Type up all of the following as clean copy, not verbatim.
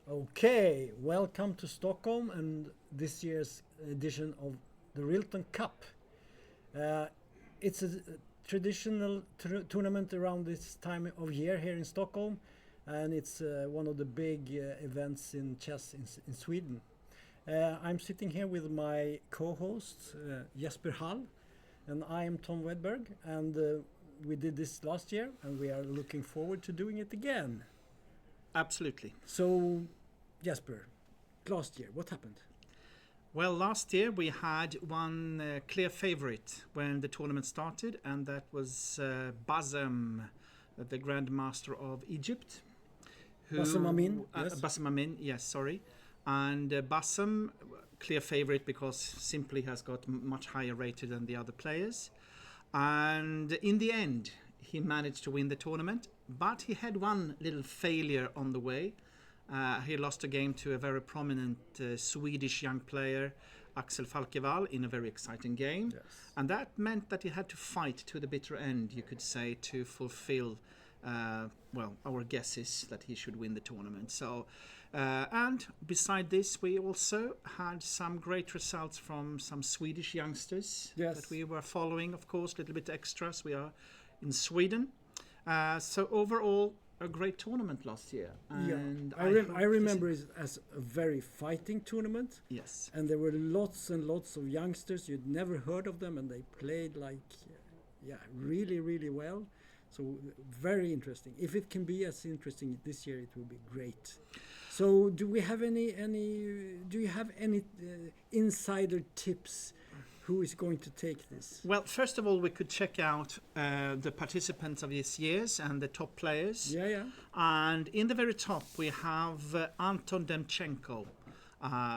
Okay, welcome to Stockholm and this year's edition of the Rilton Cup. Uh, it's a traditional tournament around this time of year here in Stockholm, and it's one of the big events in chess in Sweden. I'm sitting here with my co-host Jesper Hall, and I am Tom Wedberg, and we did this last year, and we are looking forward to doing it again. Absolutely. So, Jesper, last year, what happened? Well, last year we had one clear favorite when the tournament started, and that was Bassem, the Grandmaster of Egypt. Bassem Amin, yes. Bassem Amin, yes, sorry. And Bassem, clear favorite because simply has got much higher rated than the other players. And in the end, he managed to win the tournament, but he had one little failure on the way. He lost a game to a very prominent Swedish young player, Axel Falkevall, in a very exciting game. Yes. And that meant that he had to fight to the bitter end, you could say, to fulfill our guesses that he should win the tournament. So, and beside this, we also had some great results from some Swedish youngsters that we were following, of course, a little bit extras. We are in Sweden. So overall, a great tournament last year. And I remember it as a very fighting tournament. Yes. And there were lots and lots of youngsters. You'd never heard of them, and they played really, really well. So very interesting. If it can be as interesting this year, it will be great. So do we have any do you have any insider tips? Who is going to take this? Well, first of all, we could check out the participants of this year's and the top players. Yeah. And in the very top, we have Anton Demchenko,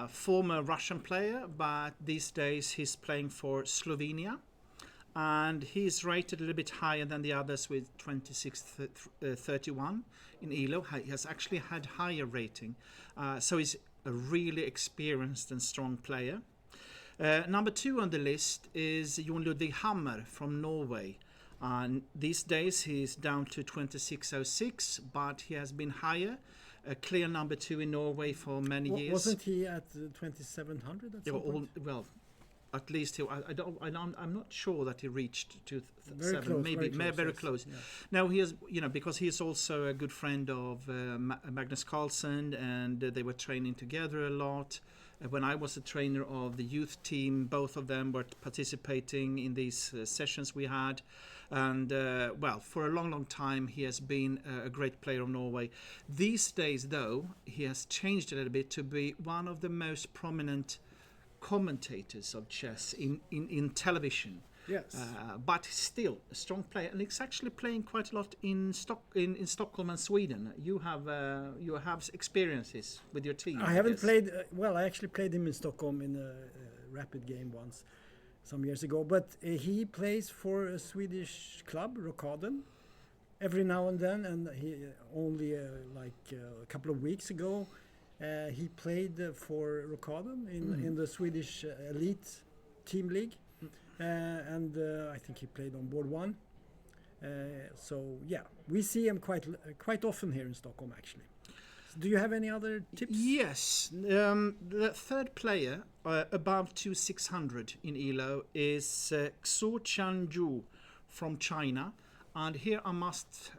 former Russian player, but these days he's playing for Slovenia. And he's rated a little bit higher than the others with 26.31 in ELO. He has actually had higher rating. So he's a really experienced and strong player. Number 2 on the list is Jon Ludvig Hammer from Norway. These days he's down to 26.06, but he has been higher. A clear number 2 in Norway for many years. Wasn't he at 2,700 at some point? Well, at least I'm not sure that he reached to very 7. Close, maybe very yes. close. Yeah. Now he is, because he is also a good friend of Magnus Carlsen, and they were training together a lot. When I was a trainer of the youth team, both of them were participating in these sessions we had. And, for a long, long time, he has been a great player of Norway. These days, though, he has changed a little bit to be one of the most prominent commentators of chess in television. Yes. But still a strong player, and he's actually playing quite a lot in Stockholm and Sweden. You have experiences with your team. I haven't played. I actually played him in Stockholm in a rapid game once, some years ago. But he plays for a Swedish club, Rockaden, every now and then. And he only a couple of weeks ago, he played for Rockaden in the Swedish elite team league. And I think he played on board 1. We see him quite often here in Stockholm, actually. So do you have any other tips? Yes. The third player above 2,600 in ELO is Xu Tianzhu from China. And here I must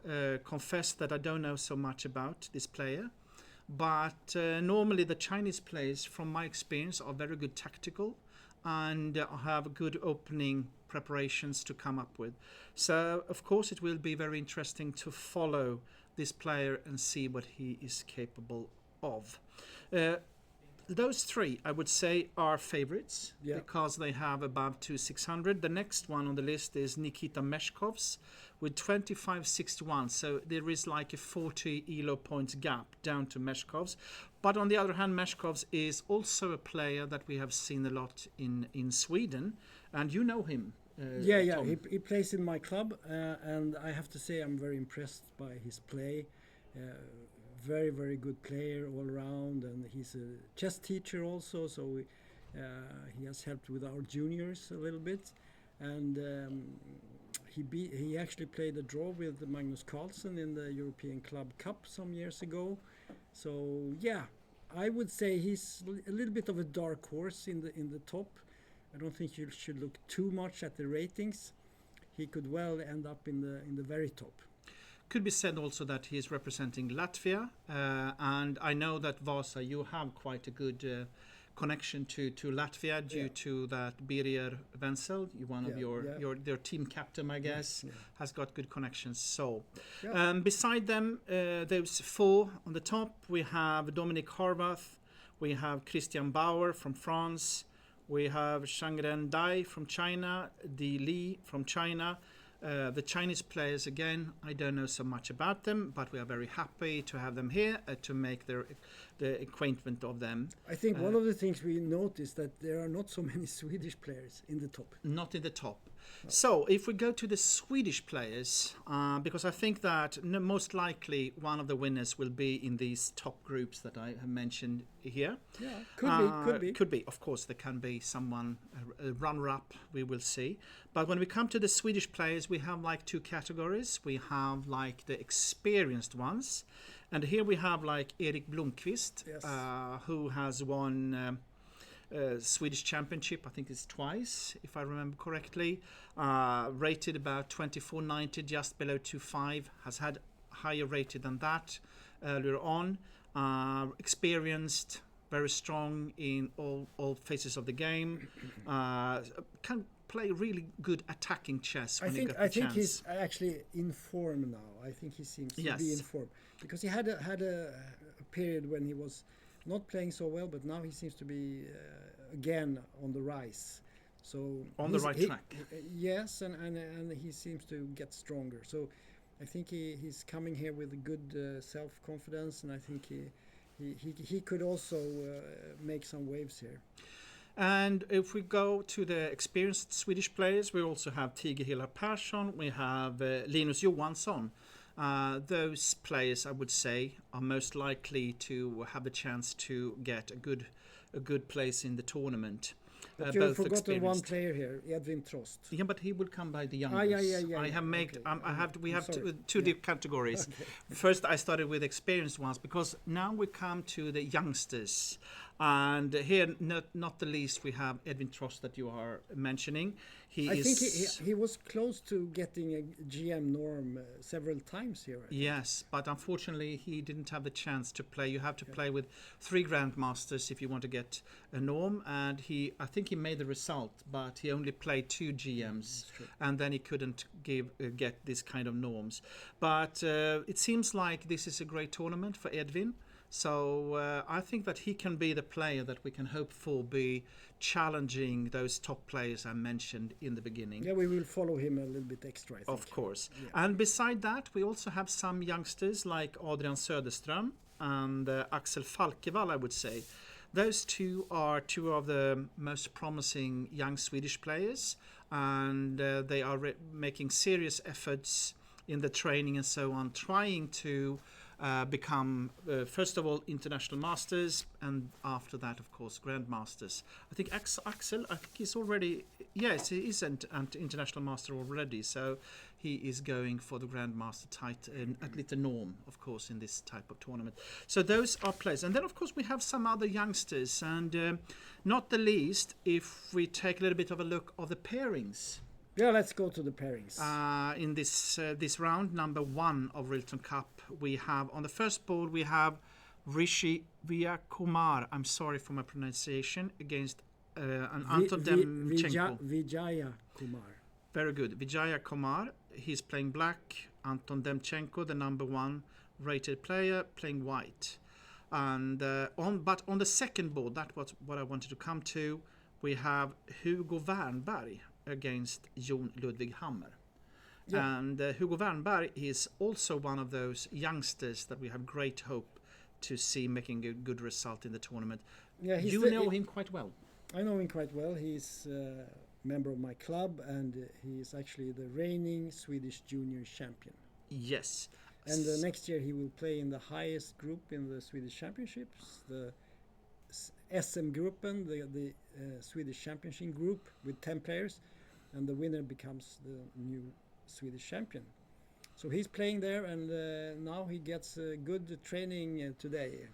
confess that I don't know so much about this player. But normally the Chinese players, from my experience, are very good tactical and have good opening preparations to come up with. So, of course, it will be very interesting to follow this player and see what he is capable of. Those 3, I would say, are favorites because they have above 2,600. The next one on the list is Nikita Meshkovs with 25.61. So there is like a 40 ELO points gap down to Meshkovs. But on the other hand, Meshkovs is also a player that we have seen a lot in Sweden. And you know him. Tom. He plays in my club. And I have to say I'm very impressed by his play. Very, very good player all around, and he's a chess teacher also, so he has helped with our juniors a little bit. And he actually played a draw with Magnus Carlsen in the European Club Cup some years ago. So I would say he's a little bit of a dark horse in the top. I don't think you should look too much at the ratings. He could well end up in the very top. Could be said also that he is representing Latvia, and I know that Vasa, you have quite a good connection to Latvia due to that Birger Wenzel, one of your team captain, I guess, has got good connections. So, beside them, there's four on the top. We have Dominic Horvath, we have Christian Bauer from France, we have Shangren Dai from China, Di Li from China. The Chinese players, again, I don't know so much about them, but we are very happy to have them here to make the acquaintance of them. I think one of the things we noticed that there are not so many Swedish players in the top. Not in the top. So if we go to the Swedish players, because I think that most likely one of the winners will be in these top groups that I have mentioned here. Yeah, could be. Could be. Of course, there can be someone, a runner-up, we will see. But when we come to the Swedish players, we have like two categories. We have like the experienced ones. And here we have like Erik Blomqvist, who has won Swedish Championship, I think it's twice, if I remember correctly. Rated about 24.90, just below 2.5. Has had higher rated than that earlier on. Experienced, very strong in all phases of the game. Can play really good attacking chess when he got the I think chance. he's actually in form now. I think he seems to be in form, because he had a period when he was not playing so well, but now he seems to be again on the rise. So on the right track. Yes, and he seems to get stronger. So I think he's coming here with a good self-confidence, and I think he could also make some waves here. And if we go to the experienced Swedish players, we also have Tiger Hillar Persson, we have Linus Johansson. Those players, I would say, are most likely to have the chance to get a good place in the tournament. But you've forgotten one player here, Edvin Trost. Yeah, but he will come by the youngest. I have made. We have two different categories. Okay. First, I started with experienced ones, because now we come to the youngsters, and here, not the least, we have Edvin Trost that you are mentioning. I think he was close to getting a GM norm several times here. Yes, but unfortunately he didn't have the chance to play. You have to play with 3 grandmasters if you want to get a norm, and I think he made the result, but he only played 2 GMs, and then he couldn't get this kind of norms. But it seems like this is a great tournament for Edvin. So I think that he can be the player that we can hope for, be challenging those top players I mentioned in the beginning. Yeah, we will follow him a little bit extra, I think. Of course. Yeah. And beside that, we also have some youngsters like Adrian Söderström and Axel Falkevall, I would say. Those two are two of the most promising young Swedish players, and they are making serious efforts in the training and so on, trying to become, first of all, international masters, and after that, of course, grandmasters. I think Axel, I think he's already, yes, he is an international master already, so he is going for the grandmaster title, at least the norm, of course, in this type of tournament. So those are players. And then, of course, we have some other youngsters, and not the least, if we take a little bit of a look of the pairings. Yeah, let's go to the pairings. In this round, number 1 of Rilton Cup, we have on the first board we have Rishi Vijayakumar. I'm sorry for my pronunciation, against Anton Demchenko. Vijaya Kumar. Very good, Vijaya Kumar. He's playing black. Anton Demchenko, the number 1 rated player, playing white. And on the second board, that was what I wanted to come to. We have Hugo Wernberg against Jon Ludvig Hammer. Yeah. And Hugo Wernberg is also one of those youngsters that we have great hope to see making a good result in the tournament. Yeah, you know him quite well. I know him quite well. He's a member of my club, and he is actually the reigning Swedish junior champion. Yes. And next year he will play in the highest group in the Swedish championships, the SM-gruppen, the Swedish championship group with 10 players, and the winner becomes the new Swedish champion. So he's playing there, and now he gets good training today.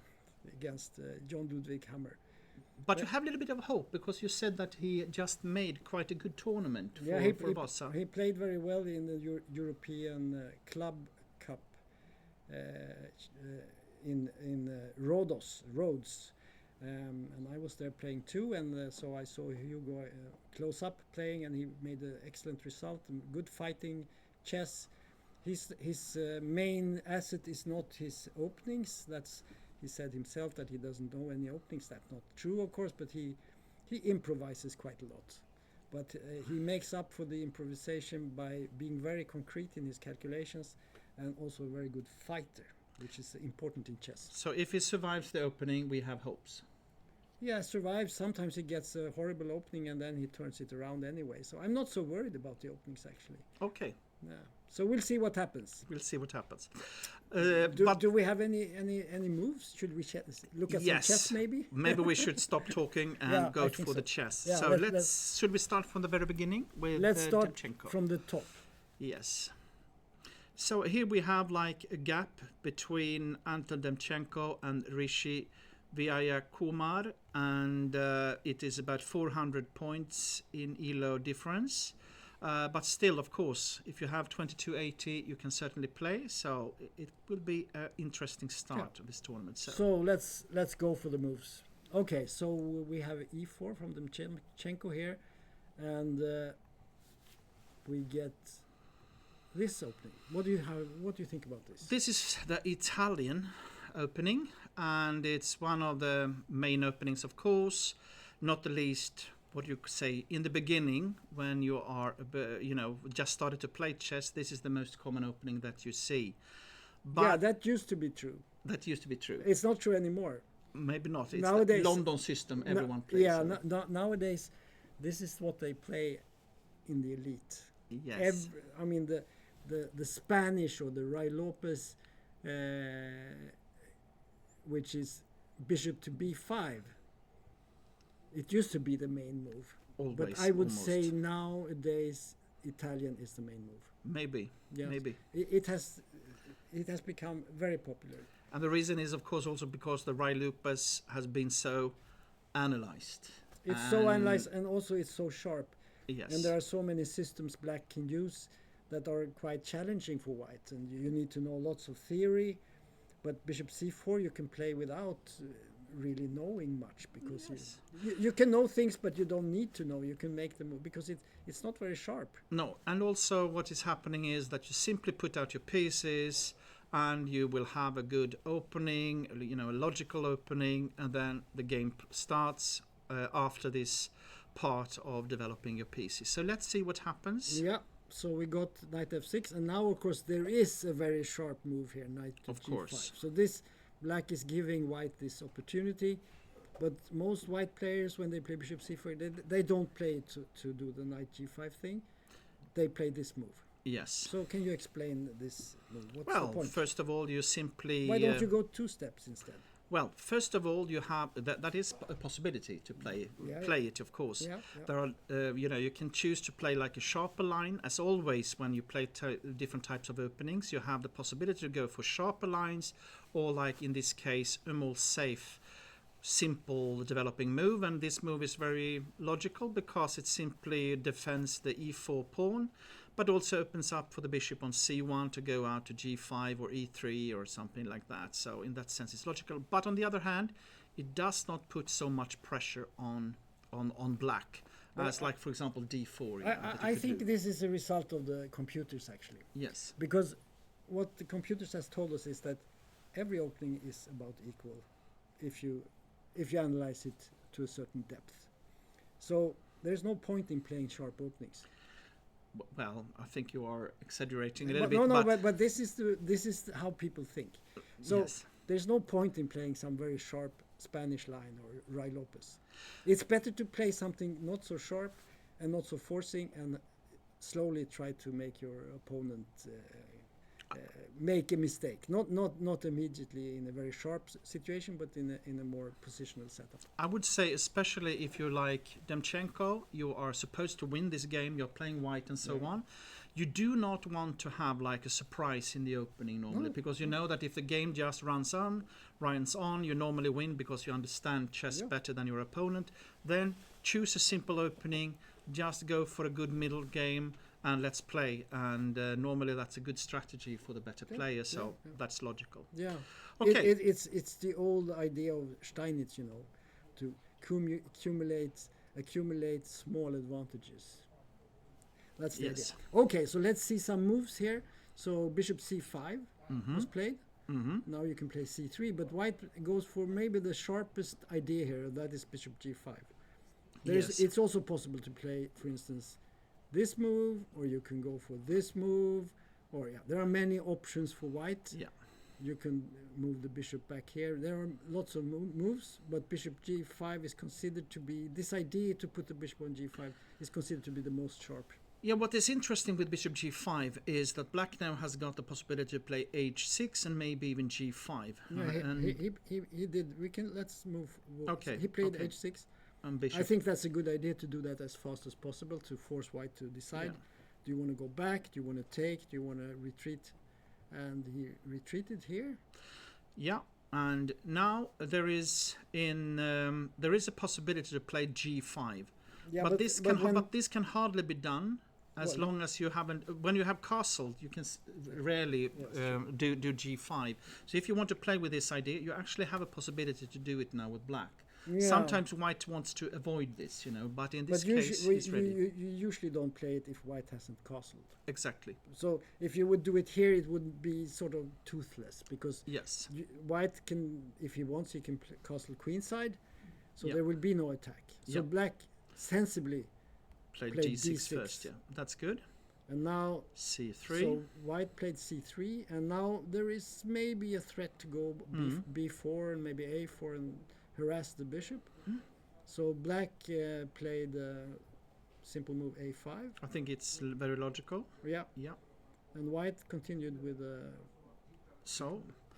against John Ludwig Hammer. But you have a little bit of hope because you said that he just made quite a good tournament for Vasa. He played very well in the European Club Cup in Rhodes. And I was there playing too, and so I saw Hugo close up playing, and he made an excellent result. Good fighting chess. His main asset is not his openings. He said himself that he doesn't know any openings. That's not true, of course, but he improvises quite a lot. But he makes up for the improvisation by being very concrete in his calculations, and also a very good fighter, which is important in chess. So if he survives the opening, we have hopes. Yeah, survives. Sometimes he gets a horrible opening and then he turns it around anyway. So I'm not so worried about the openings actually. Okay. Yeah. So we'll see what happens. We'll see what happens. Do we have any moves? Should we look at some chess maybe? Maybe we should stop talking and go for the chess. Yeah, so should we start from the very beginning with let's start Demchenko? From the top. Yes. So here we have like a gap between Anton Demchenko and Rishi Vijayakumar, and it is about 400 points in ELO difference. But still, of course, if you have 2280, you can certainly play. So it will be an interesting start of this tournament. So let's go for the moves. Okay, so we have e4 from Demchenko here, and we get this opening. What do you think about this? This is the Italian opening, and it's one of the main openings, of course, not the least. What you could say in the beginning, when you are, just started to play chess, this is the most common opening that you see. But yeah, that used to be true. That used to be true. It's not true anymore. Maybe not. It's nowadays, the London system. Everyone plays. Yeah, nowadays, this is what they play in the elite. Yes. The Spanish or the Ray Lopez, which is bishop to b5. It used to be the main move. Always, but I would say nowadays Italian is the main move. Maybe. Yes. Maybe. It has become very popular. And the reason is, of course, also because the Ray Lopez has been so analyzed. It's so analyzed, and also it's so sharp. Yes. And there are so many systems black can use that are quite challenging for white, and you need to know lots of theory. But bishop c4 you can play without really knowing much, because you can know things, but you don't need to know. You can make the move because it's not very sharp. No, and also what is happening is that you simply put out your pieces, and you will have a good opening, a logical opening, and then the game starts after this part of developing your pieces. So let's see what happens. Yeah. So we got knight f6, and now of course there is a very sharp move here, knight to g5. Course. So this black is giving white this opportunity, but most white players, when they play bishop c4, they don't play to do the knight g5 thing. They play this move. Yes. So can you explain this move? What's well, the point? First of all, you simply... Why don't you go 2 steps instead? Well, first of all, you have that is a possibility to play it, of course. Yeah. There are, you can choose to play like a sharper line. As always, when you play different types of openings, you have the possibility to go for sharper lines, or like in this case, a more safe, simple developing move. And this move is very logical because it simply defends the e4 pawn, but also opens up for the bishop on c1 to go out to g5 or e3 or something like that. So in that sense, it's logical. But on the other hand, it does not put so much pressure on black as, like, for example, d4. I think this is a result of the computers, actually. Yes. Because what the computers has told us is that every opening is about equal if you analyze it to a certain depth. So there's no point in playing sharp openings. Well, I think you are exaggerating a little bit. But this is how people think. So there's no point in playing some very sharp Spanish line or Ray Lopez. It's better to play something not so sharp and not so forcing, and slowly try to make your opponent make a mistake. Not immediately in a very sharp situation, but in a more positional setup. I would say, especially if you're like Demchenko, you are supposed to win this game. You're playing white and so on. You do not want to have like a surprise in the opening normally, because you know that if the game just runs on, you normally win because you understand chess better than your opponent. Then choose a simple opening, just go for a good middle game, and let's play. And normally that's a good strategy for the better player, so that's logical. Yeah. Okay. It's the old idea of Steinitz, you know, to accumulate small advantages. That's the idea. Okay, so let's see some moves here. So bishop c5 was played. Now you can play c3, but white goes for maybe the sharpest idea here, that is bishop g5. It's also possible to play, for instance, this move, or you can go for this move, or there are many options for white. Yeah. You can move the bishop back here. There are lots of moves, but bishop g5 is considered to be, this idea to put the bishop on g5 is considered to be the most sharp. Yeah, what is interesting with bishop g5 is that black now has got the possibility to play h6 and maybe even g5. He did. Let's move. Okay. He played h6. I think that's a good idea to do that as fast as possible to force white to decide. Do you want to go back? Do you want to take? Do you want to retreat? And he retreated here. Yeah, and now there is a possibility to play g5. Yeah, but this can hardly be done as long as you haven't. When you have castled, you can rarely do g5. So if you want to play with this idea, you actually have a possibility to do it now with black. Yeah. Sometimes white wants to avoid this, you know, but in this case, he's ready. You usually don't play it if white hasn't castled. Exactly. So if you would do it here, it would be sort of toothless, because white can, if he wants, he can castle queenside, so there will be no attack. So black sensibly played d6 first. Yeah, that's good. And now c3. So white played c3, and now there is maybe a threat to go b4 and maybe a4 and harass the bishop. So black played simple move a5. I think it's very logical. Yeah. And white continued with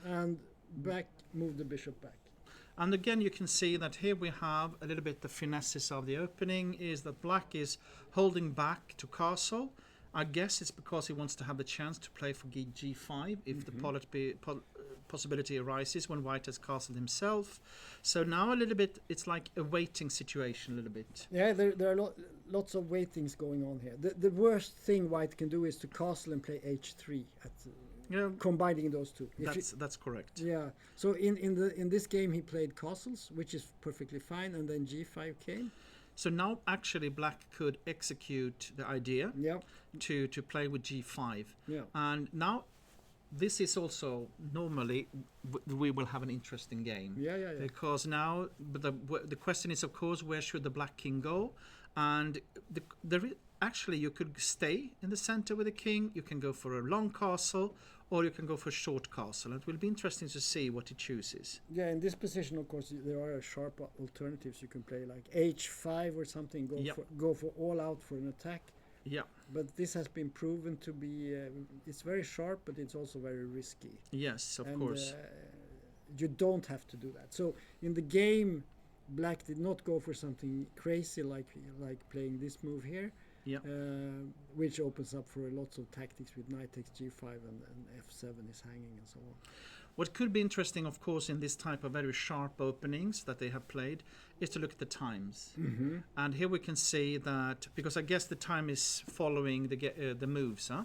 and black moved the bishop back. And again, you can see that here we have a little bit the finesses of the opening, is that black is holding back to castle. I guess it's because he wants to have the chance to play for g5 if the possibility arises when white has castled himself. So now a little bit, it's like a waiting situation a little bit. Yeah, there are lots of waitings going on here. The worst thing white can do is to castle and play h3 combining those two. That's correct. Yeah. So in this game he played castles, which is perfectly fine, and then g5 came. So now actually black could execute the idea to play with g5. Yeah. And now this is also normally we will have an interesting game. Yeah. Because now the question is, of course, where should the black king go? And actually you could stay in the center with the king. You can go for a long castle, or you can go for a short castle. It will be interesting to see what he chooses. Yeah, in this position, of course, there are sharp alternatives. You can play like h5 or something. Go for all out for an attack. Yeah. But this has been proven to be, it's very sharp, but it's also very risky. Yes, of course. You don't have to do that. So in the game, black did not go for something crazy like playing this move here. Yeah. Which opens up for lots of tactics with knight takes g5 and f7 is hanging and so on. What could be interesting, of course, in this type of very sharp openings that they have played is to look at the times. And here we can see that, because I guess the time is following the moves, huh?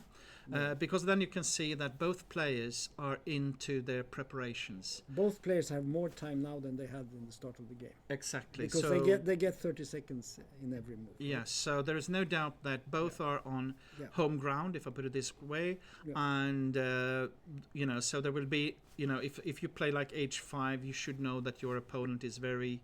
Because then you can see that both players are into their preparations. Both players have more time now than they had in the start of the game. Exactly. Because they get 30 seconds in every move. Yes, so there is no doubt that both are on home ground, if I put it this way. And, so there will be, if you play like h5, you should know that your opponent is very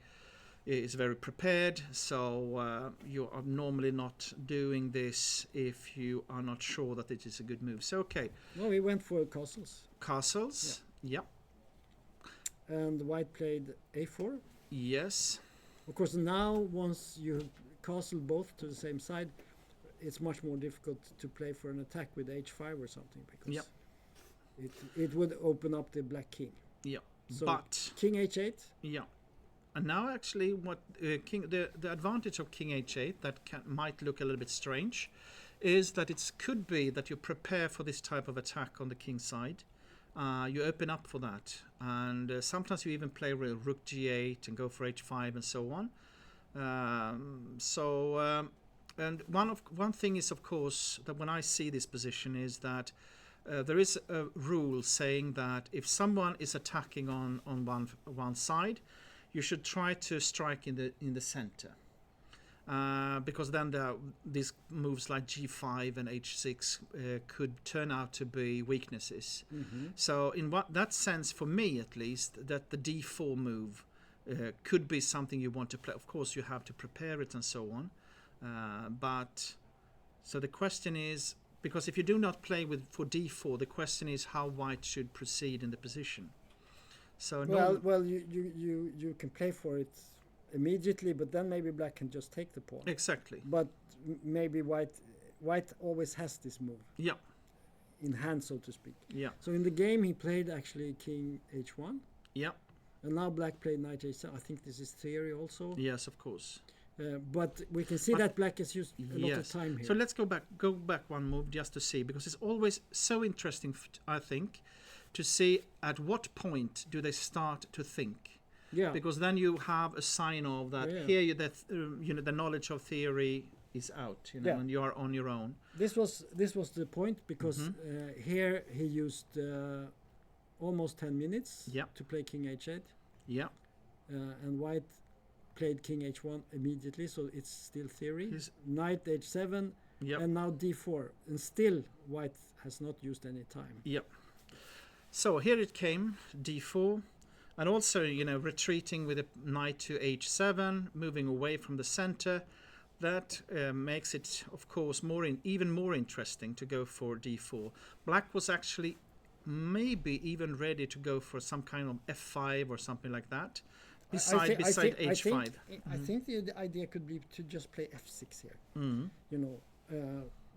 prepared, so you are normally not doing this if you are not sure that it is a good move. So okay. No, he went for castles. Castles, yeah. And white played a4. Yes. Of course, now once you castle both to the same side, it's much more difficult to play for an attack with h5 or something, because it would open up the black king. Yeah. So but king h8. Yeah. And now actually what the advantage of king h8 that might look a little bit strange is that it could be that you prepare for this type of attack on the king side. You open up for that, and sometimes you even play with rook g8 and go for h5 and so on. And one thing is, of course, that when I see this position is that there is a rule saying that if someone is attacking on one side, you should try to strike in the center. Because then these moves like g5 and h6 could turn out to be weaknesses. So in that sense, for me at least, that the d4 move could be something you want to play. Of course, you have to prepare it and so on. But so the question is, because if you do not play for d4, the question is how white should proceed in the position. So you can play for it immediately, but then maybe black can just take the pawn. Exactly. But maybe white always has this move. Yeah. In hand, so to speak. Yeah. So in the game he played actually king h1. Yeah. And now black played knight h7. I think this is theory also. Yes, of course. But we can see that black has used a lot of time here. So let's go back one move just to see, because it's always so interesting, I think, to see at what point do they start to think. Yeah. Because then you have a sign of that here the knowledge of theory is out, and you are on your own. This was the point, because here he used almost 10 minutes to play king h8. Yeah. And white played king h1 immediately, so it's still theory. Knight h7 and now d4, and still white has not used any time. Yep. So here it came, d4. And also, retreating with a knight to h7, moving away from the center, that makes it, of course, even more interesting to go for d4. Black was actually maybe even ready to go for some kind of f5 or something like that, beside h5. I think the idea could be to just play f6 here.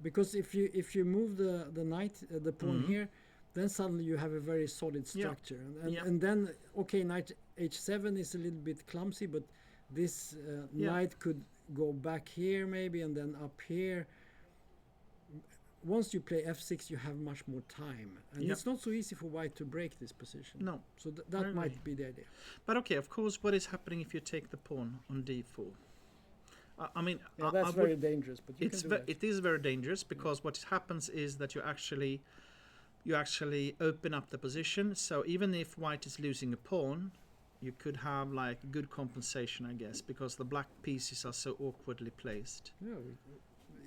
Because if you move the knight, the pawn here, then suddenly you have a very solid structure. And then, okay, knight h7 is a little bit clumsy, but this knight could go back here maybe, and then up here. Once you play f6, you have much more time. And it's not so easy for white to break this position. No. So that might be the idea. But okay, of course, what is happening if you take the pawn on d4? That's very dangerous, but it is very dangerous, because what happens is that you actually open up the position. So even if white is losing a pawn, you could have like good compensation, I guess, because the black pieces are so awkwardly placed. Yeah,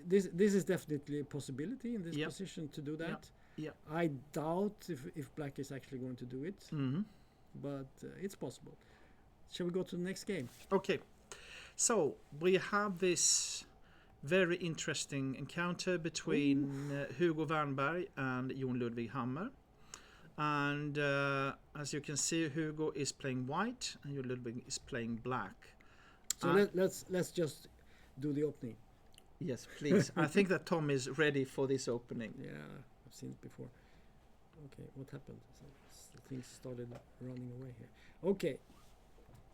this is definitely a possibility in this position to do that. Yeah. I doubt if black is actually going to do it, but it's possible. Shall we go to the next game? Okay, so we have this very interesting encounter between Hugo Wernberg and Jon Ludvig Hammer. And as you can see, Hugo is playing white and Jon Ludvig is playing black. So let's just do the opening. Yes, please. I think that Tom is ready for this opening. Yeah, I've seen it before. Okay, what happened? So things started running away here. Okay,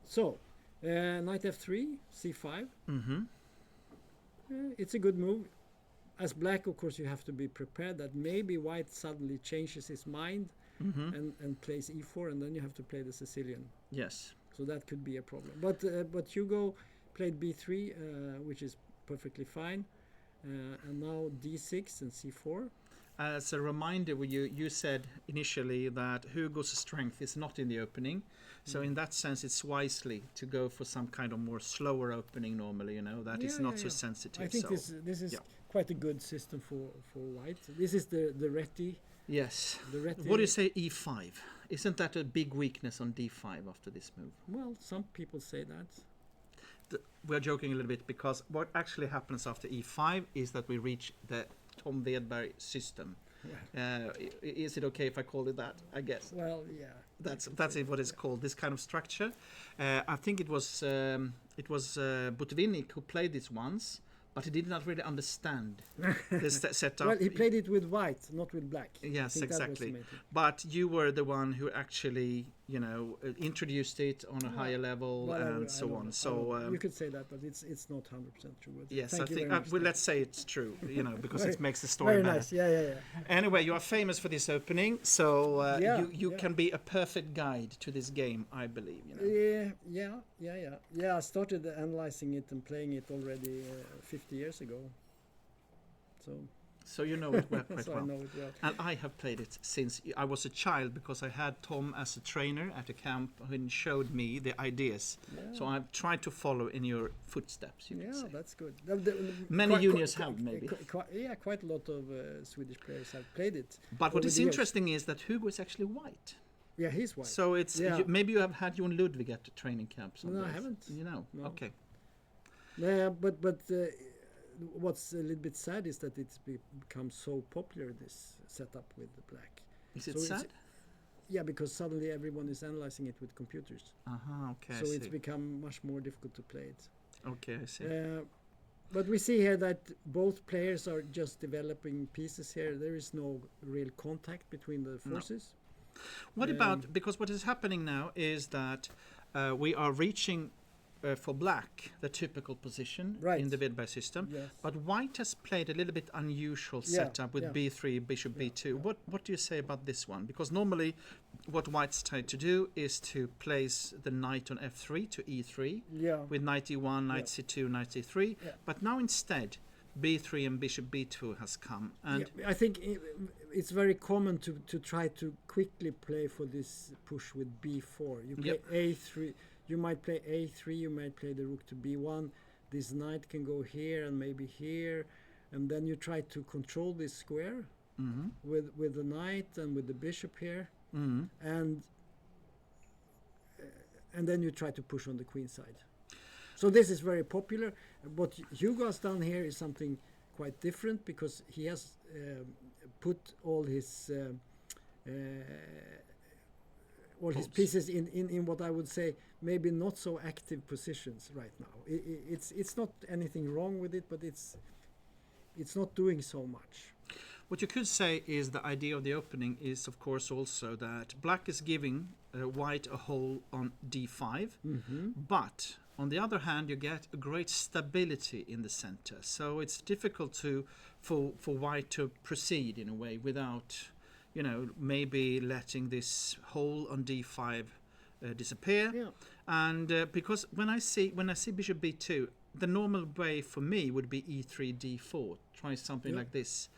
so knight f3, c5. It's a good move. As black, of course, you have to be prepared that maybe white suddenly changes his mind and plays e4, and then you have to play the Sicilian. Yes. So that could be a problem. But Hugo played b3, which is perfectly fine, and now d6 and c4. As a reminder, you said initially that Hugo's strength is not in the opening, so in that sense it's wisely to go for some kind of more slower opening normally, that is not so sensitive. I think this is quite a good system for white. This is the Reti. Yes. The Reti. What do you say, e5? Isn't that a big weakness on d5 after this move? Well, some people say that. We're joking a little bit, because what actually happens after e5 is that we reach the Tom Wedberg system. Is it okay if I call it that? I guess. Well, yeah. That's what it's called. This kind of structure. I think it was Butvinnik who played this once, but he did not really understand this setup. Well, he played it with white, not with black. Yes, exactly. But you were the one who actually introduced it on a higher level Well, and so don't on. know. So you could say that, but it's not 100% true. But yes, thank I you think very much. well, let's say it's true, because it makes the story Very better. nice. Yeah. Anyway, you are famous for this opening, so Yeah, you yeah. can be a perfect guide to this game, I believe. Yeah. I started analyzing it and playing it already 50 years ago. So you know it quite So well. I know it well. And I have played it since I was a child, because I had Tom as a trainer at a camp who showed me the ideas. Yeah. So I've tried to follow in your footsteps, you can say. That's good. Many juniors have, maybe. Quite a lot of Swedish players have played it. But what over is the years. interesting is that Hugo is actually white. Yeah, he's white. So it's maybe you have had Jon Ludwig at the training camp. No, I haven't. No. Okay. Yeah, but what's a little bit sad is that it's become so popular, this setup with the black. Is it So sad? Yeah, because suddenly everyone is analyzing it with computers. Okay. So it's become much more difficult to play it. Okay, I see. But we see here that both players are just developing pieces here. There is no real contact between the forces. What about, because what is happening now is that we are reaching for black the typical position in the Wedberg system, Yes. but white has played a little bit unusual setup with b3, bishop b2. What do you say about this one? Because normally what white's tried to do is to place the knight on f3 to e3 with knight e1, knight c2, knight c3, but now instead b3 and bishop b2 has come. And I think it's very common to try to quickly play for this push with b4. You play a3. You might play a3, you might play the rook to b1. This knight can go here and maybe here. And then you try to control this square with the knight and with the bishop here. And then you try to push on the queen side. So this is very popular. What Hugo has done here is something quite different, because he has put all his pieces in what I would say maybe not so active positions right now. It's not anything wrong with it, but it's not doing so much. what you could say is the idea of the opening is, of course, also that black is giving white a hole on d5, but on the other hand, you get a great stability in the center. So it's difficult for white to proceed in a way without, maybe letting this hole on d5 disappear. Yeah. And because when I see bishop b2, the normal way for me would be e3 d4. Try something like this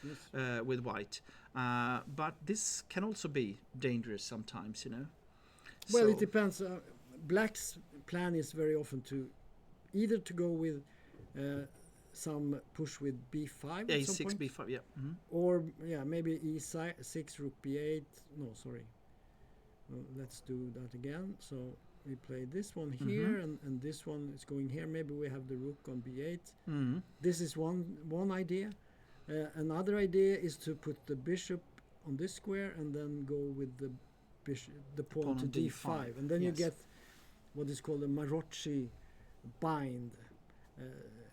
with white. But this can also be dangerous sometimes, Well, it depends. Black's plan is very often to either to go with some push with b5 at some a6 point, b5, yeah. or maybe e6 rook b8. No, sorry. Let's do that again. So we play this one here, and this one is going here. Maybe we have the rook on b8. This is one idea. Another idea is to put the bishop on this square and then go with the bishop, the pawn to d5, and then you get what is called a Marocci bind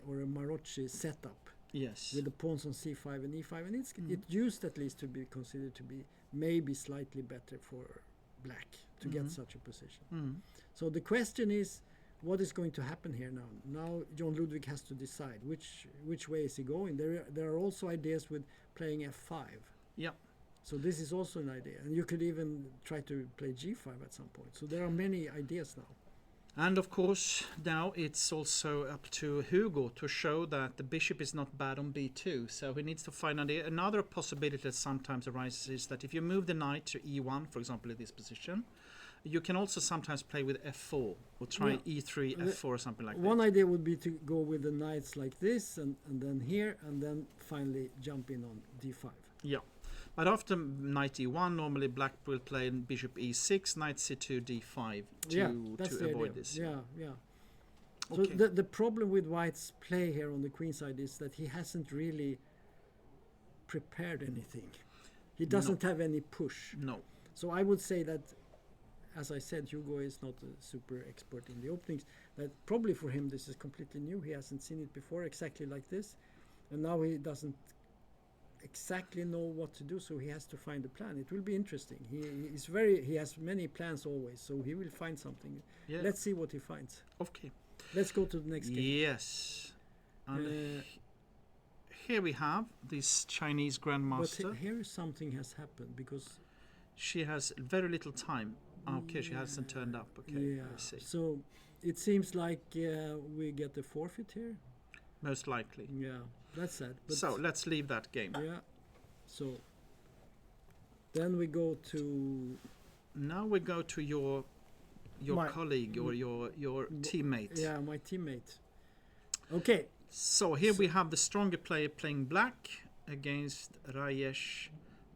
or a Marocci setup. Yes. With the pawns on c5 and e5, and it used at least to be considered to be maybe slightly better for black to get such a position. So the question is, what is going to happen here now? Now Jon Ludwig has to decide which way is he going. There are also ideas with playing f5. Yeah. So this is also an idea, and you could even try to play g5 at some point. So there are many ideas now. And of course, now it's also up to Hugo to show that the bishop is not bad on b2. So he needs to find another possibility that sometimes arises is that if you move the knight to e1, for example, in this position, you can also sometimes play with f4 or try e3, f4 or something like that. One idea would be to go with the knights like this, and then here, and then finally jump in on d5. Yeah. But after knight e1, normally black will play bishop e6, knight c2, d5 to avoid this. Yeah. So Okay. the problem with white's play here on the queen side is that he hasn't really prepared anything. He doesn't have any push. No. So I would say that, as I said, Hugo is not a super expert in the openings. That probably for him this is completely new. He hasn't seen it before exactly like this, and now he doesn't exactly know what to do, so he has to find a plan. It will be interesting. He has many plans always, so he will find something. Yeah. Let's see what he finds. Okay. Let's go to the next game. Yes. And here we have this Chinese But grandmaster. here something has happened because She has very little time. Okay, she hasn't turned up. Okay, yeah. I see. So it seems like we get the forfeit here. Most likely. Yeah, that's sad. But So let's leave that game. yeah. So then we go to Now we go to your My- colleague or your teammate. yeah, my teammate. Okay. So here we have the stronger player playing black against Rajesh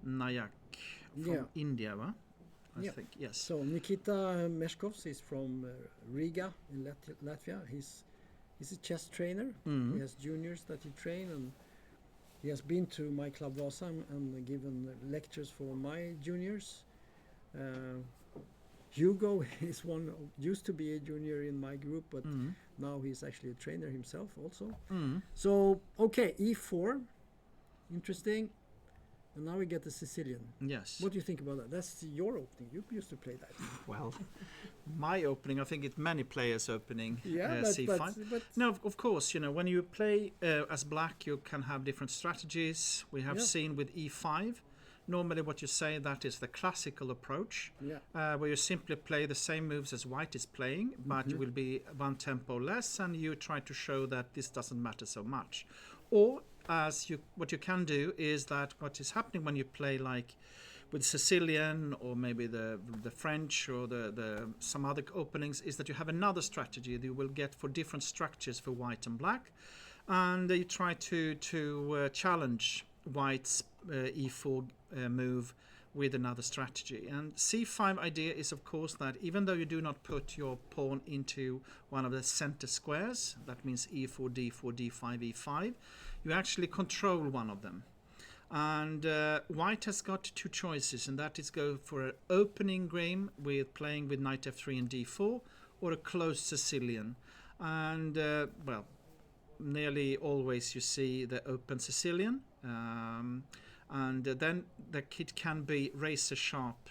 Nayak from Yeah. India, huh? I Yeah. think, yes. So Nikita Meshkovs is from Riga in Latvia. He's a chess trainer. Mhm. He has juniors that he train, and he has been to my club Vasa and given lectures for my juniors. Hugo is used to be a junior in my group, but Mhm. now he's actually a trainer himself also. Mhm. So okay, E4, interesting. And now we get the Sicilian. Yes. What do you think about that? That's your opening. You used to play that. Well, my opening, I think it's many players opening Yeah, C5. but No, of course, when you play as black, you can have different strategies. We have Yeah. seen with E5, normally what you say, that is the classical approach, yeah, where you simply play the same moves as white is playing, but you will be one tempo less, and you try to show that this doesn't matter so much. Or what you can do is that what is happening when you play like with Sicilian or maybe the French or the some other openings is that you have another strategy that you will get for different structures for white and black, and you try to challenge white's E4 move with another strategy. And C5 idea is of course that even though you do not put your pawn into one of the center squares, that means E4, D4, D5, E5, you actually control one of them. And white has got two choices, and that is go for an opening game with playing with knight F3 and D4, or a closed Sicilian. And well, nearly always you see the open Sicilian, and then it can be razor sharp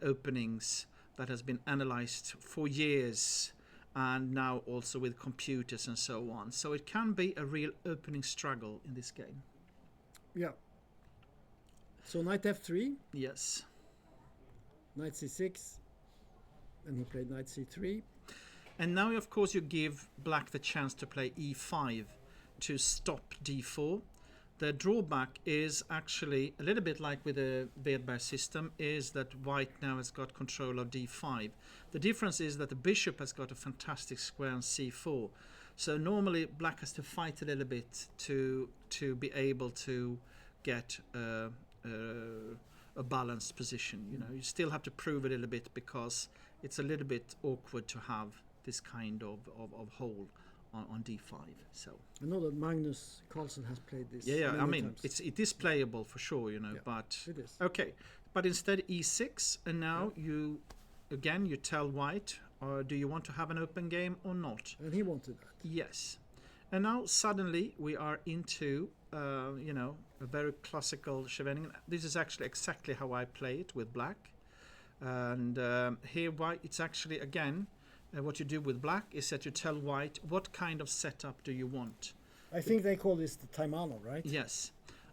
openings that has been analyzed for years, and now also with computers and so on. So it can be a real opening struggle in this game. yeah. So knight F3, Yes. knight C6, and he played knight C3. And now, of course, you give black the chance to play E5 to stop D4. The drawback is actually a little bit like with the Wedberg system, is that white now has got control of D5. The difference is that the bishop has got a fantastic square on C4. So normally black has to fight a little bit to be able to get a balanced position. You still have to prove a little bit, because it's a little bit awkward to have this kind of hole on D5. So I know that Magnus Carlsen has played this. yeah. I many mean, times. it is playable for sure, Yeah, but it is. okay. But instead E6, and now you tell white, do you want to have an open game or not? And he wanted that. Yes. And now suddenly we are into a very classical Scheveningen. This is actually exactly how I play it with black. And here white, it's actually again what you do with black is that you tell white what kind of setup do you want. I think they call this the Taimano, right? Yes.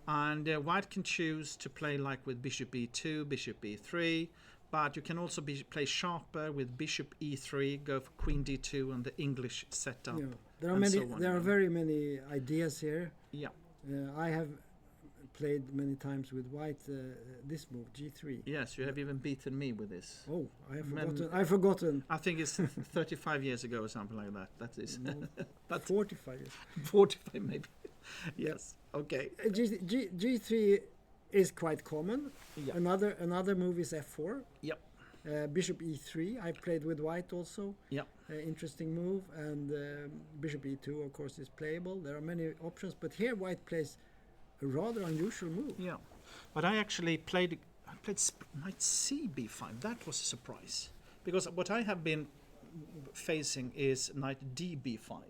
And white can choose to play like with bishop e2, bishop e3, but you can also play sharper with bishop e3, go for queen d2 and the English setup. Yeah. There are and many. so on, There are very many ideas here. Yeah. I have played many times with white this move G3. Yes, you have even beaten me with this. Oh, I have Men- forgotten. I've forgotten. I think it's 35 years ago or something like that. That is No, But- 45 years. 45 maybe. Yes. Okay. G3 is quite common. Yeah. Another move is F4. Yep. Bishop E3. I played with white also. Yep. Interesting move. And Bishop E2, of course, is playable. There are many options, but here white plays a rather unusual move. Yeah. But I actually played knight c b5. That was a surprise, because what I have been facing is knight db5.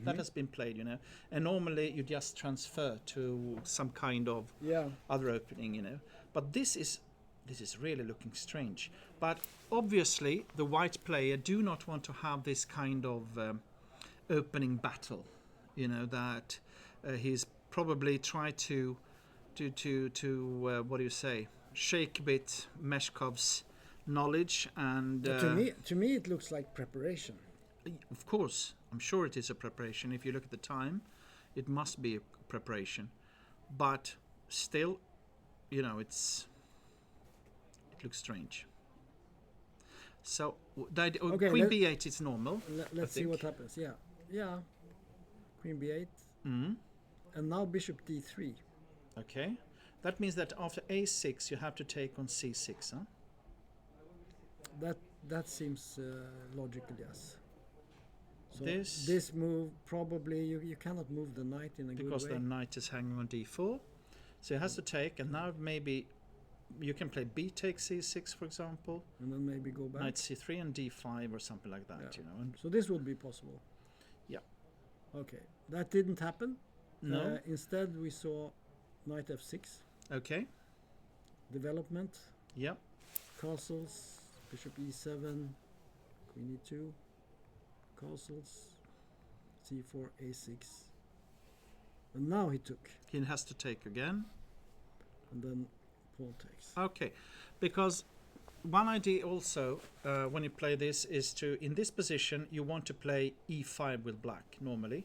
That has been played, you know, and normally you just transfer to some kind of other opening, you know, but this is really looking strange. But obviously the white player do not want to have this kind of opening battle, you know, that he's probably tried to what do you say, shake a bit Meshkov's knowledge. And to me it looks like preparation. Of course, I'm sure it is a preparation. If you look at the time, it must be a preparation, but still, you know, it looks strange. So Okay, queen b8 is normal. Let's see what happens. Yeah, queen b8, and now bishop d3. Okay, that means that after a6 you have to take on c6, huh? That seems logical, yes. So This this move, probably you cannot move the knight in a good way. because the knight is hanging on d4, so it has to take, and now maybe you can play b takes c6, for example, and then maybe go back. knight c3 and d5 or something like that, you know. And so this would be possible. yeah. Okay, that didn't happen. No. Instead we saw knight f6 Okay. development, Yeah. castles, bishop e7, queen e2, castles, c4, a6, and now he took, He has to take again. and then pawn takes. Okay, because one idea also when you play this is to, in this position, you want to play e5 with black normally,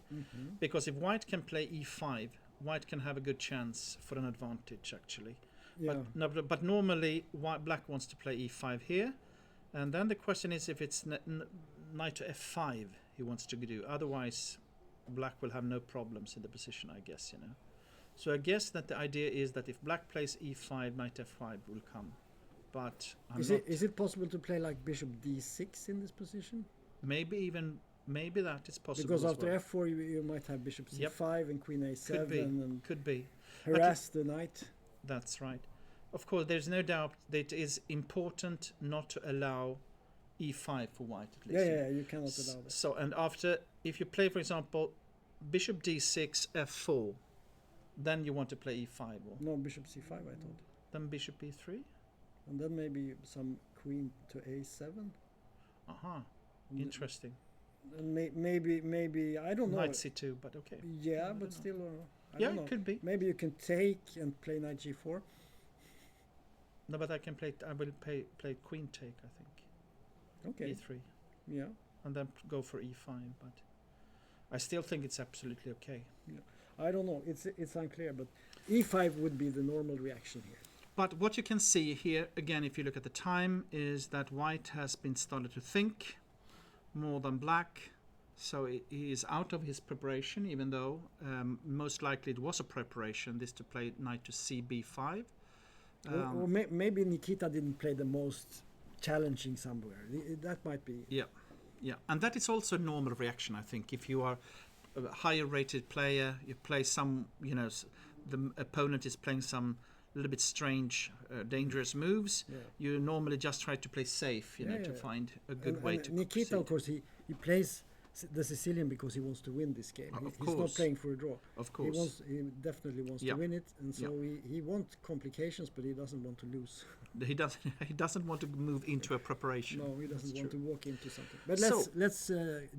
because if white can play e5, white can have a good chance for an advantage actually. Yeah. But normally black wants to play e5 here, and then the question is if it's knight to f5 he wants to do. Otherwise, black will have no problems in the position, I guess, you know. So I guess that the idea is that if black plays e5, knight f5 will come. But is it possible to play like bishop d6 in this position? maybe that is possible. Because as after well. f4 you might have bishop c5 Yep. and queen a7 Could be. and Could be. harass the knight. That's right. Of course, there's no doubt that it is important not to allow e5 for white, at least. Yeah, you cannot allow that. So, and after, if you play, for example, bishop d6, f4, then you want to play e5, or No, bishop c5 I thought. then bishop e3. And then maybe some queen to a7. Aha, And interesting. And maybe I don't know. Knight c2, but okay. Yeah, I but don't still, I Yeah, don't know. it could be. Maybe you can take and play knight g4. No, but I will play queen take, I think. Okay. e3, Yeah. and then go for e5, but I still think it's absolutely okay. I don't know. It's unclear, but e5 would be the normal reaction here. But what you can see here, again, if you look at the time, is that white has been started to think more than black. So he is out of his preparation, even though most likely it was a preparation, this to play knight to cb5. Or maybe Nikita didn't play the most challenging somewhere. That might be. Yeah. And that is also a normal reaction, I think. If you are a higher rated player, you play some, you know, the opponent is playing some little bit strange, dangerous moves, you normally just try to play safe, you know, to find a good way to Nikita, proceed. of course, he plays the Sicilian because he wants to win this game. He's not playing for a draw. Of course. He definitely wants to win it, and so he wants complications, but he doesn't want to lose. He doesn't want to move into a preparation. No, he doesn't That's want true. to walk into something. But So- let's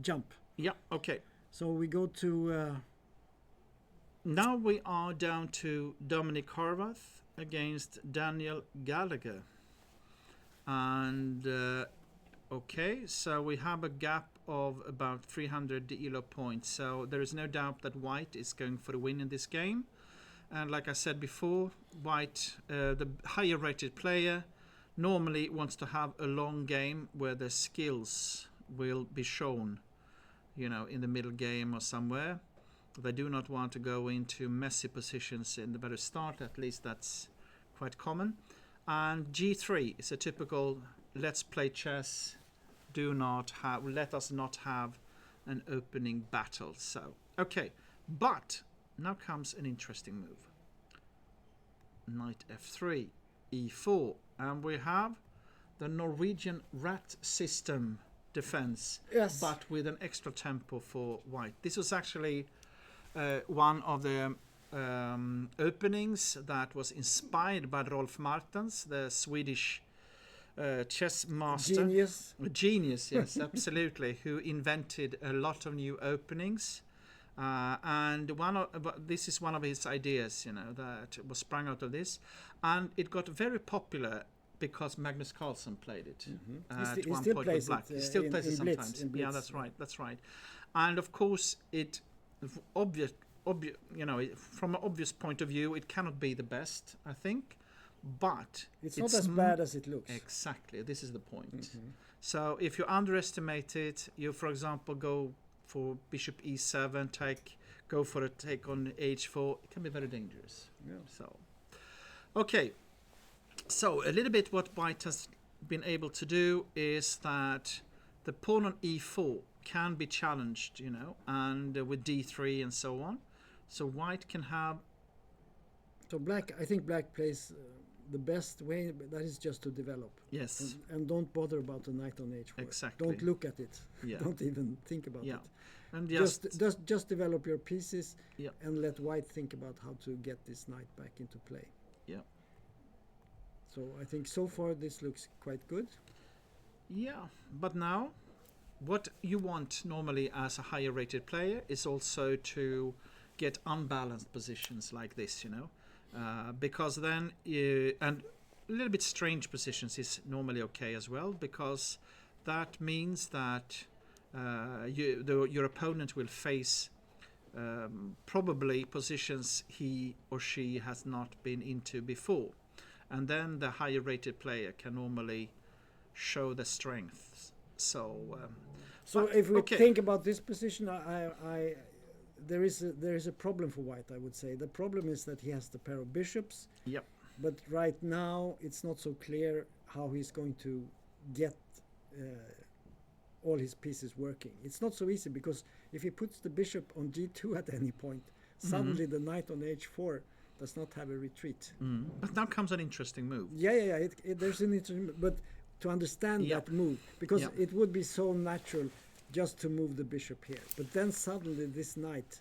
jump. Yeah, okay. So we go to Now we are down to Dominic Horvath against Daniel Gallagher. And okay, so we have a gap of about 300 ELO points. So there is no doubt that white is going for the win in this game. And like I said before, white, the higher rated player, normally wants to have a long game where the skills will be shown, you know, in the middle game or somewhere. They do not want to go into messy positions in the very start. At least that's quite common. And G3 is a typical let's play chess. Let us not have an opening battle. So okay, but now comes an interesting move. Knight f3, e4, and we have the Norwegian rat system defense, Yes. but with an extra tempo for white. This was actually one of the openings that was inspired by Rolf Martens, the Swedish chess master. Genius. A genius, yes, absolutely, who invented a lot of new openings. And this is one of his ideas, that was sprung out of this. And it got very popular because Magnus Carlsen played it at one point with black. He still plays it sometimes. Yeah, that's right. And of course, it from an obvious point of view, it cannot be the best, I think, but it's not as bad as it looks. Exactly, this is the point. So if you underestimate it, you, for example, go for bishop e7, go for a take on h4, it can be very dangerous. Yeah. So, okay. So a little bit what white has been able to do is that the pawn on e4 can be challenged, and with d3 and so on. So white can have... So I think black plays the best way, but that is just to develop. Yes. And don't bother about the knight on h4. Exactly. Don't look at it. Yeah. Don't even think about it. And just develop your pieces, yeah, and let white think about how to get this knight back into play. Yeah. So I think so far this looks quite good. Yeah, but now what you want normally as a higher rated player is also to get unbalanced positions like this, because then and a little bit strange positions is normally okay as well, because that means that your opponent will face probably positions he or she has not been into before, and then the higher rated player can normally show the strengths. So if we think about this position, there is a problem for white, I would say. The problem is that he has the pair of bishops. Yep. But right now it's not so clear how he's going to get all his pieces working. It's not so easy, because if he puts the bishop on g2 at any point, suddenly the knight on h4 does not have a retreat. But now comes an interesting move. Yeah. There's an interesting, but to understand that move, because it would be so natural just to move the bishop here, but then suddenly this knight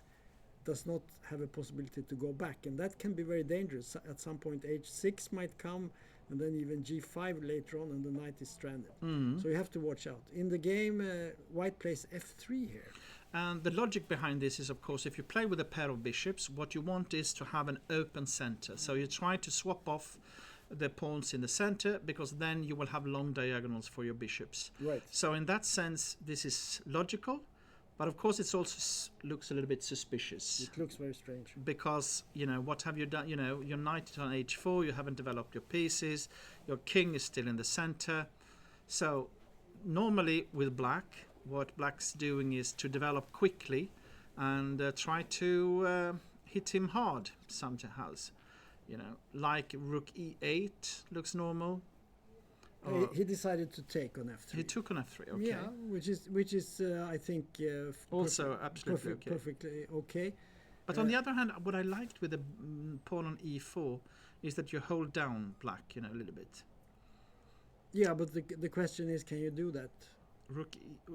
does not have a possibility to go back, and that can be very dangerous. At some point h6 might come, and then even g5 later on, and the knight is stranded. So you have to watch out. In the game, white plays f3 here. And the logic behind this is, of course, if you play with a pair of bishops, what you want is to have an open center. So you try to swap off the pawns in the center, because then you will have long diagonals for your bishops. Right. So in that sense, this is logical, but of course it also looks a little bit suspicious. It looks very strange. Because, what have you done? Your knight is on h4, you haven't developed your pieces, your king is still in the center. So normally with black, what black's doing is to develop quickly and try to hit him hard somehow. Like rook e8 looks normal. He decided to take on f3. He took on f3, okay. Yeah, which is I think also absolutely perfectly okay. But on the other hand, what I liked with the pawn on e4 is that you hold down black, a little bit. Yeah, but the question is, can you do that? Rook e.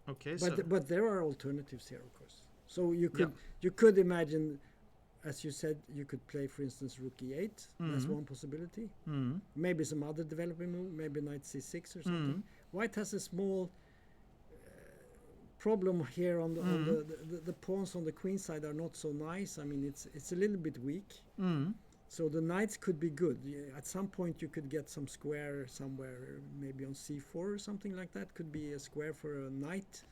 Okay, but there are alternatives here, of course. So you could imagine, as you said, you could play, for instance, rook e8. That's one possibility. Maybe some other developing move, maybe knight c6 or something. White has a small problem here on the pawns on the queen side are not so nice. I mean, it's a little bit weak. So the knights could be good. At some point you could get some square somewhere, maybe on c4 or something like that. Could be a square for a knight.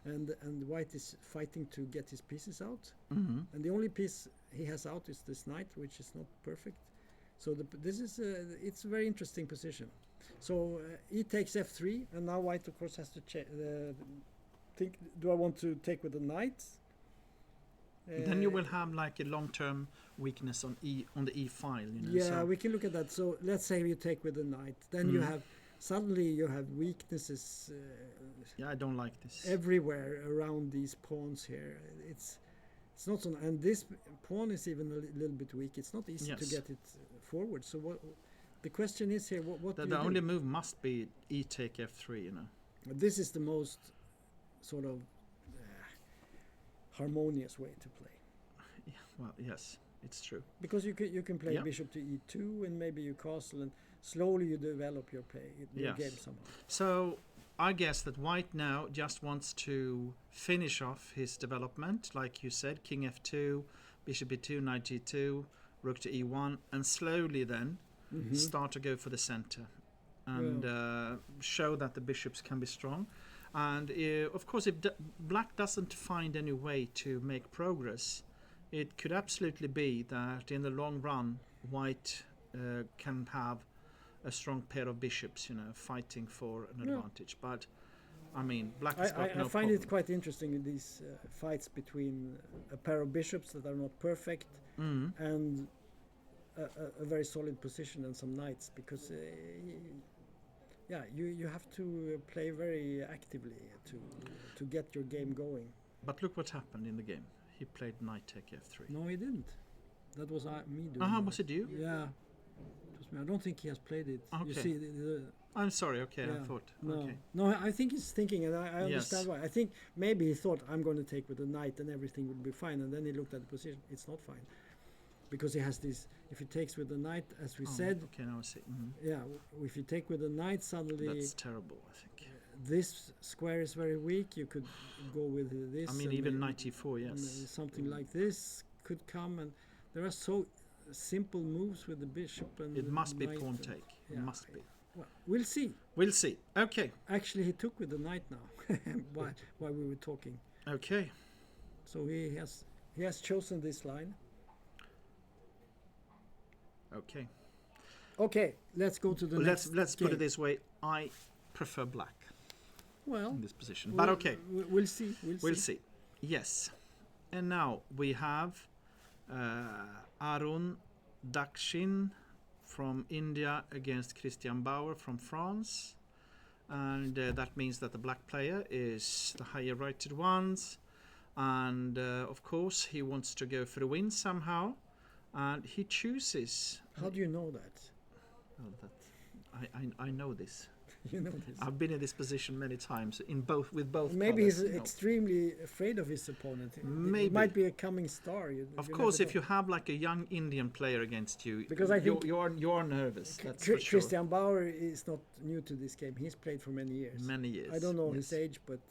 And white is fighting to get his pieces out. And the only piece he has out is this knight, which is not perfect. So this is it's a very interesting position. So he takes f3, and now white, of course, has to think, do I want to take with the knight? Then you will have like a long-term weakness on the e file. Yeah, we can look at that. So let's say you take with the knight, then you have weaknesses. I don't like this. Everywhere around these pawns here, it's not so. And this pawn is even a little bit weak. It's not easy to get it forward. So what the question is here? What the only move must be e take f3. This is the most sort of harmonious way to play. Yeah, well, yes, it's true. Because you can play Yeah. bishop to e2 and maybe you castle, and slowly you develop your Yes. game somehow. So I guess that White now just wants to finish off his development, like you said, king f2, bishop e2, knight g2, rook to e1, and slowly then start to go for the center and show that the bishops can be strong. And of course, if Black doesn't find any way to make progress, it could absolutely be that in the long run, White can have a strong pair of bishops, fighting for an advantage. But I mean, Black has got no I find problem. it quite interesting in these fights between a pair of bishops that are not perfect and a very solid position and some knights, because you have to play very actively to get your game going. But look what happened in the game. He played knight take f3. No, he didn't. That was me doing. Ah, that. was it you? Yeah, it was me. I don't think he has played it. You Okay. see, I'm sorry. Okay, I yeah. thought. No, Okay. no, I think he's thinking, and I understand Yes. why. I think maybe he thought I'm going to take with the knight and everything will be fine, and then he looked at the position. It's not fine, because he has this. If he takes with the knight, as we said, Okay, now I see. yeah. If you take with the knight, suddenly That's terrible, I think. this square is very weak. You could go with this. I mean, and even maybe- knight e4, and yes. something like this could come, and there are so simple moves with the bishop and It the must be knight pawn and- take. It yeah, must be. Well, we'll see. We'll see. Okay. Actually, he took with the knight now, while we were talking. Okay. So he has chosen this line. Okay. Okay, let's go to the next Let's put game. it this way. I prefer black Well, in this position. But okay. We'll see. We'll see. Yes. And now we have Arun Dakshin from India against Christian Bauer from France. And that means that the black player is the higher rated ones. And of course, he wants to go for a win somehow. And he chooses. How do you know that? Oh, that I know this. You know this. I've been in this position many times with both. Maybe colours, he's extremely afraid of his opponent. It Maybe. might be a coming star. Of you course, never if you have like a young Indian player against you, Because I think you're nervous. know. That's for sure. Christian Bauer is not new to this game. He's played for many years. Many years. I don't know yes. his age, but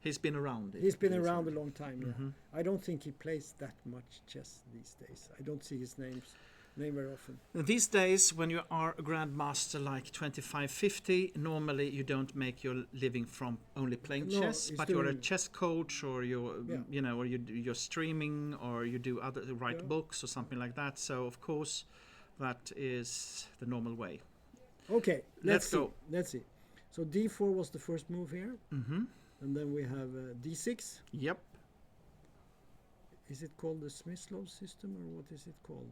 He's been around. he's been Yes, around a right. long time. Yeah. Mhm. I don't think he plays that much chess these days. I don't see his name very often. These days, when you are a grandmaster like 25-50, normally you don't make your living from only playing No, chess, he's but you're a doing- chess coach, or Yeah. or you're streaming, or you do write Yeah. books or something like that. So of course, that is the normal way. Okay, Let's see. go. Let's see. So d4 was the first move here, Mm-hmm. and then we have d6. Yep. Is it called the Smyslov system, or what is it called?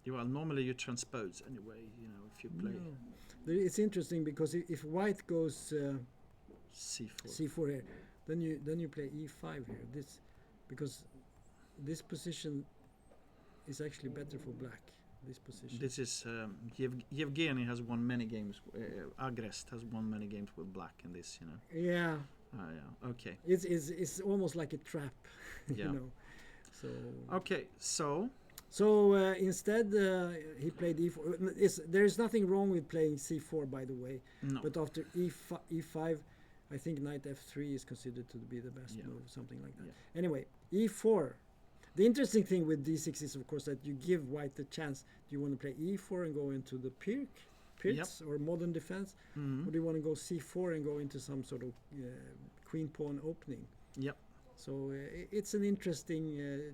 Well, normally you transpose anyway. If you play No. It's interesting because if white goes c4. c4 here, then you play e5 here. Because this position is actually better for black. This position. This is Yevgeny has won many games. Agrest has won many games with black in this. Yeah, Yeah. Okay. it's almost like a trap. Yeah. So Okay. So instead he played e4. There is nothing wrong with playing c4, by the way. no. But after e5, I think knight f3 is considered to be the best Yeah. move, something like that. Yeah. Anyway, e4. The interesting thing with d6 is, of course, that you give white the chance. Do you want to play e4 and go into the Pirts or modern defense? Mhm. Or do you want to go c4 and go into some sort of queen pawn opening? Yep. So it's an interesting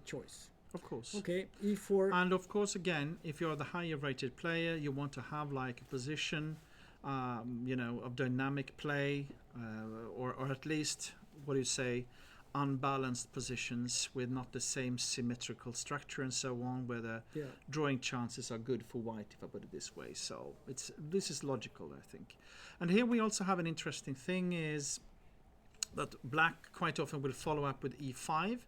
choice. Of course. Okay, e4. And of course, again, if you're the higher rated player, you want to have like a position, of dynamic play, or at least, what do you say, unbalanced positions with not the same symmetrical structure and so on, where the Yeah. drawing chances are good for white, if I put it this way. So this is logical, I think. And here we also have an interesting thing is that black quite often will follow up with e5,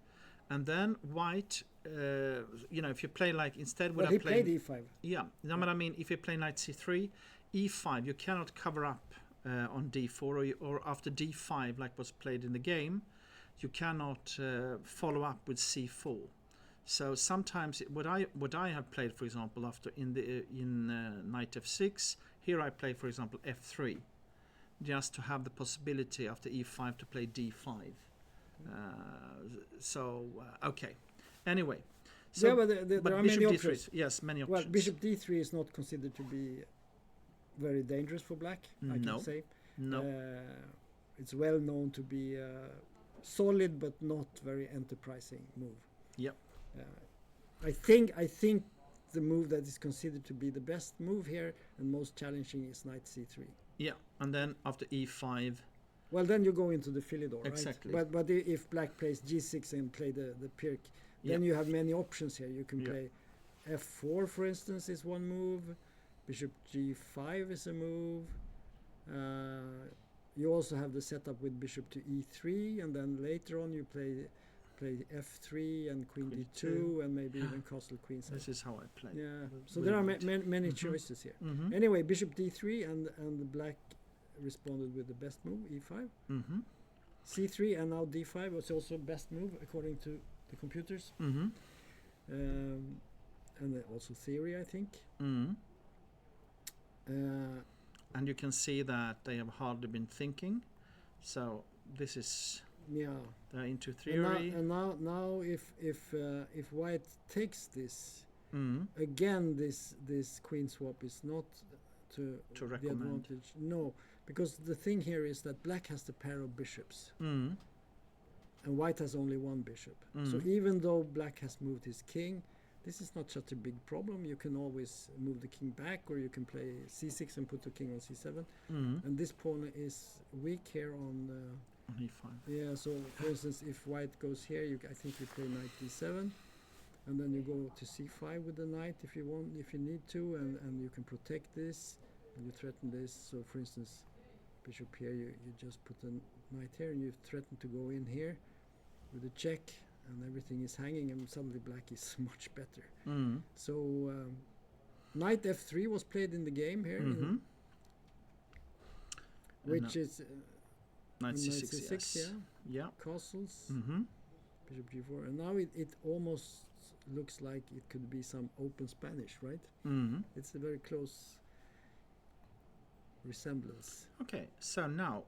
and then white, if you play like instead Well, would he I play played e5. yeah, no, but I mean, if you play knight c3, e5, you cannot cover up on d4 or after d5 like was played in the game, you cannot follow up with c4. So sometimes what I have played, for example, after in knight f6, here I play, for example, f3, just to have the possibility after e5 to play d5. Okay. Anyway, so yeah, but there are many options. Yes, many options. Well, bishop d3 is not considered to be very dangerous for black, I can say. No. It's well known to be a solid but not very enterprising move. Yep. I think the move that is considered to be the best move here and most challenging is knight c3. Yeah, and then after e5. Well, then you go into the Philidor, Exactly. right? But if black plays g6 and play the Pirk, then you have many options here. You can play f4, for instance, is one move. Bishop g5 is a move. You also have the setup with bishop to e3, and then later on you play f3 and queen d2 and maybe even castle queen c. This is how I play. Yeah. So there are many choices here. Anyway, bishop d3 and black responded with the best move, e5. c3 and now d5 was also best move according to the computers. And also theory, I think. And you can see that they have hardly been thinking. So this is they're into theory. And now if white takes this again, this queen swap is not to the recommend. advantage. No, because the thing here is that black has the pair of bishops. And white has only one bishop. So even though black has moved his king, this is not such a big problem. You can always move the king back, or you can play c6 and put the king on c7. And this pawn is weak here on e5. Yeah, so for instance, if white goes here, I think you play knight d7, and then you go to c5 with the knight if you want, if you need to, and you can protect this, and you threaten this. So for instance, bishop here, you just put a knight here, and you threaten to go in here with a check, and everything is hanging, and suddenly black is much better. So knight f3 was played in the game here, which is knight c6, c6, yeah. Castles, bishop g4, and now it almost looks like it could be some open Spanish, right? It's a very close resemblance. Okay, so now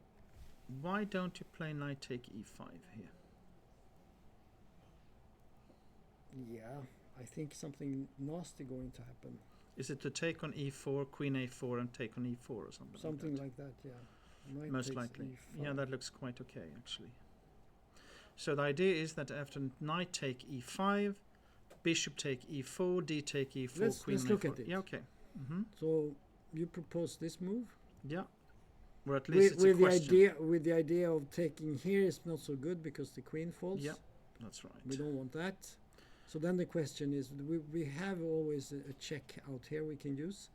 why don't you play knight take e5 here? Yeah, I think something nasty going to happen. Is it to take on e4, queen a4, and take on e4 or something? Something like that, yeah. Knight Most takes likely. e5. Yeah, that looks quite okay, actually. So the idea is that after knight take e5, bishop take e4, d take e4, queen let's on look a4. at it. Yeah, okay. So you propose this move? Yeah. Or at least it's a question. With the idea of taking here is not so good because the queen falls. Yeah, that's right. We don't want that. So then the question is, we have always a check out here we can use.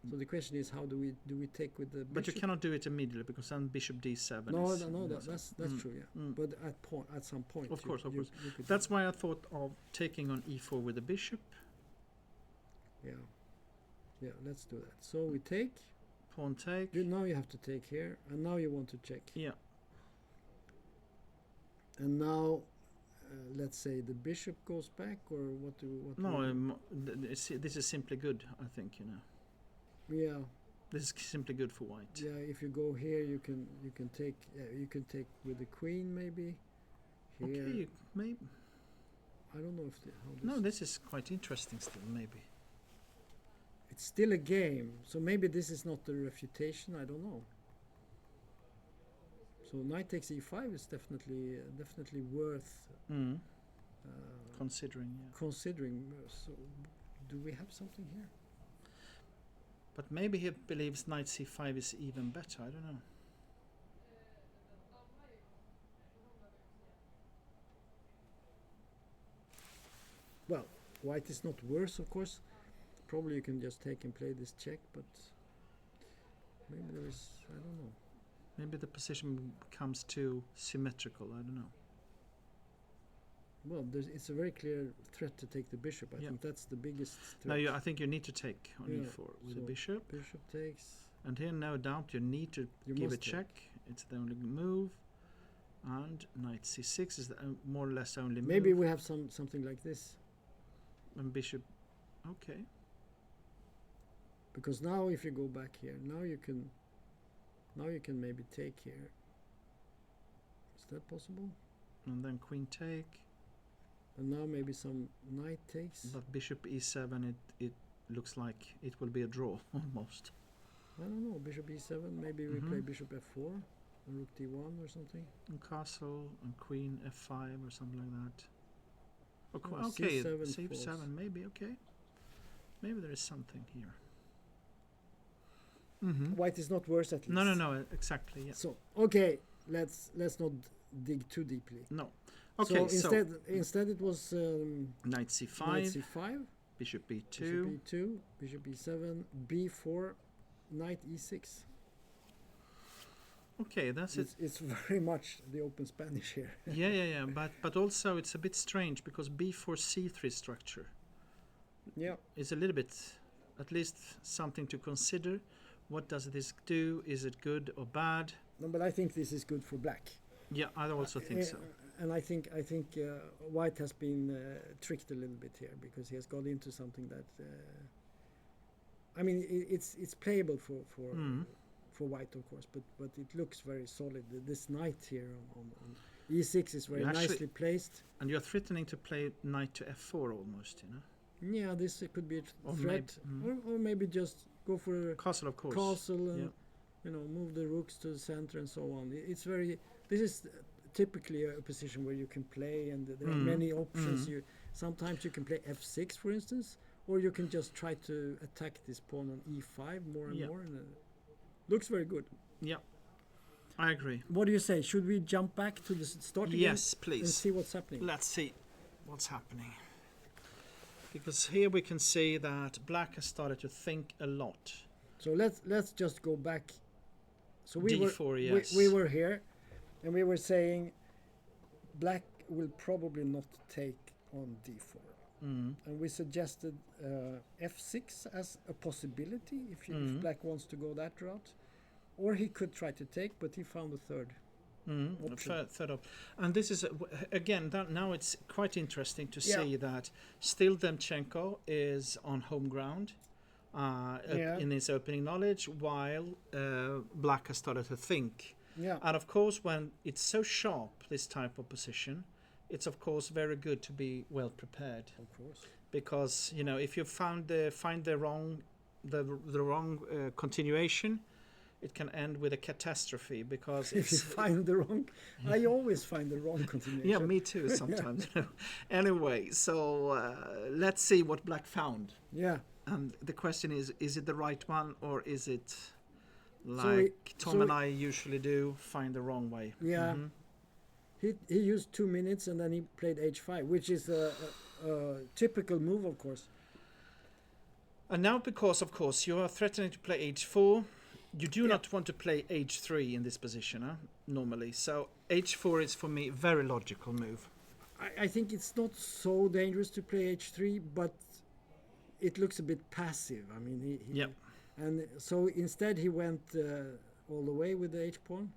So the question is, how do we take with the bishop? But you cannot do it immediately because then bishop d7 No, is... that's true, yeah. But at some point... Of course. you could That's why I thought of taking on e4 with the bishop. Yeah, let's do that. So we take... Pawn take. Now you have to take here, and now you want to check. Yeah. And now... let's say the bishop goes back, or what do this is simply good, I think, Yeah. This is simply good for white. Yeah, if you go here, you can take with the queen maybe. Here. Okay, maybe. I don't know if this is quite interesting still. Maybe it's still a game, so maybe this is not the refutation. I don't know. So knight takes e5 is definitely worth considering. Yeah. Considering. So, do we have something here? But maybe he believes knight c5 is even better. I don't know. Well, white is not worse, of course. Probably you can just take and play this check, but maybe there is, I don't know. Maybe the position becomes too symmetrical. I don't know. Well, it's a very clear threat to take the bishop. I think that's the biggest threat. No, I think you need to take on e4 with the bishop. Bishop takes. And here, no doubt, you need to You give a must check. It's the only move. And knight c6 is the more or less only Maybe move. we have something like this. And bishop. Okay. Because now if you go back here, now you can maybe take here. Is that possible? And then queen take. And now maybe some knight takes. But bishop e7, it looks like it will be a draw almost. I don't know, bishop e7, maybe we play bishop f4 and rook d1 or something. And castle and queen f5 or something like that. Oh, Okay, c7 c7 falls. maybe, okay. Maybe there is something here. White is not worse at least. No, exactly, yeah. So, okay, let's not dig too deeply. No. Okay, so instead it was knight c5, knight c5, bishop b2, bishop e2, bishop e7, b4, knight e6. Okay, that's it. It's very much the open Spanish here. Yeah. But also it's a bit strange because b4 c3 structure Yeah. is a little bit, at least something to consider. What does this do? Is it good or bad? No, but I think this is good for black. Yeah, I also think so. And I think White has been tricked a little bit here because he has got into something that. I mean, it's playable for White, of course, but it looks very solid. This knight here on e6 is very nicely placed. And you're threatening to play knight to f4 almost, you know. Yeah, this could be a Or threat, or maybe just go for a castle, of course. castle and move the rooks to the center and so on. It's very. This is typically a position where you can play, and there are many options. Sometimes you can play f6, for instance, or you can just try to attack this pawn on e5 more and more. And looks very good. Yeah, I agree. What do you say? Should we jump back to the start again? Yes, please. And see what's happening. Let's see what's happening. Because here we can see that black has started to think a lot. So let's just go back. So D4, we were here, and we were saying black will probably not take on d4. And we suggested f6 as a possibility if black wants to go that route. Or he could try to take, but he found a third option. Third up. And this is, again, now it's quite interesting to see that still Demchenko is on home ground in his opening knowledge, while black has started to think. Yeah. And of course, when it's so sharp, this type of position, it's of course very good to be well prepared. Of course. Because, you know, if you find the wrong continuation, it can end with a catastrophe because if you find the wrong, I always find the wrong continuation. Yeah, me too sometimes. Anyway, so let's see what black found. Yeah. And the question is it the right one, or is it like Tom and I usually do, find the wrong way? Yeah. He used 2 minutes and then he played h5, which is a typical move, of course. And now, because of course you are threatening to play h4, you do not want to play h3 in this position, normally. So h4 is for me a very logical move. I think it's not so dangerous to play h3, but it looks a bit passive. I mean, and so instead he went all the way with the h pawn.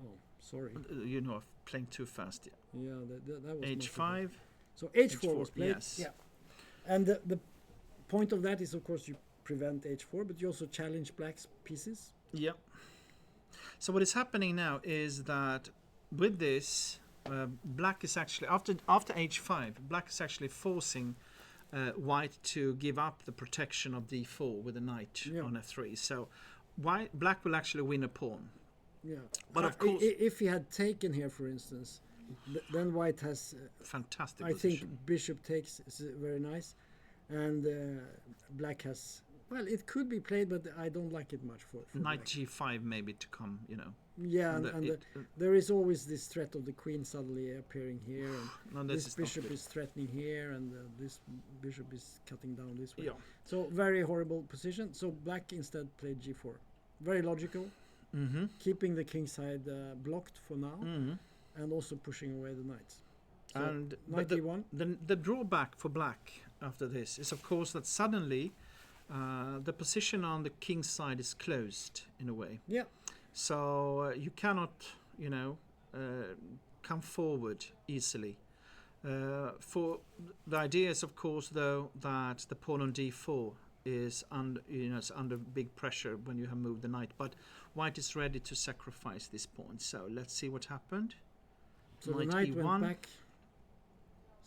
Oh, sorry. You know, playing too fast. Yeah, that was h5. So h4 was played. Yes. Yeah, and the point of that is, of course, you prevent h4, but you also challenge black's pieces. Yeah. So what is happening now is that with this, black is actually after h5, black is actually forcing white to give up the protection of d4 with a knight on f3. So black will actually win a pawn. Yeah, but of course, if he had taken here, for instance, then white has fantastic. I position. think bishop takes is very nice, and black has. Well, it could be played, but I don't like it much for knight black. g5 maybe to come, you know. Yeah, and there is always this threat of the queen suddenly appearing here, and this bishop is threatening here, and this bishop is cutting down this way. Yeah. So very horrible position. So black instead played g4. Very logical, keeping the king side blocked for now, and also pushing away the knights. So and knight e1. The drawback for black after this is, of course, that suddenly the position on the king's side is closed in a way. Yeah. So you cannot, come forward easily. For the idea is, of course, though, that the pawn on d4 is under big pressure when you have moved the knight. But white is ready to sacrifice this pawn. So let's see what happened. So the knight went back.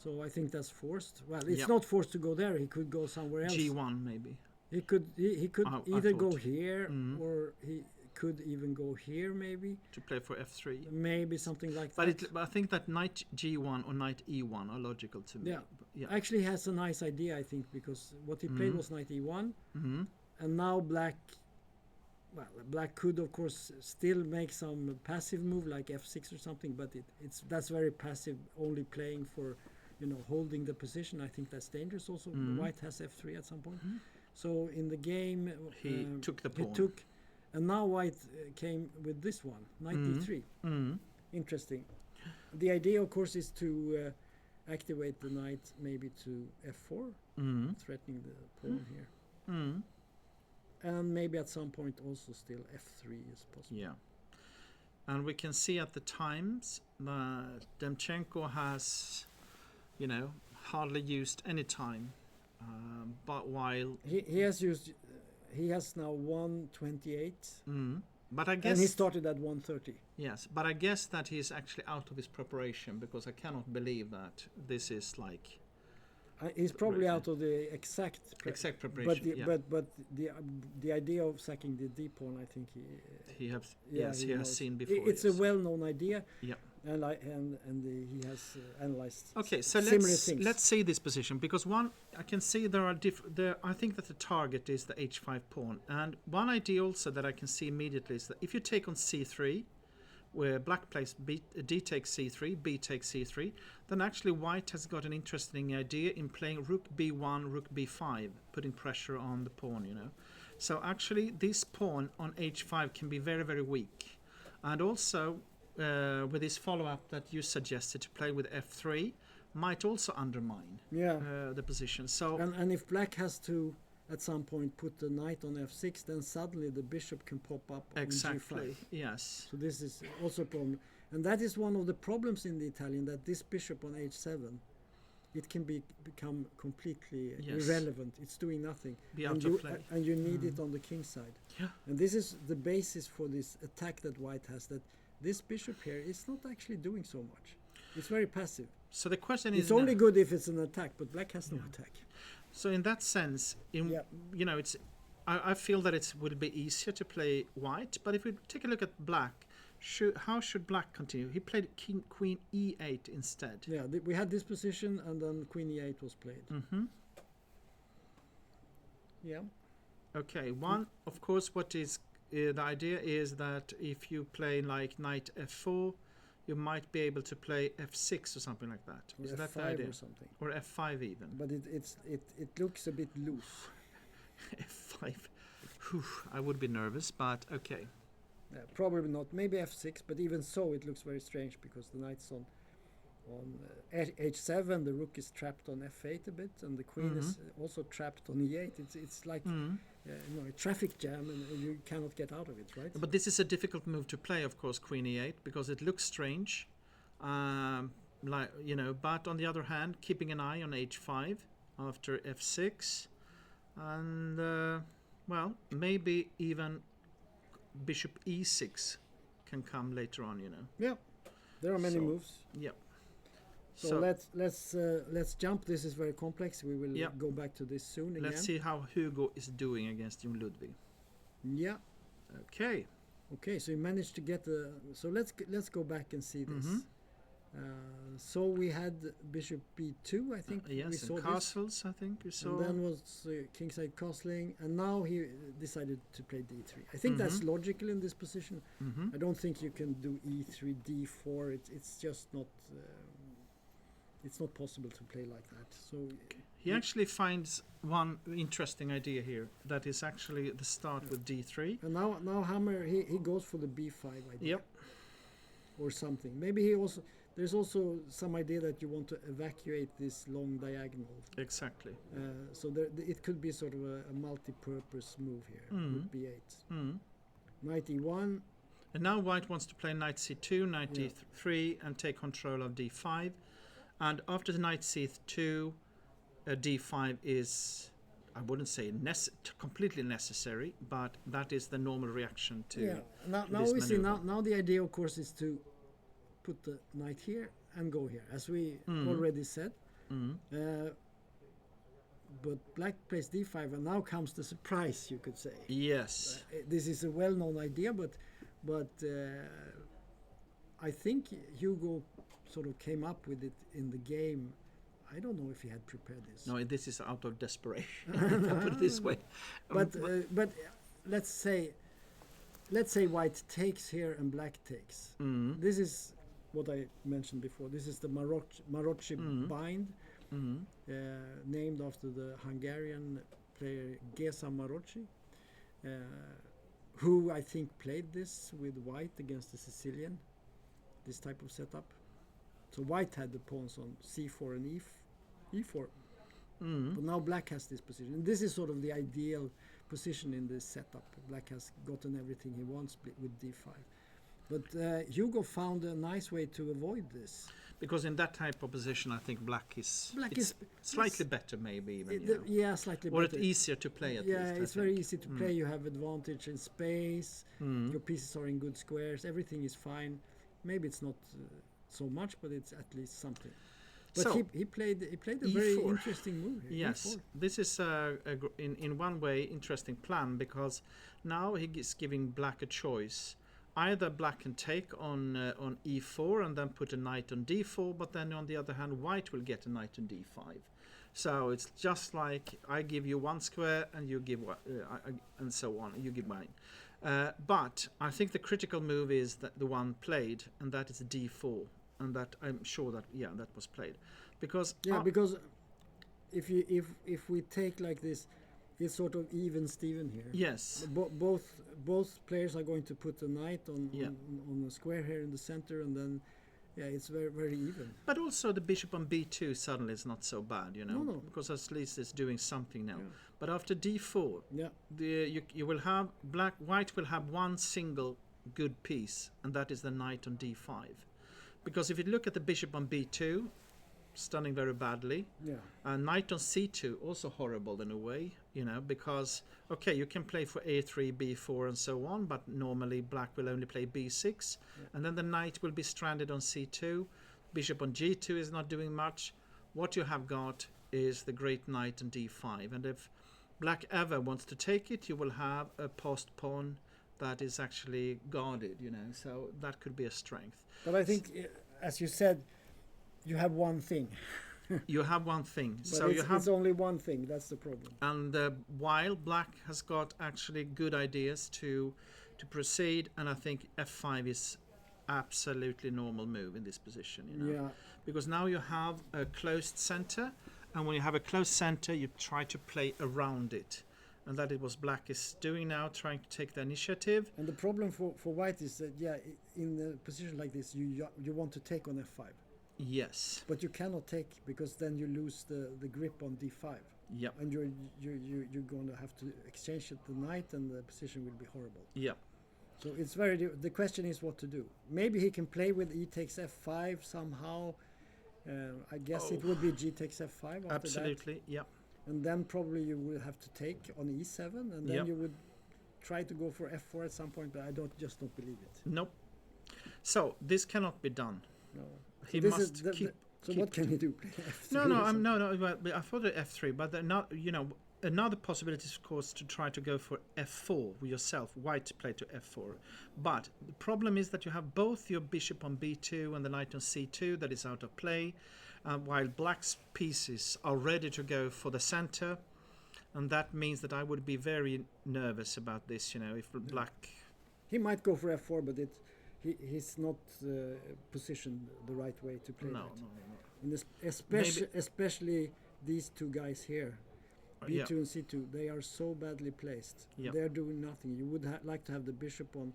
So I think that's forced. Well, it's not forced to go there. He could go somewhere else. G1 maybe. He could either go here or he could even go here maybe. To play for f3. Maybe something like that. But I think that knight g1 or knight e1 are logical to me. Yeah. Actually he has a nice idea, I think, because what he played was knight e1. And now black could of course still make some passive move like f6 or something, but that's very passive, only playing for holding the position. I think that's dangerous also. White has f3 at some point. So in the game he took the pawn. And now white came with this one, knight d3. Interesting. The idea, of course, is to activate the knight maybe to f4, threatening the pawn here. And maybe at some point also still f3 is possible. Yeah. And we can see at the times that Demchenko has, hardly used any time. But while he has now 128. But I guess, and he started at 130. Yes, but I guess that he's actually out of his preparation, because I cannot believe that this is like. He's probably out of the exact preparation. But the idea of sacking the d pawn, I think he has seen before. It's a well-known idea. Yeah. And he has analyzed similar things. Let's see this position, because I can see there are I think that the target is the h5 pawn, and one idea also that I can see immediately is that if you take on c3, where black plays d takes c3, b takes c3, then actually white has got an interesting idea in playing rook b1, rook b5, putting pressure on the pawn. So actually this pawn on h5 can be very, very weak, and also. With this follow-up that you suggested to play with f3 might also undermine the position. So and if black has to at some point put the knight on f6, then suddenly the bishop can pop up on g5. Yes. So this is also a problem, and that is one of the problems in the Italian, that this bishop on h7, it can become completely irrelevant. It's doing nothing. Be out of play. And you need it on the king side. Yeah. And this is the basis for this attack that white has, that this bishop here is not actually doing so much. It's very passive. So the question is... It's only good if it's an attack, but black has no attack. So in that sense, it's. I feel that it would be easier to play white, but if we take a look at black, how should black continue? He played queen e8 instead. Yeah, we had this position, and then queen e8 was played. Yeah. Okay, of course, what is... the idea is that if you play like knight f4, you might be able to play f6 or something like that. Or is F5 that the idea? or something. Or f5 even. But it looks a bit loose. f5. Whew, I would be nervous, but okay. Probably not. Maybe f6, but even so, it looks very strange, because the knight's on h7, the rook is trapped on f8 a bit, and the queen is also trapped on e8. It's like a traffic jam, and you cannot get out of it, right? But this is a difficult move to play, of course, queen e8, because it looks strange. But on the other hand, keeping an eye on h5 after f6, and maybe even bishop e6 can come later on. Yeah, there are many moves. Yeah. So let's jump. This is very complex. We will go back to this soon again. Let's see how Hugo is doing against Jon Ludwig. Yeah. Okay. Okay. So you managed to get the. So let's go back and see this. So we had bishop b2. I think we saw and castles. I think we saw. And then was kingside castling, and now he decided to play d3. I think that's logical in this position. I don't think you can do e3, d4. It's just not. It's not possible to play like that. So he actually finds one interesting idea here. That is actually the start with d3. And now Hammer he goes for the b5 idea. Yep. Or something. Maybe he also. there's also some idea that you want to evacuate this long diagonal. Exactly. So it could be sort of a multi-purpose move here with b8. Knight e1. And now white wants to play knight c2, knight d3, and take control of d5. And after the knight c2, d5 is, I wouldn't say completely necessary, but that is the normal reaction to Now this we see, maneuver. now the idea, of course, is to put the knight here and go here, as we already said. But black plays d5, and now comes the surprise, you could say. Yes. This is a well-known idea, but I think Hugo sort of came up with it in the game. I don't know if he had prepared this. No, this is out of desperation. If I put it this way. But let's say white takes here and black takes. This is what I mentioned before. This is the Marocci bind, named after the Hungarian player Geza Marocci, who I think played this with white against the Sicilian, this type of setup. So white had the pawns on c4 and e4. But now black has this position. And this is sort of the ideal position in this setup. Black has gotten everything he wants with d5. But Hugo found a nice way to avoid this. Because in that type of position, I think black is slightly better, maybe even. Yeah, slightly or better. it's easier to play at least. Yeah, it's very easy to play. You have advantage in space. Your pieces are in good squares. Everything is fine. Maybe it's not so much, but it's at least something. But So, he played a E4. very interesting move here. Yes, E4. this is in one way interesting plan, because now he is giving black a choice. Either black can take on e4 and then put a knight on d4, but then on the other hand white will get a knight on d5. So it's just like I give you one square and you give and so on. You give mine. But I think the critical move is that the one played, and that is d4, and that I'm sure that that was played, because because if we take like this, it's sort of even Steven here. Yes. Both players are going to put a knight on a square here in the center, and then it's very, very even. But also the bishop on b2 suddenly is not so bad, No. because at least it's doing something now. Yeah. But after d4, you will have white will have one single good piece, and that is the knight on d5. Because if you look at the bishop on b2, stunning very badly. Knight on c2, also horrible in a way, because you can play for a3, b4 and so on, but normally black will only play b6, and then the knight will be stranded on c2. Bishop on g2 is not doing much. What you have got is the great knight on d5, and if black ever wants to take it, you will have a post pawn that is actually guarded, so that could be a strength. But I think, as you said, you have one thing. You have one thing. But So it's only one thing. That's the problem. And while black has got actually good ideas to proceed, and I think f5 is absolutely normal move in this position. Because now you have a closed center, and when you have a closed center, you try to play around it, and that is what black is doing now, trying to take the initiative. And the problem for white is that in a position like this, you want to take on f5. Yes. But you cannot take, because then you lose the grip on d5. Yep. And you're going to have to exchange the knight, and the position will be horrible. Yep. So it's the question is what to do. Maybe he can play with e takes f5 somehow. I guess it would be g takes f5 after Absolutely. that. Yep. And then probably you will have to take on e7, and then you would try to go for f4 at some point, but I just don't believe it. Nope. So this cannot be done. No. He So this must is keep. So what can he do? No. But I thought of f3, but another possibility is, of course, to try to go for f4 with yourself. White play to f4, but the problem is that you have both your bishop on b2 and the knight on c2 that is out of play, while black's pieces are ready to go for the center, and that means that I would be very nervous about this. If black. He might go for f4, but he's not positioned the right way to play No. And especially these two guys here, b2 and c2, they are so badly placed. Yep. They're doing nothing. You would like to have the bishop on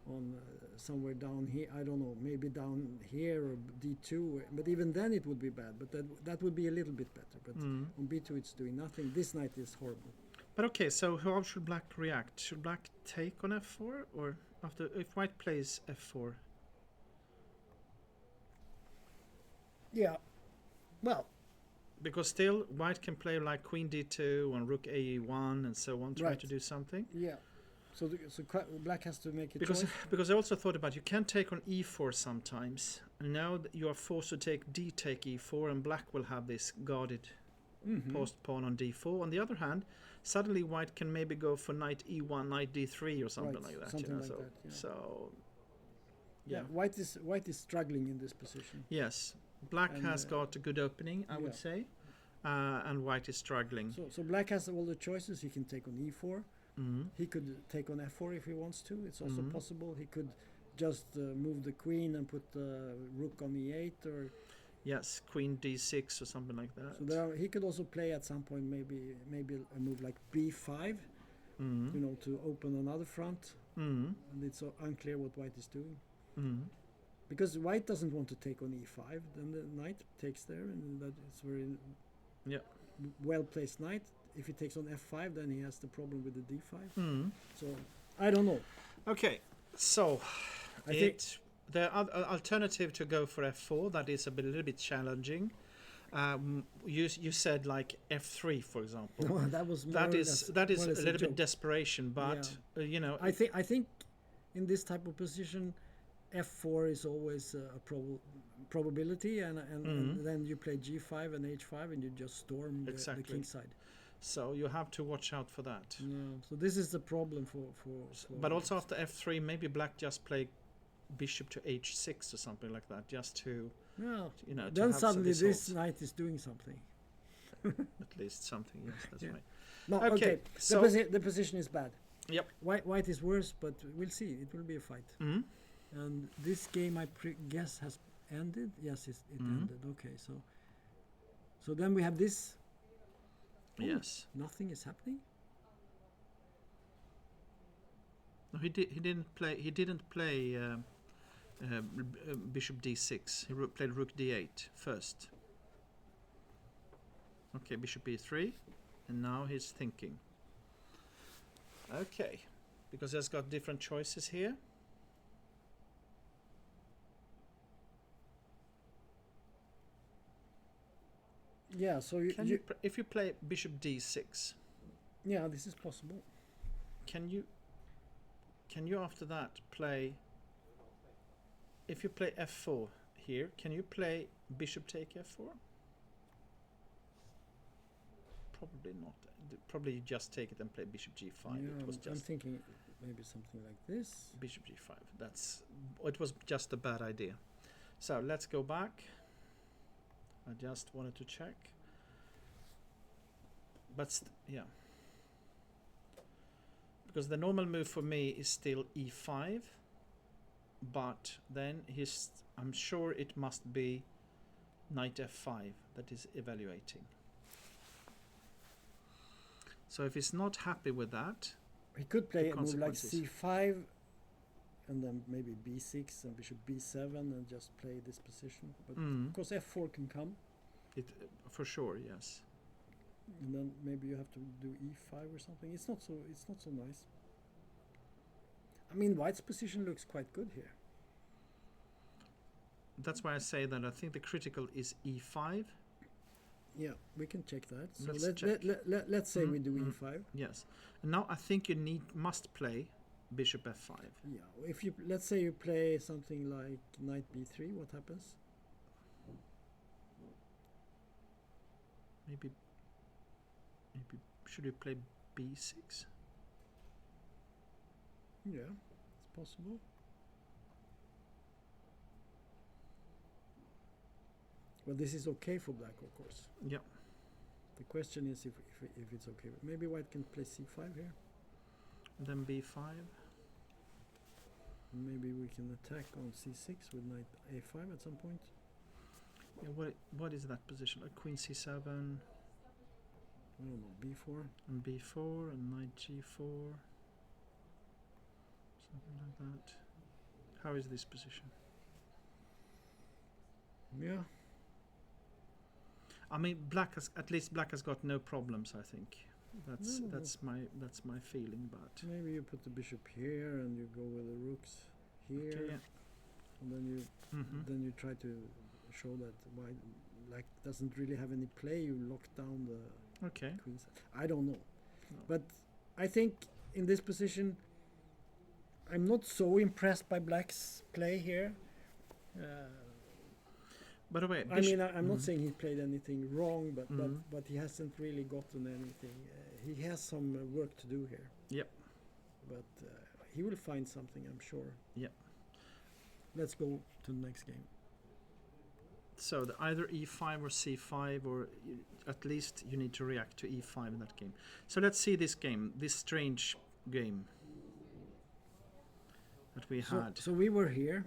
on somewhere down here. I don't know, maybe down here or d2. But even then it would be bad. But that would be a little bit better. But on b2 it's doing nothing. This knight is horrible. But okay, so how should black react? Should black take on f4, or after if white plays f4? Yeah. Well, because still white can play like queen d2 and rook ae1 and so on, try to do something. Yeah. So black has to make a choice. Because I also thought about you can take on e4 sometimes. And now you are forced to take d-take e4, and black will have this guarded post pawn on d4. On the other hand, suddenly white can maybe go for knight e1, knight d3 or something like that. Something like that, yeah. So yeah, white is struggling in this position. Yes, black has got a good opening, I would say, and white is struggling. So black has all the choices. He can take on e4. He could take on f4 if he wants to. It's also possible. He could just move the queen and put the rook on e8, or yes, queen d6 or something like that. So he could also play at some point maybe a move like b5, you know, to open another front. And it's so unclear what white is doing. Because white doesn't want to take on e5, then the knight takes there, and that is very well placed knight. If he takes on f5, then he has the problem with the d5. So I don't know. Okay, so I think the alternative to go for f4 that is little bit challenging. You said like f3, for example. No, that was that is a little bit desperation, but you know. I think in this type of position, f4 is always a probability, and then you play g5 and h5, and you just storm the king side. So you have to watch out for that. No, so this is the problem for but also after f3, maybe black just play bishop to h6 or something like that, just to you know. Then suddenly this knight is doing something. At least something. Yes, that's right. No, okay. So the position is bad. Yep. White is worse, but we'll see. It will be a fight. And this game, I guess, has ended. Yes, it ended. Okay, so then we have this. Yes. Nothing is happening. No, he didn't play. He didn't play bishop d6. He played rook d8 first. Okay, bishop e3, and now he's thinking. Okay, because he's got different choices here. Yeah, so if you play bishop d6, yeah, this is possible. Can you after that play? If you play f4 here, can you play bishop take f4? Probably not. Probably you just take it and play bishop g5. Yeah, it was just I'm thinking maybe something like this. Bishop g5. It was just a bad idea. So let's go back. I just wanted to check. But yeah. Because the normal move for me is still e5. But then I'm sure it must be knight f5 that is evaluating. So if he's not happy with that, he could play a move like c5 and then maybe b6 and bishop b7 and just play this position. But of course f4 can come. For sure, yes. And then maybe you have to do e5 or something. It's not so nice. I mean, white's position looks quite good here. That's why I say that I think the critical is e5. Yeah, we can check that. So let's say we do e5. Yes. And now I think you must play bishop f5. Yeah. If let's say you play something like knight b3, what happens? Maybe should you play b6? Yeah, it's possible. Well, this is okay for black, of course. Yeah. The question is if it's okay. Maybe white can play c5 here. And then b5. Maybe we can attack on c6 with knight a5 at some point. Yeah, what is that position? Like queen c7. I don't know, b4. And b4 and knight g4. Something like that. How is this position? Yeah. I mean, black has got no problems. I think that's my feeling. But Maybe you put the bishop here and you go with the rooks here, okay, yeah. and then you try to show that white black doesn't really have any play. You lock down the Okay. queen side. I don't know, No. but I think in this position, I'm not so impressed by black's play here. By the way, I mean, I'm not saying he played anything wrong, Mhm. but he hasn't really gotten anything. He has some work to do here. Yep. But he will find something, I'm sure. Yep. Let's go to the next game. So either e5 or c5, or at least you need to react to e5 in that game. So let's see this game, this strange game that we had. So we were here.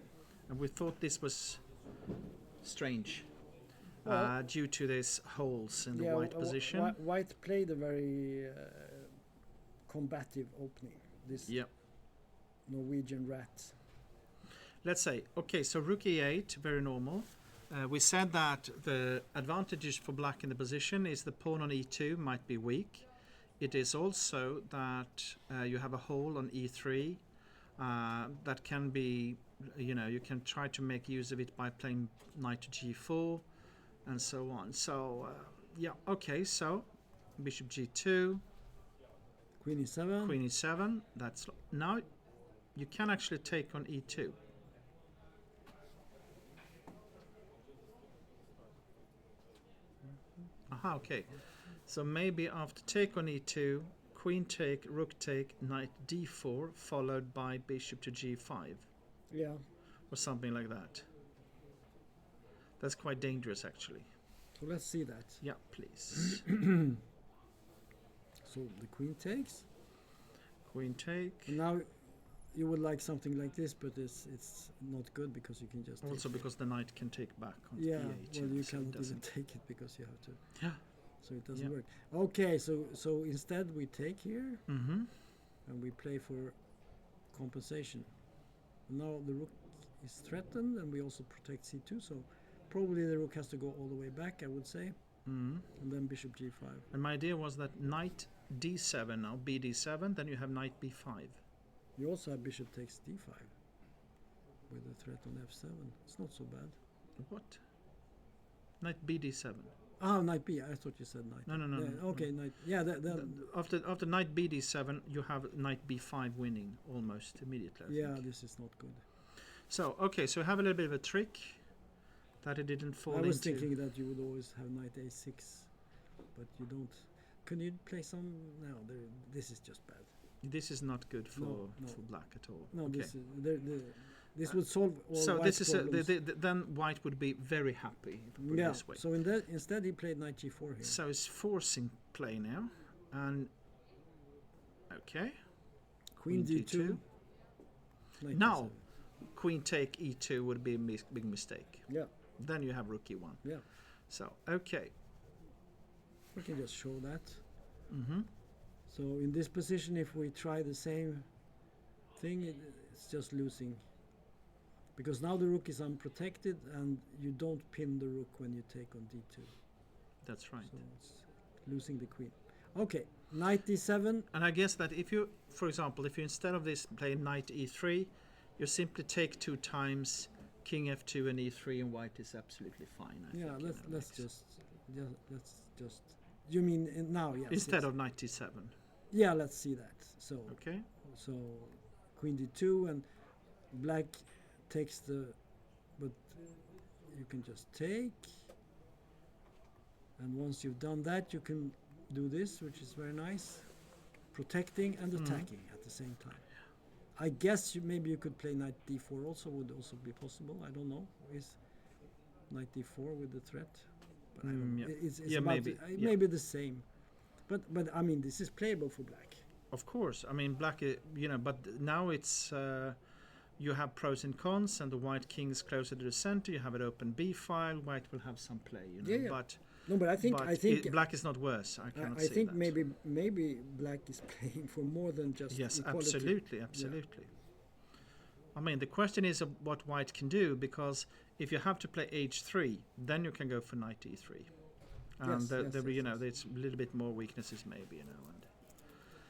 And we thought this was strange Well, due to these holes in the white position. White played a very combative opening. This Yep. Norwegian rat. Let's say, okay, so rook e8, very normal. We said that the advantages for black in the position is the pawn on e2 might be weak. It is also that you have a hole on e3 that can be, you can try to make use of it by playing knight to g4 and so on. So, yeah, okay, so bishop g2, Queen e7. queen e7. Now you can actually take on e2. Aha, okay. So maybe after take on e2, queen take, rook take, knight d4, followed by bishop to g5, Yeah. or something like that. That's quite dangerous, actually. So let's see that. Yeah, please. So the queen takes. Queen take. And now you would like something like this, but it's not good because you can just take Also it. because the knight can take back on Yeah, e8. well, you so it cannot even doesn't- take it because you have to. Yeah. So it doesn't Yeah. work. Okay, so instead we take here Mm-hmm. and we play for compensation. Now the rook is threatened and we also protect c2, so probably the rook has to go all the way back, I would say, Mm-hmm. and then bishop g5. And my idea was that knight d7 now, bd7, then you have knight b5. You also have bishop takes d5 with a threat on f7. It's not so bad. What? Knight bd7. Ah, knight b. I thought you said knight. No. Yeah, okay, knight. Yeah, After knight bd7, you have knight b5 winning almost immediately. I yeah, think. this is not good. So okay, so have a little bit of a trick that it didn't fall I was into. thinking that you would always have knight a6, but you don't. Can you play some? No, this is just bad. This is not good for No. for black at all. No, okay. this would solve all So White's this is problems. then white would be very happy if we put it Yeah. this way. So instead he played knight g4 here. So it's forcing play now, and okay, Queen d2. Knight Now, d7. queen take e2 would be a big mistake. Yeah, Then you have rook e1. yeah. So okay. We can just show that. Mm-hmm. So in this position, if we try the same thing, it's just losing. Because now the rook is unprotected and you don't pin the rook when you take on d2. That's right. So it's losing the queen. Okay, knight d7. And I guess that if you, for example, if you instead of this play knight e3, you simply take 2 times king f2 and e3, and white is absolutely fine. I Yeah, think, let's just. You mean now? Yes. instead yes. of knight e7. Yeah, let's see that. So Okay. so queen d2 and black takes the, but you can just take. And once you've done that, you can do this, which is very nice, protecting and attacking at the same time. I guess maybe you could play knight d4 also, would also be possible. I don't know. Is knight d4 with the threat? But I don't know. Yeah. It's Yeah, about maybe. Yeah. maybe the same. But I mean, this is playable for black. Of course. I mean, black, but now it's you have pros and cons, and the white king is closer to the center. You have an open b file. White will have some play, Yeah. But No, but I think black is not worse. I cannot I say think that. maybe black is playing for more than just Yes, equality. absolutely. I mean, the question is what white can do, because if you have to play h3, then you can go for knight e3. And Yes, yes, you yes, know, yes. there's a little bit more weaknesses maybe, you know. And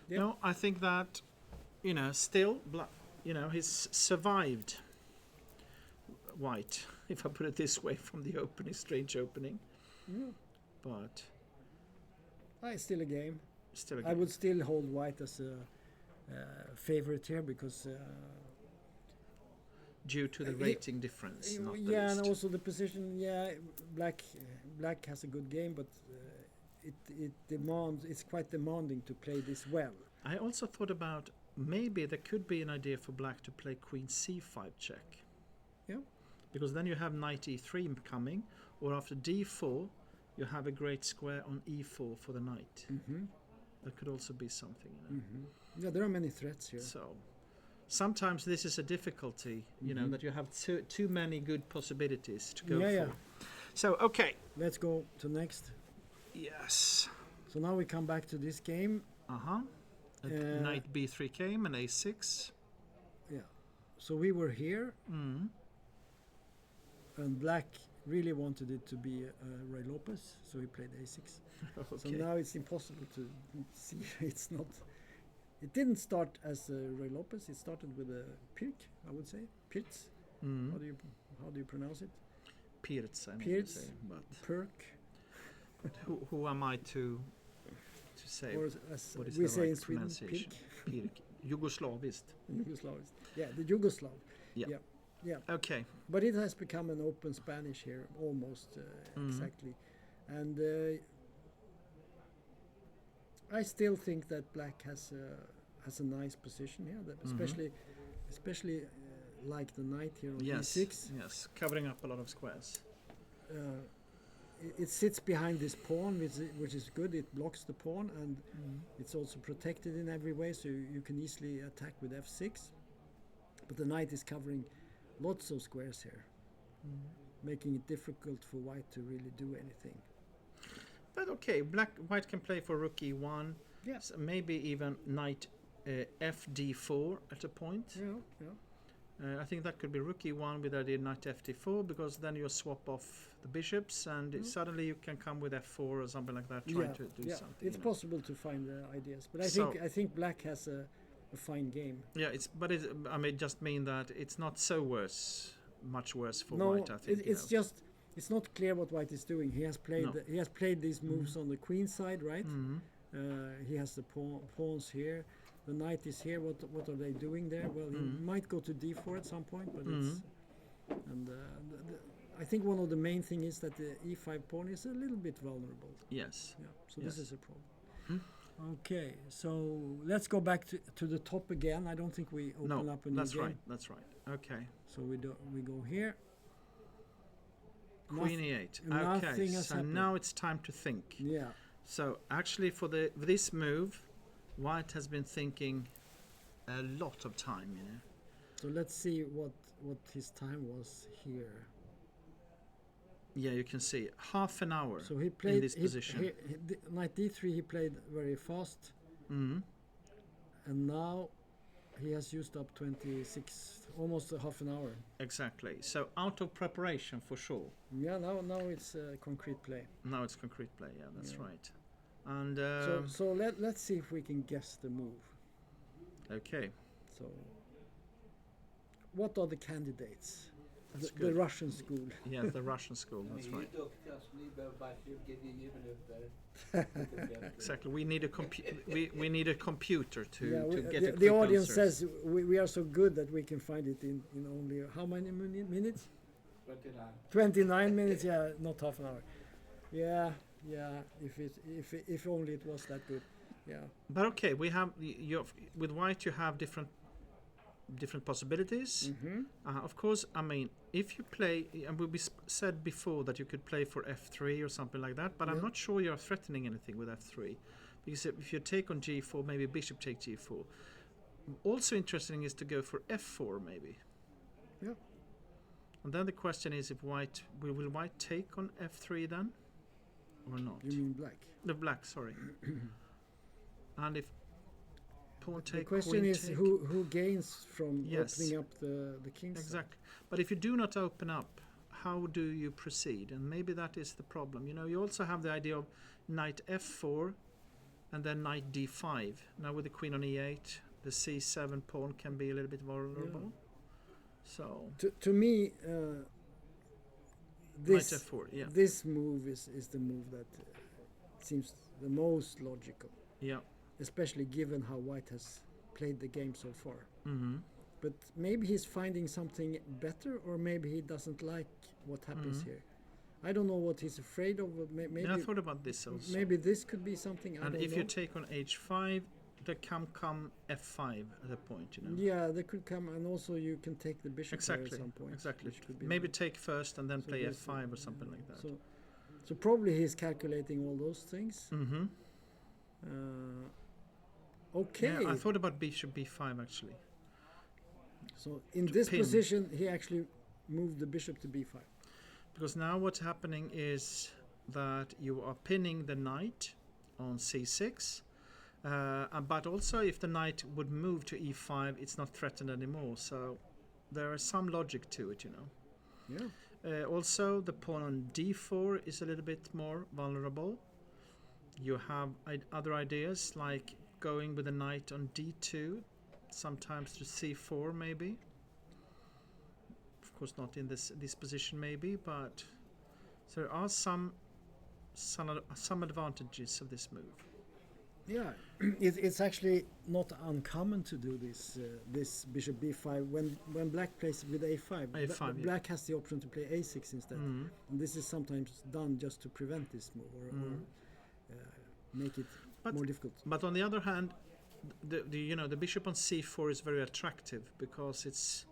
Yep. no, I think that, you know, still, you know, he's survived white, if I put it this way, from the opening, strange opening. Yeah. But It's still a game. still, I would still hold white as a favorite here because due to the rating difference, not the yeah, least. and also the position. Yeah, black has a good game, but it demands. It's quite demanding to play this well. I also thought about maybe there could be an idea for black to play queen c5 check. Yeah. Because then you have knight e3 coming, or after d4 you have a great square on e4 for the knight. Mm-hmm. That could also be something, you know. Mm-hmm. Yeah, there are many threats here. So sometimes this is a difficulty, you know, that you have too many good possibilities to go for. Yeah. So okay. Let's go to next. Yes. So now we come back to this game. Knight b3 came and a6. Yeah. So we were here, and black really wanted it to be Roy Lopez, so he played a6. Okay. So now it's impossible to see. It's not. It didn't start as Roy Lopez. It started with a Pirk, I would say. Pirtz. How do you pronounce it? Pirtz, I mean to Pirtz. say, but Perk. who am I to say? Or as What is we the say right in Sweden, pronunciation? Pirk. Pirk. Yugoslaviskt. Yugoslavist. Yeah, the Yugoslav. Yeah. Yeah. Okay. But it has become an open Spanish here, almost exactly. And I still think that black has a nice position here, that especially like the knight here on e6. Yes, covering up a lot of squares. It sits behind this pawn, which is good. It blocks the pawn, and it's also protected in every way, so you can easily attack with f6. But the knight is covering lots of squares here, making it difficult for white to really do anything. But okay, white can play for rook e1. Yes. Maybe even knight fd4 at a point. Yeah. I think that could be rook e1 with idea knight fd4, because then you swap off the bishops and suddenly you can come with f4 or something like that, trying to do something. It's you know. possible to find ideas, but So- I think black has a fine game. Yeah, I mean, just mean that it's not so much worse for No, white. I think it's just it's not clear what white is doing. He has played these moves on the queen side, right? He has the pawns here. The knight is here. What are they doing there? Well, he might go to d4 at some point, but it's and I think one of the main thing is that the e5 pawn is a little bit vulnerable. Yes. Yeah, so Yes. this is a problem. Okay, so let's go back to the top again. I don't think we open up a new that's game. right. That's right. Okay. So we go here. Queen e8. nothing Okay. has So happened. now it's time to think. Yeah. So actually, for this move, white has been thinking a lot of time. You know. So let's see what his time was here. Yeah, you can see half an hour So he played in this position. knight d3. He played very fast, Mhm. and now he has used up 26, almost a half an hour. Exactly. So out of preparation for sure. Yeah, now it's concrete play. Now it's concrete play. Yeah, that's Yeah. right. And So let's see if we can guess the move. okay, So, what are the candidates? That's The good. Russian school. yeah, the Russian school. That's right. Exactly. We need a we need a computer to get the a quick audience answers. says we are so good that we can find it in only how many minutes? 29 minutes. Yeah, not half an hour. Yeah. If only it was that good. Yeah. But okay, we have with white you have different possibilities. Of course, I mean, if you play, and we said before that you could play for f3 or something like that, but I'm not sure you're threatening anything with f3, because if you take on g4, maybe bishop take g4. Also interesting is to go for f4 maybe. Yeah. And then the question is if will white take on f3 then, or not? You mean black? The black, sorry. And if pawn The take, question queen is take. who gains from Yes. opening up the king's side. Exactly. But if you do not open up, how do you proceed? And maybe that is the problem. You know, you also have the idea of knight f4 and then knight d5. Now with the queen on e8, the c7 pawn can be a little bit vulnerable. So To me, knight this f4, yeah. this move is the move that seems the most logical, Yeah. especially given how White has played the game so far. Mm-hmm. But maybe he's finding something better, or maybe he doesn't like what happens here. I don't know what he's afraid of. Maybe Yeah, I thought about this also. maybe this could be something. I And don't if know. you take on h5, there can come f5 at a point, you know. Yeah, they could come, and also you can take the bishop there Exactly. at some point. Exactly. which could be Maybe nice. take first and then So play there's f5 or something like that. So probably he's calculating all those things. Mm-hmm. Okay. Yeah, I thought about bishop b5 actually. So in to this pin. position, he actually moved the bishop to b5. Because now what's happening is that you are pinning the knight on c6. But also if the knight would move to e5, it's not threatened anymore. So there is some logic to it, you know. Yeah. Also, the pawn on d4 is a little bit more vulnerable. You have other ideas like going with the knight on d2, sometimes to c4 maybe. Of course, not in this position maybe, but so there are some advantages of this move. Yeah, it's actually not uncommon to do this bishop b5 when black plays with a5. A5, yeah. Black has the option to play a6 instead, and this is sometimes done just to prevent this move or make it more difficult. But on the other hand, the bishop on c4 is very attractive because it's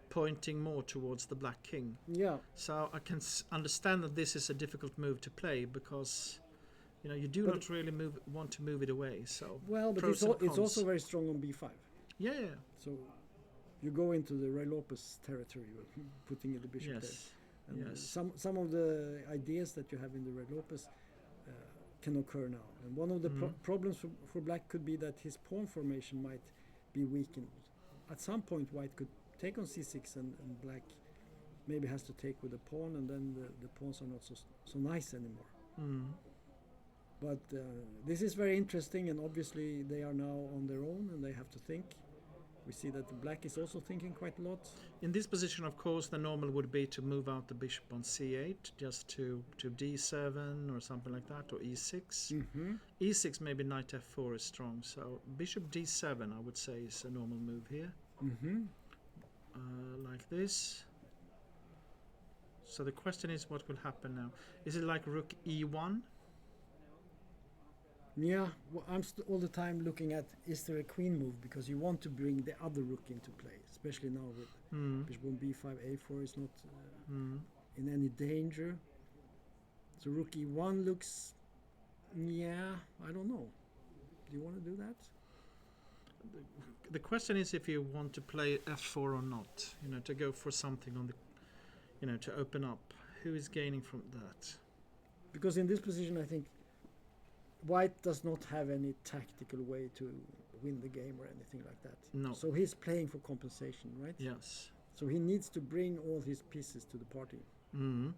pointing more towards the black king. Yeah. So I can understand that this is a difficult move to play because you do not really want to move it away. So Well, but pros it's and also cons. very strong on b5. Yeah. So you go into the Ray Lopez territory, putting in the bishop there. Yes. And Yes. some of the ideas that you have in the Ray Lopez can occur now. And one of the problems for black could be that his pawn formation might be weakened. At some point, white could take on c6 and black maybe has to take with the pawn, and then the pawns are not so nice anymore. But this is very interesting, and obviously they are now on their own and they have to think. We see that the black is also thinking quite a lot. In this position, of course, the normal would be to move out the bishop on c8, just to d7 or something like that, or e6. E6, maybe knight f4 is strong. So bishop d7, I would say, is a normal move here. Like this. So the question is, what will happen now? Is it like rook e1? Yeah, well, I'm all the time looking at, is there a queen move, because you want to bring the other rook into play, especially now with bishop on b5, a4 is not in any danger. So rook e1 looks, yeah, I don't know. Do you want to do that? The question is if you want to play f4 or not, to go for something on the, to open up. Who is gaining from that? Because in this position, I think white does not have any tactical way to win the game or anything like that. No. So he's playing for compensation, right? Yes. So he needs to bring all his pieces to the party. And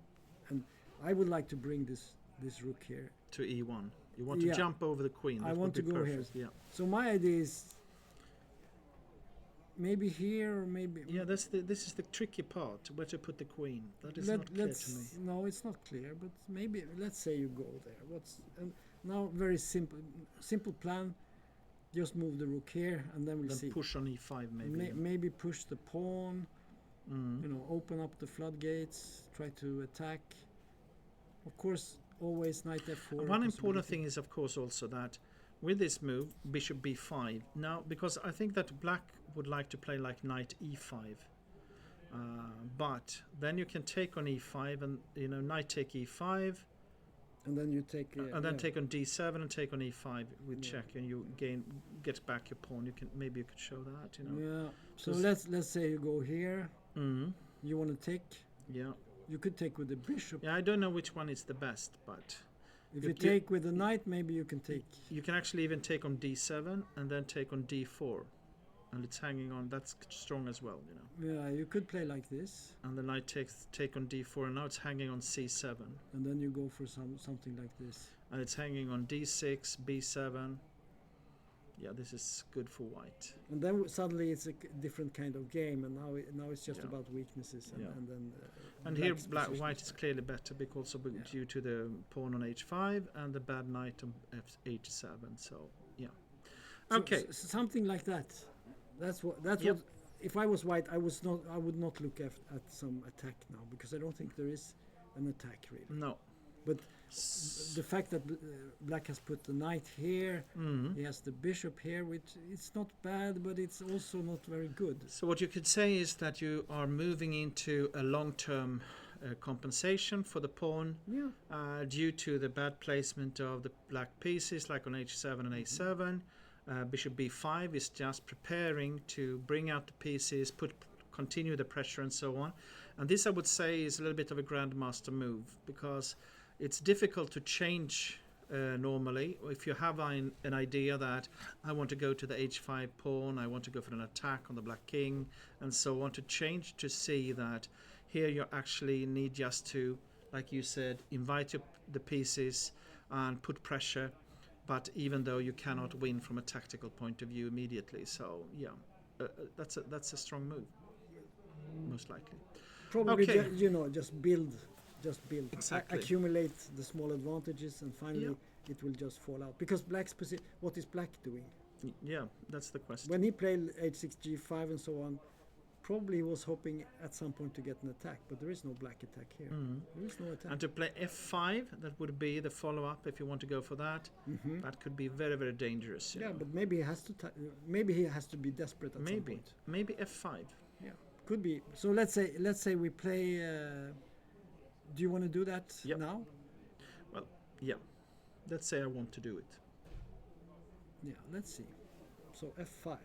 I would like to bring this rook here. To e1. You want to jump over the queen. I want to go perfect. here. Yeah. So my idea is maybe here or maybe... Yeah, this is the tricky part, where to put the queen. That is not clear to me. No, it's not clear, but maybe, let's say you go there. Now very simple plan. Just move the rook here, and then we'll see. Push on e5 maybe. Maybe push the pawn. Open up the floodgates. Try to attack. Of course, always knight f4. One important thing is, of course, also that with this move, bishop b5. Now, because I think that black would like to play like knight e5. But then you can take on e5 and knight take e5. And then you take and then take on d7 and take on e5 with check, and you get back your pawn. Maybe you could show that. Yeah. So let's say you go here. You want to take. Yeah. You could take with the bishop. Yeah, I don't know which one is the best, but If you take with the knight, maybe you can take. You can actually even take on d7 and then take on d4, and it's hanging on. That's strong as well, you know. Yeah, you could play like this, And the knight take on d4, and now it's hanging on c7, and then you go for something like this. and it's hanging on d6, b7. Yeah, this is good for white. And then suddenly it's a different kind of game, and now it's just Yeah. about weaknesses, and, Yeah. and then. And here black's white position is clearly better because of Yeah. due to the pawn on h5 and the bad knight on h7. So yeah. So- Okay. so something like that. That's what. That's Yep. what. If I was white, I would not look at some attack now, because I don't think there is an attack really. No. But S- the fact that black has put the knight here, Mhm. he has the bishop here, which it's not bad, but it's also not very good. So what you could say is that you are moving into a long-term compensation for the pawn Yeah. due to the bad placement of the black pieces, like on h7 and a7. Bishop b5 is just preparing to bring out the pieces, continue the pressure and so on. And this, I would say, is a little bit of a grandmaster move, because it's difficult to change normally. If you have an idea that I want to go to the h5 pawn, I want to go for an attack on the black king, and so on, to change to see that here you actually need just to, like you said, invite the pieces and put pressure, but even though you cannot win from a tactical point of view immediately. So yeah, that's a strong move, most likely. Probably, Okay. just build, Exactly. accumulate the small advantages, and finally Yeah. it will just fall out. Because black's position, what is black doing? Yeah, that's the question. When he played h6, g5, and so on, probably he was hoping at some point to get an attack, but there is no black attack here. Mhm. There is no attack. And to play f5, that would be the follow-up if you want to go for that. Mhm. That could be very, very dangerous. you Yeah, know. but maybe he has to. Maybe he has to be desperate at some maybe point. maybe f5. Yeah, could be. So let's say we play. Do you want to do that Yep. now? Yeah, let's say I want to do it. Yeah, let's see. So f5.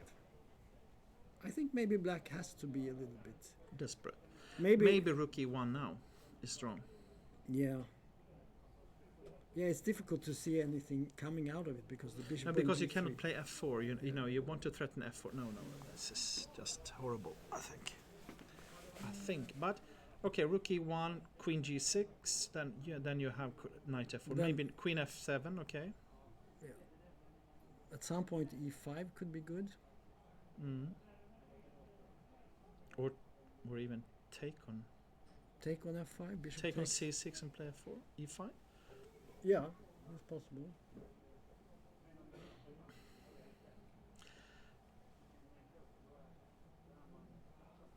I think maybe black has to be a little bit. Desperate. Maybe. Maybe rook e1 now is strong. Yeah. Yeah, it's difficult to see anything coming out of it because the bishop. No, and because you g3. cannot play f4. You know, you want to threaten f4. No, this is just horrible, I think. But okay, rook e1, queen g6, then you have knight f4. Then- Maybe queen f7, okay. At some point, e5 could be good. Mm. Or even take on Take on f5, bishop on takes. c6 and play f4, e5. Yeah, that's possible.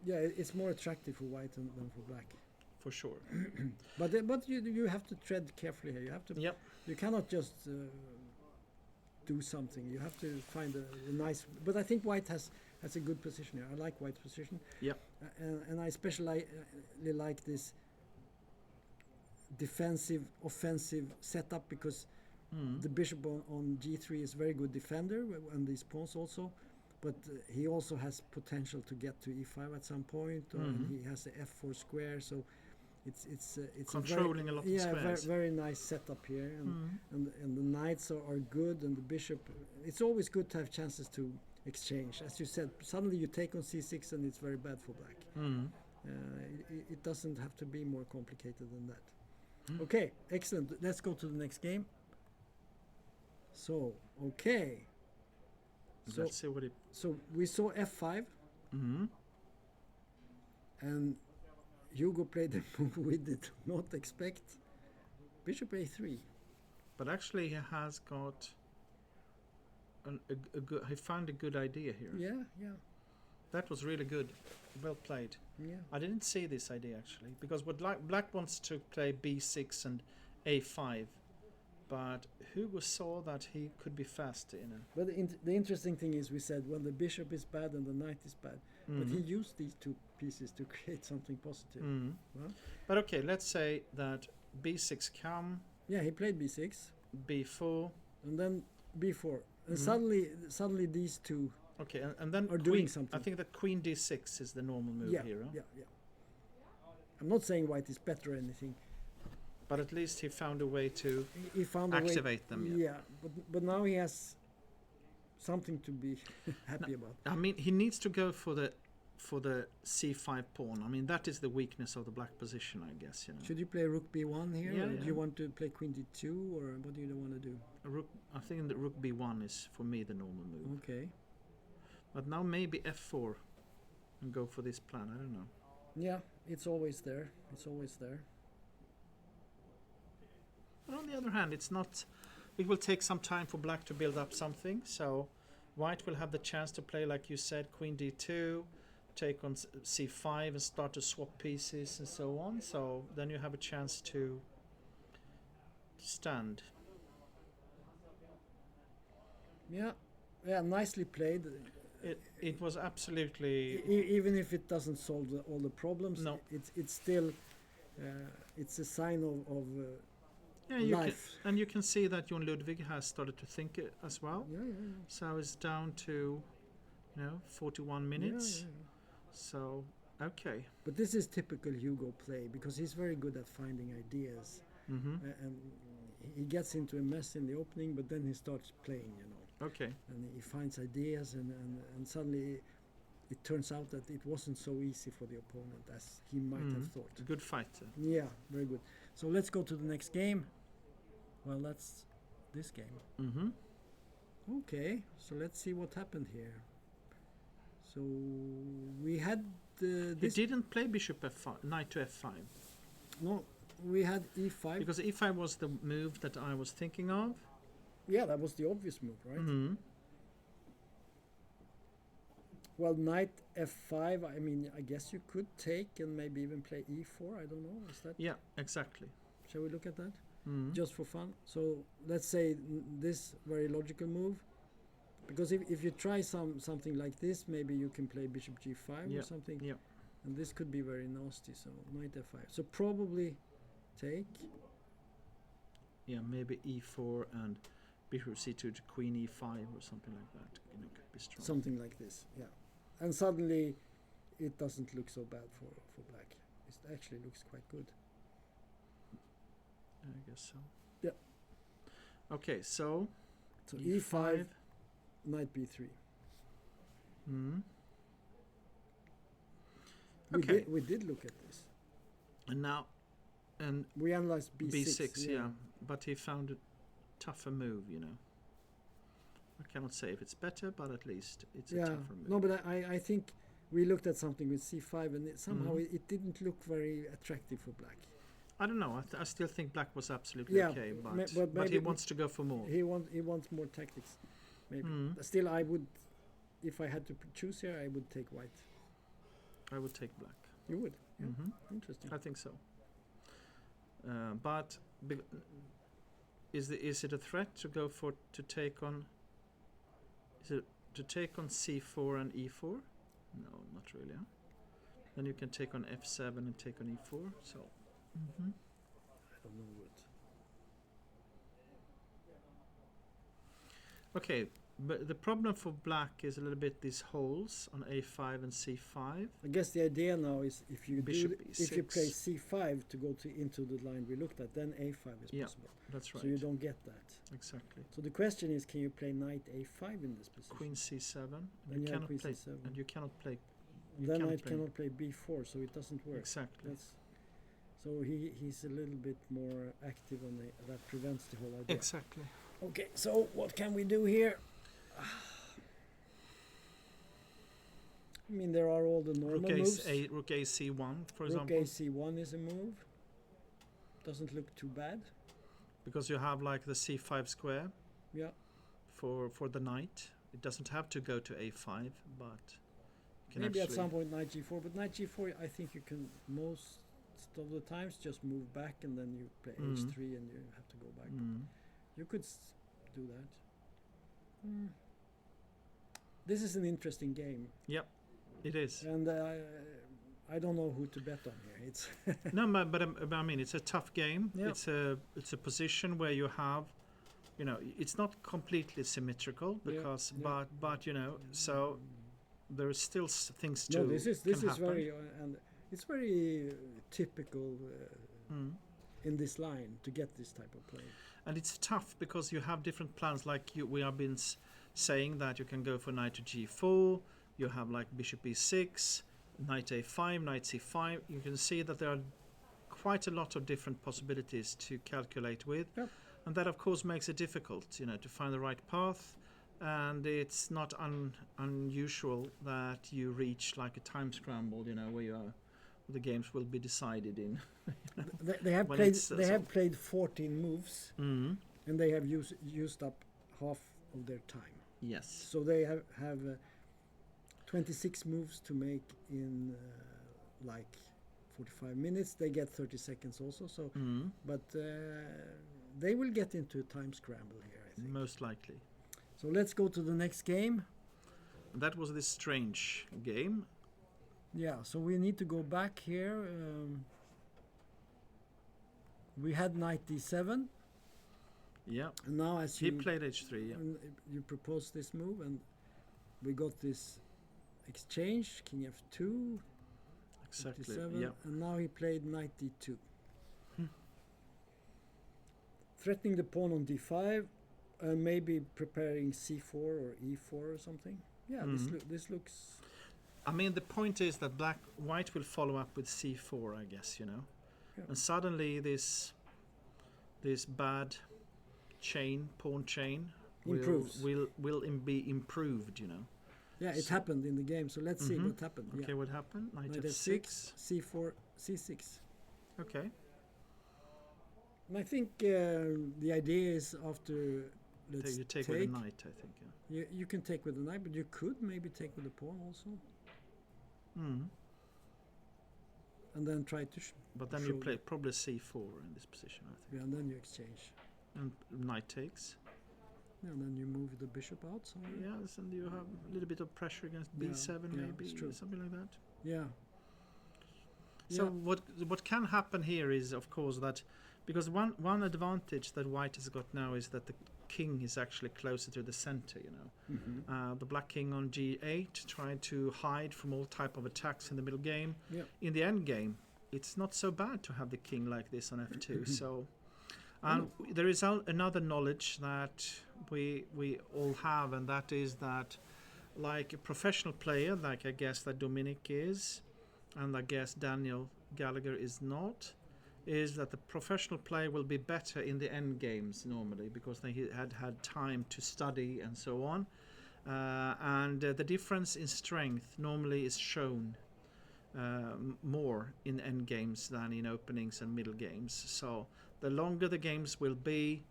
Yeah, it's more attractive for white than for black. For sure. But you have to tread carefully here. You have to. Yep. You cannot just do something. You have to find a nice. But I think white has a good position here. I like white's position. Yep. And I especially like this defensive, offensive setup because Mm. the bishop on g3 is very good defender and these pawns also. But he also has potential to get to e5 at some point, and Mhm. he has the f4 square. So it's Controlling a lot of squares. very nice setup here, Mm. and the knights are good, and the bishop. It's always good to have chances to exchange. As you said, suddenly you take on c6, and it's very bad for black. Mm. It doesn't have to be more complicated than that. Mm. Okay, excellent. Let's go to the next game. So, okay. So, Let's see what it. so we saw f5, Mm. and Hugo played the move we did not expect. Bishop a3. But actually, he has got a good. He found a good idea here. Yeah. That was really good. Well played. Yeah. I didn't see this idea actually, because what black wants to play b6 and a5, but Hugo saw that he could be faster in it. But the interesting thing is, we said when the bishop is bad and the knight is bad, but he used these two pieces to create something positive. Well, But okay, let's say that b6 come, yeah, he played b6 b4. and then b4, and Mhm. suddenly these two. Okay, and then Or queen, doing something. I think that queen d6 is the normal move Yeah, here. Huh? yeah. I'm not saying white is better or anything, But at least he found a way to He found a way. activate them. Yeah, but now he has something to be happy about. I mean, he needs to go for the c5 pawn. I mean, that is the weakness of the black position, I guess. You know. Should you play rook b1 here? Yeah, Or yeah. do you want to play queen d2, or what do you want to do? I think that rook b1 is for me the normal move. Okay. But now maybe f4 and go for this plan. I don't know. Yeah, it's always there. It's always there. But on the other hand, it's not. It will take some time for black to build up something. So white will have the chance to play, like you said, queen d2, take on c5 and start to swap pieces and so on. So then you have a chance to stand. Yeah, yeah, nicely played. It was absolutely. Even if it doesn't solve all the problems, No. it's still it's a sign of Yeah, you can, life. and you can see that Jon Ludwig has started to think it as well. Yeah, yeah, yeah. So it's down to, 41 minutes. Yeah, yeah. So, okay. But this is typical Hugo play because he's very good at finding ideas, Mm-hmm. and he gets into a mess in the opening, but then he starts playing, Okay. and he finds ideas, and suddenly it turns out that it wasn't so easy for the opponent as he might have thought. A good fighter. Yeah, very good. So let's go to the next game. Well, that's this game. Mm-hmm. Okay, so let's see what happened here. So we had He this. didn't play bishop f5, knight to f5. No, we had e5. Because e5 was the move that I was thinking of. Yeah, that was the obvious move, right? Mm-hmm. Well, knight f5. I mean, I guess you could take and maybe even play e4. I don't know. Is that? Yeah, exactly. Shall we look at that Mm-hmm. just for fun? So let's say this very logical move. Because if you try something like this, maybe you can play bishop g5 Yeah, or something. yeah. And this could be very nasty. So knight f5. So probably take. Yeah, maybe e4 and bishop c2 to queen e5 or something like that. Could be strong. Something like this, yeah. And suddenly it doesn't look so bad for black. It actually looks quite good. I guess so. Yeah. Okay, so So e5, knight b3. Mm-hmm. We Okay. we did look at this. And now, and We analyzed b6. b6, yeah. But he found a tougher move, I cannot say if it's better, but at least it's a Yeah. tougher move. No, but I think we looked at something with c5 and somehow Mhm. it didn't look very attractive for black. I don't know. I still think black was absolutely Yeah, okay, but but he maybe wants to go for more. He wants more tactics, maybe. Mm. Still, I would, if I had to choose here, I would take white. I would take black. You would? Yeah. Hmm. Interesting. I think so. But is it a threat to go to take on? Is it to take on c4 and e4? No, not really. Huh? Then you can take on f7 and take on e4. So. Mm-hmm. I don't know what. Okay, but the problem for black is a little bit these holes on a5 and c5. I guess the idea now is if you Bishop if you play e6. c5 to go into the line we looked at, then a5 is Yeah. possible. That's right. So you don't get that. Exactly. So the question is, can you play knight a5 in this position? Queen c7. Then And you you have cannot queen play. c7. And you cannot play. And you then cannot knight play- cannot play b4, so it doesn't work. Exactly. That's so he's a little bit more active on that prevents the whole idea. Exactly. Okay, so what can we do here? I mean, there are all the normal Rook moves. rook a c1, for Rook example, ac1 is a move. Doesn't look too bad. because you have like the c5 square Yeah. for the knight. It doesn't have to go to a5, but you can Maybe at actually. some point knight g4, but knight g4 I think you can most of the times just move back and then you play Mhm. h3 and you have to go back. Mm. You could do that. This is an interesting game, It is. and I don't know who to bet on here. It's No, but I mean, it's a tough game. Yeah. It's a position where you have, it's not completely symmetrical Yeah, because, yeah. but so there is still things to. no, this is can happen. very and it's very typical. Mm. in this line to get this type of play. And it's tough because you have different plans. Like we have been saying that you can go for knight to g4. You have like bishop e6, knight a5, knight c5. You can see that there are quite a lot of different possibilities to calculate with. Yep. And that of course makes it difficult, to find the right path. And it's not unusual that you reach like a time scramble, where the games will be decided in. They have played 14 moves, and they have used up half of their time. Yes. So they have 26 moves to make in like 45 minutes. They get 30 seconds also. So, but they will get into a time scramble here, I think. Most likely. So let's go to the next game. That was this strange game. Yeah, so we need to go back here. We had knight d7. Yeah. And now as he played h3, yeah. You proposed this move, and we got this exchange, king f2. Exactly, d7, yeah. and now he played knight d2. Threatening the pawn on d5, and maybe preparing c4 or e4 or something. Yeah, this looks... I mean, the point is that white will follow up with c4, I guess, Yeah. And suddenly this bad pawn chain will be improved, Yeah, it happened in the game, so let's see what happened. Okay, yeah. what happened? Knight f6, c4, c6. Okay. And I think the idea is after You take with the knight, I think. Yeah. You can take with the knight, but you could maybe take with the pawn also. And then try to... But then you play probably c4 in this position, I think. Yeah, and then you exchange. And knight takes. Yeah, and then you move the bishop out somewhere. Yes, and you have a little bit of pressure against b7 maybe, something like that. Yeah. So what can happen here is, of course, that because one advantage that white has got now is that the king is actually closer to the center, The black king on g8 trying to hide from all type of attacks in the middle game. Yeah. In the end game, it's not so bad to have the king like this on f2. So, and there is another knowledge that we all have, and that is that, like a professional player, like I guess that Dominic is, and I guess Daniel Gallagher is not, is that the professional player will be better in the end games normally because they had time to study and so on. And the difference in strength normally is shown more in end games than in openings and middle games. So the longer the games will be,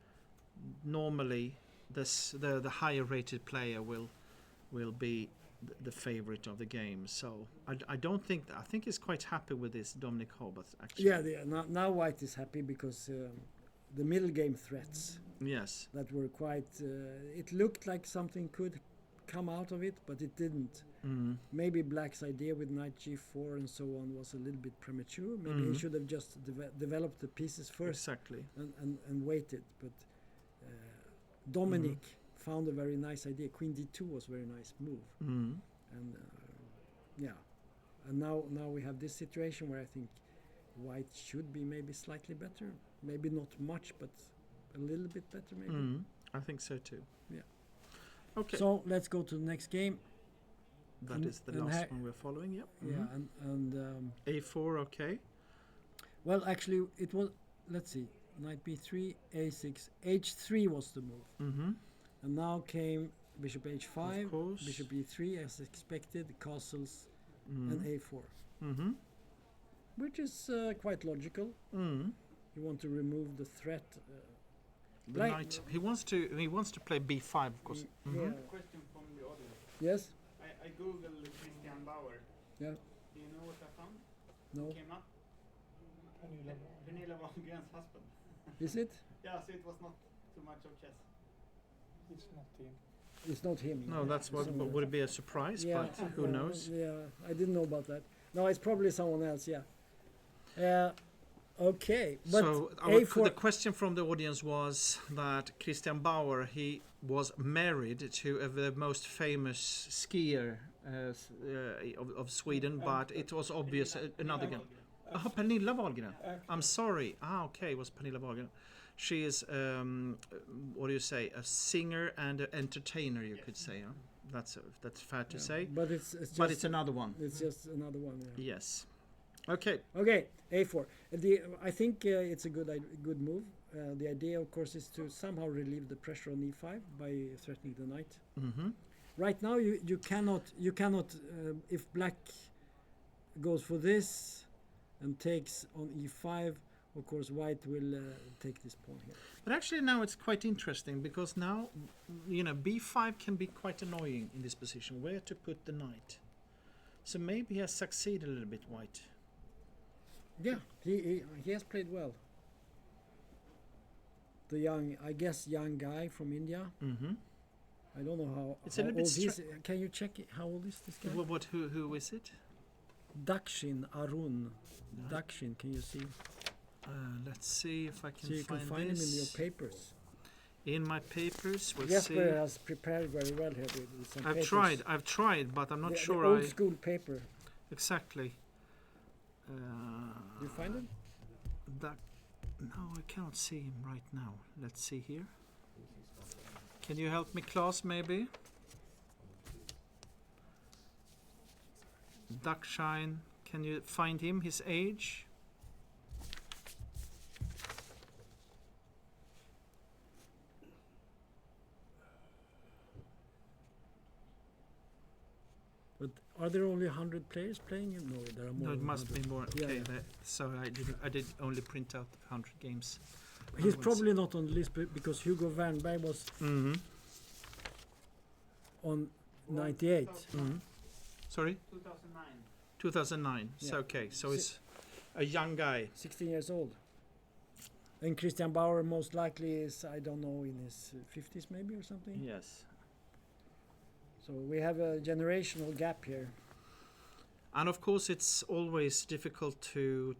normally the higher rated player will be the favorite of the game. So I think he's quite happy with this, Dominic Hobarth, actually. Yeah, now white is happy because the middle game threats that were quite it looked like something could come out of it, but it didn't. Maybe black's idea with knight g4 and so on was a little bit premature. Maybe he should have just developed the pieces first and waited, but Dominic found a very nice idea. Queen d2 was a very nice move. And and now we have this situation where I think white should be maybe slightly better, maybe not much, but a little bit better maybe. I think so too. Yeah. Okay. So let's go to the next game. That is the last one we're following. Yep. Yeah, and a4. Okay. Well, actually, it was. Let's see. Knight b3, a6, h3 was the move. And now came bishop h5, bishop e3 as expected, castles, and a4. Which is quite logical. You want to remove the threat. The knight. He wants to play b5, of course. Yeah. Question from the audience. Yes. I googled Christian Bauer. Yeah. Do you know what I found? No. It came up. Pernilla Wahlgren's husband. Is it? Yeah, so it was not too much of chess. It's not him. It's not him. No, that's what would it be a surprise? Yeah. But who knows? Yeah, I didn't know about that. No, it's probably someone else. Yeah. Okay. But so the question from the audience was that Christian Bauer, he was married to the most famous skier of Sweden, but it was obvious another guy. Pernilla Wahlgren. Actually, I'm sorry. Okay, it was Pernilla Wahlgren. She is, what do you say, a singer and an entertainer, you could say. Huh? That's fair to Yeah. say. But it's just But it's another one. it's just another one. Yeah. Yes. Okay. Okay, a4. I think it's a good move. The idea, of course, is to somehow relieve the pressure on e5 by threatening the knight. Mm-hmm. Right now, you cannot if black goes for this and takes on e5. Of course, white will take this pawn here. But actually now it's quite interesting because now, b5 can be quite annoying in this position. Where to put the knight? So maybe he has succeeded a little bit, white. Yeah, he has played well. The young guy from India. Mm-hmm. I don't know how. It's a how little bit old he is. Can you check how old is this guy? Who is it? Dakshin Arun. Dakshin, can you see? Let's see if I can So you can find him in your papers. In my papers, we'll Jesper see. has prepared very well here with some I've papers. tried, but I'm not The sure old school paper. exactly. You find him? That no, I cannot see him right now. Let's see here. Can you help me, Klaus, maybe? Duckshine. Can you find him, his age? But are there only 100 players playing him? No, there are more. No, it than must 100. be more. Yeah, Okay, yeah. so I did only print out 100 games. He's Otherwise- probably not on the list because Hugo Wernberg was Mm-hmm. on 98. Mm-hmm. Sorry, 2009. 2009. Yeah. So okay, so it's a young guy. 16 years old. And Christian Bauer most likely is, I don't know, in his 50s maybe or something. Yes. So we have a generational gap here. And of course, it's always difficult to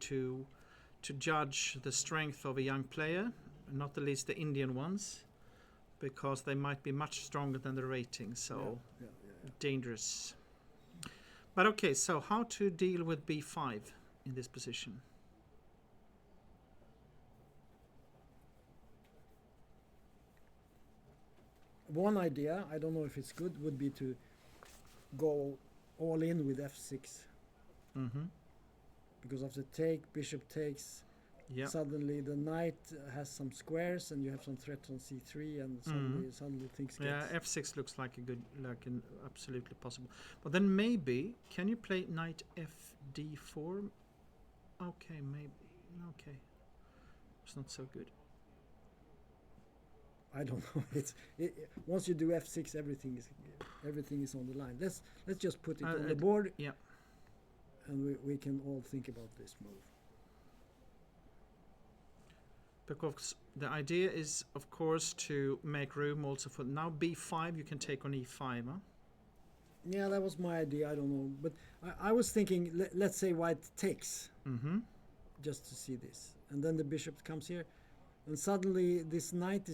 judge the strength of a young player, not the least the Indian ones, because they might be much stronger than the rating. So Yeah. dangerous. But okay, so how to deal with b5 in this position? One idea, I don't know if it's good, would be to go all in with f6. Mm-hmm. Because of the take, bishop takes, Yeah. suddenly the knight has some squares and you have some threats on c3 and suddenly things get... Yeah, f6 looks like an absolutely possible. But then maybe can you play knight fd4? Okay, maybe. Okay, it's not so good. I don't know. Once you do f6, everything is on the line. Let's just put it on the board. yeah. And we can all think about this move. Because the idea is, of course, to make room also for now b5. You can take on e5. Huh? Yeah, that was my idea. I don't know, but I was thinking. Let's say white takes, Mm-hmm. just to see this, and then the bishop comes here, and suddenly this knight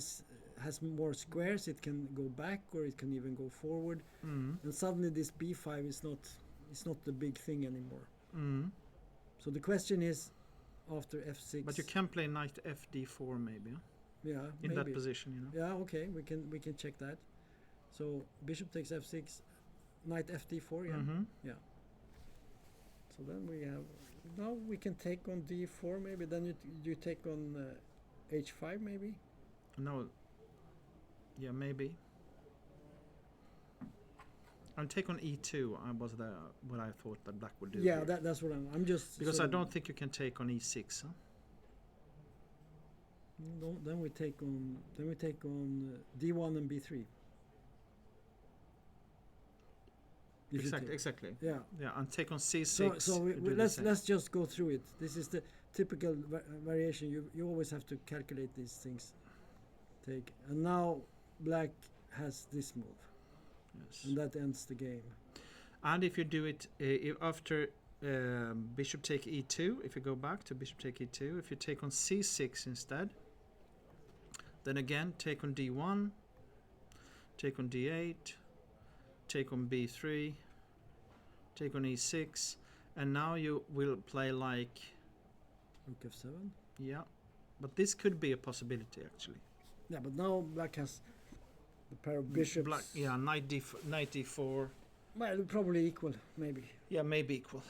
has more squares. It can go back or it can even go forward, and suddenly this b5 is not the big thing anymore. So the question is, after f6. But you can play knight fd4 maybe, huh? Yeah, In maybe. that position, Yeah, okay, we can check that. So bishop takes f6, knight fd4. Yeah. Mm-hmm. So then we have. Now we can take on d4 maybe. Then you take on h5 maybe. No. Yeah, maybe. I'll take on e2. Was what I thought that black would do. Yeah, here. that's what I'm just. Because sort I of- don't think you can take on e6. Huh? No, then we take on. d1 and b3. If you take- Exactly. Yeah. Yeah, and take on c6. So you do the let's same. let's just go through it. This is the typical variation. You always have to calculate these things. Take and now black has this move, Yes. and that ends the game. And if you do it if after bishop take e2, if you go back to bishop take e2, if you take on c6 instead, then again take on d1, take on d8, take on b3, take on e6, and now you will play like Rook f7. Yeah, but this could be a possibility actually. Yeah, but now black has the pair of bishops. Black, yeah, knight d4. Well, probably equal, maybe. Yeah, maybe equal,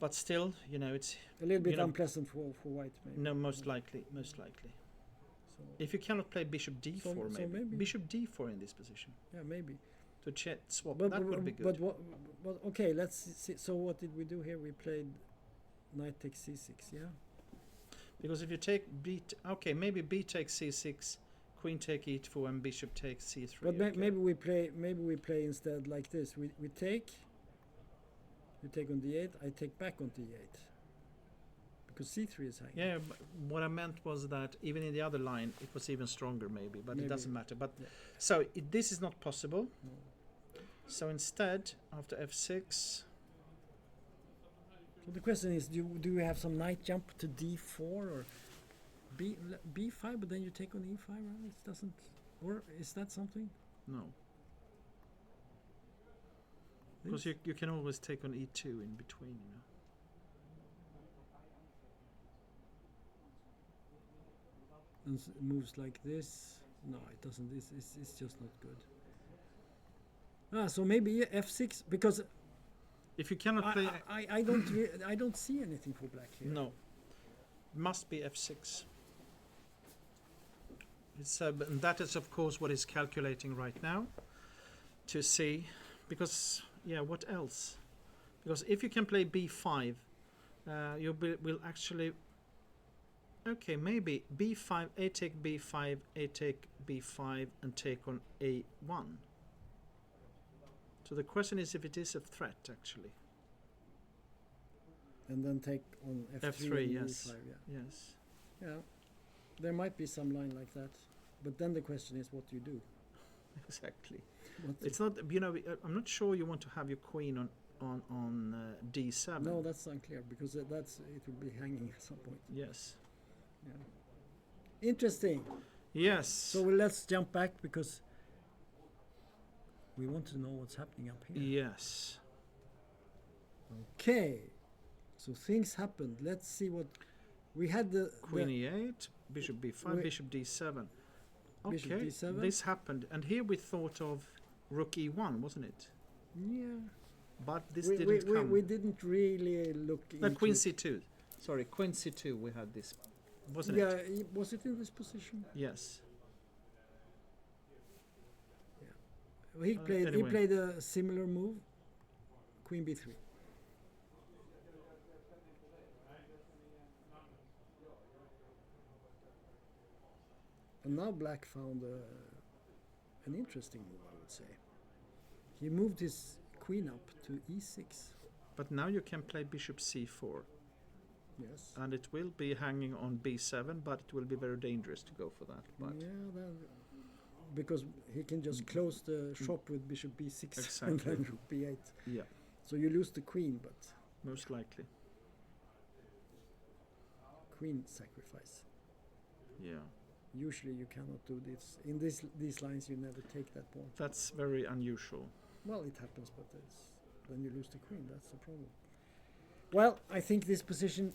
but still, you know, it's A little bit You know- unpleasant for white, maybe. no, most likely. So, If you cannot play bishop d4, So maybe- bishop d4 in this position yeah, maybe. to swap. But, that would be good. But okay, let's see. So what did we do here? We played knight takes c6, yeah? Because if you take okay, maybe b takes c6, queen take e4, and bishop takes c3. But okay. maybe we play instead like this. We take. You take on d8. I take back on d8. Because c3 is hanging. Yeah, but what I meant was that even in the other line, it was even stronger, maybe, but Maybe. it doesn't matter. But Yeah. so this is not possible. No. So instead, after f6, So the question is, do we have some knight jump to d4 or b5? But then you take on e5, right? It doesn't. Or is that something? no, because This? you can always take on e2 in between, you know. And moves like this. No, it doesn't. It's just not good. So maybe f6 because If you cannot play, I don't see anything for black here. no, must be f6. It's and that is of course what is calculating right now to see, because yeah, what else? Because if you can play b5, you will actually. Okay, maybe b5, a take b5, a take b5, and take on a1. So the question is if it is a threat actually. And then take on f3. F3, and yes. e5, yeah. Yes, Yeah, there might be some line like that, but then the question is, what do you do? exactly. What It's not, you know, I'm not sure you want to have your queen on d7. no, that's unclear because it will be hanging at some point. Yes. Yeah. Interesting. Yes. So let's jump back because we want to know what's happening up here. Yes. Okay. So things happened. Let's see what we had. Queen e8, bishop b5, Wait. bishop d7. Okay, Bishop d7. this happened, and here we thought of rook e1, wasn't it? Yeah. But this we, didn't we, come. we didn't really look No, into queen it. c2. Sorry, queen c2. We had this, wasn't Yeah, it? was it in this position? Yes. He played. Anyway. He played a similar move. Queen b3. And now black found an interesting move, I would say. He moved his queen up to e6. But now you can play bishop c4, Yes. and it will be hanging on b7, but it will be very dangerous to go for that. But Yeah, because he can just close the shop with bishop b6 and Exactly. then rook b8. yeah, So you lose the queen, but most likely. queen sacrifice. Yeah, Usually you cannot do this. In these lines you never take that pawn. that's very unusual. Well, it happens, but then you lose the queen. That's the problem. Well, I think this position,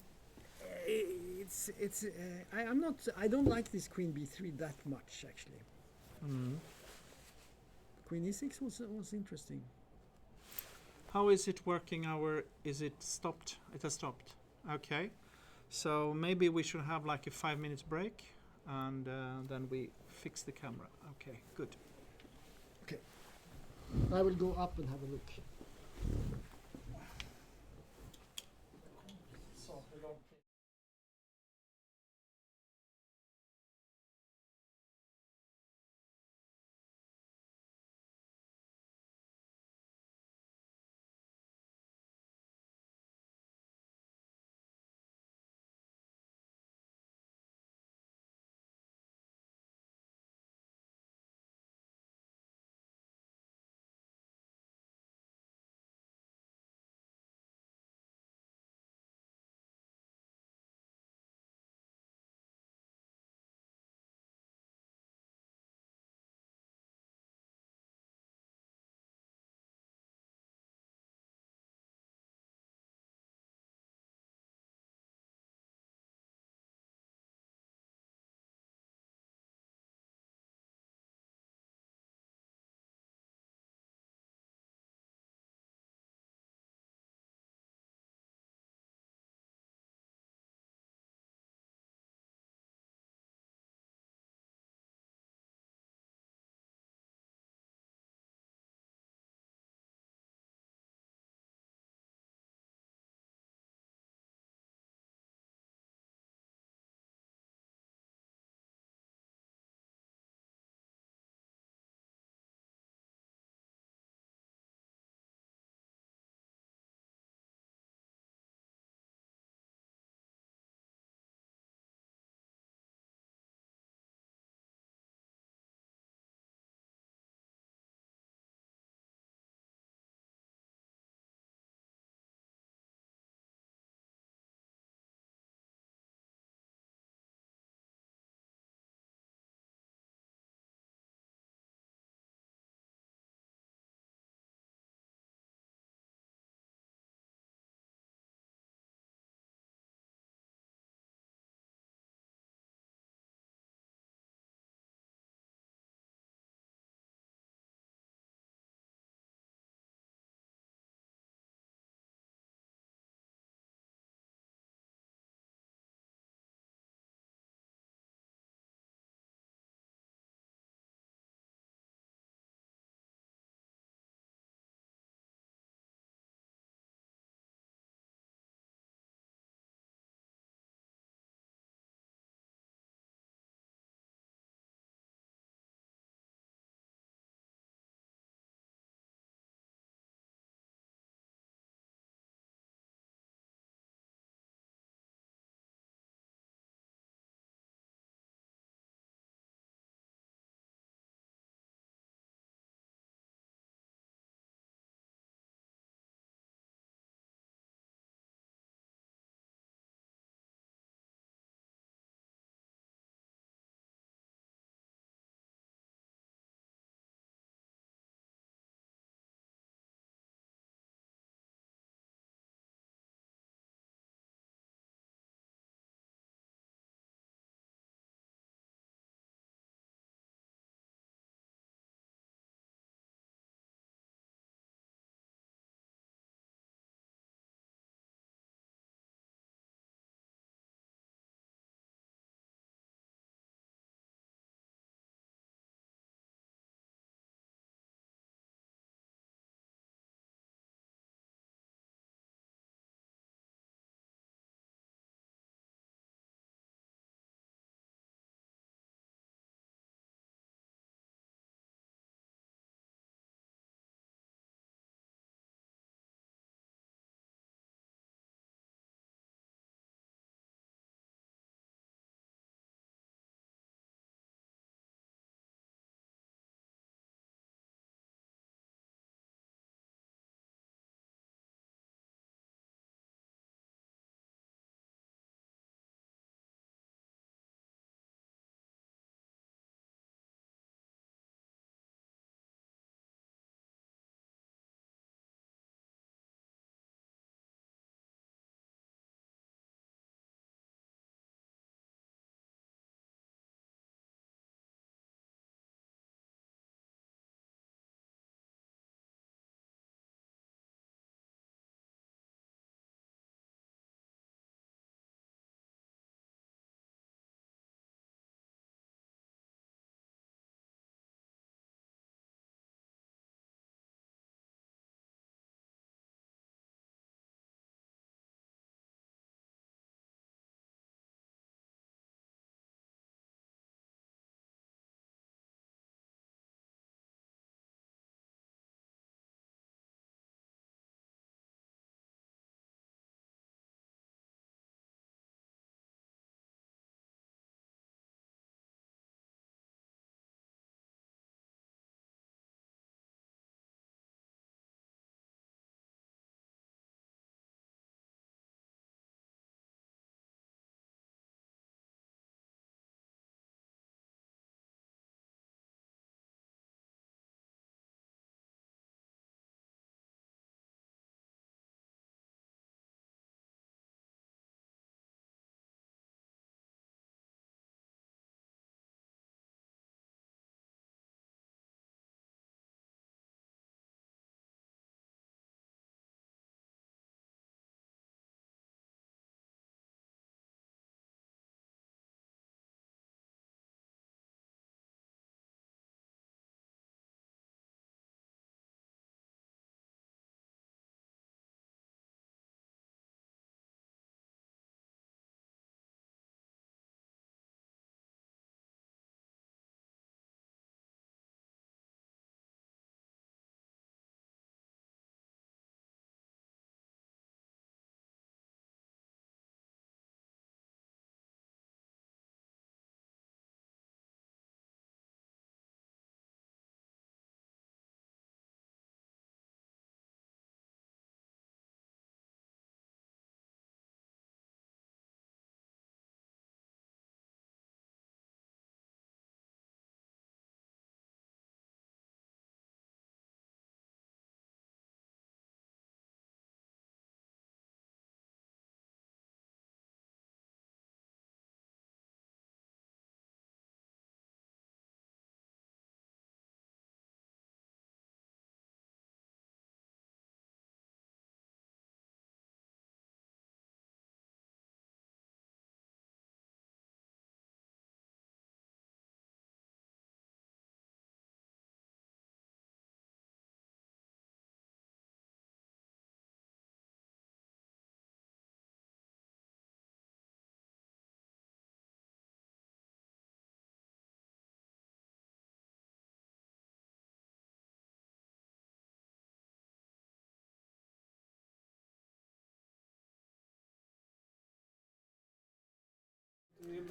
I don't like this queen b3 that much actually. Queen e6 was interesting. How is it working? Is it stopped? It has stopped. Okay, so maybe we should have like a 5 minutes break, and then we fix the camera. Okay, good. I will go up and have a look.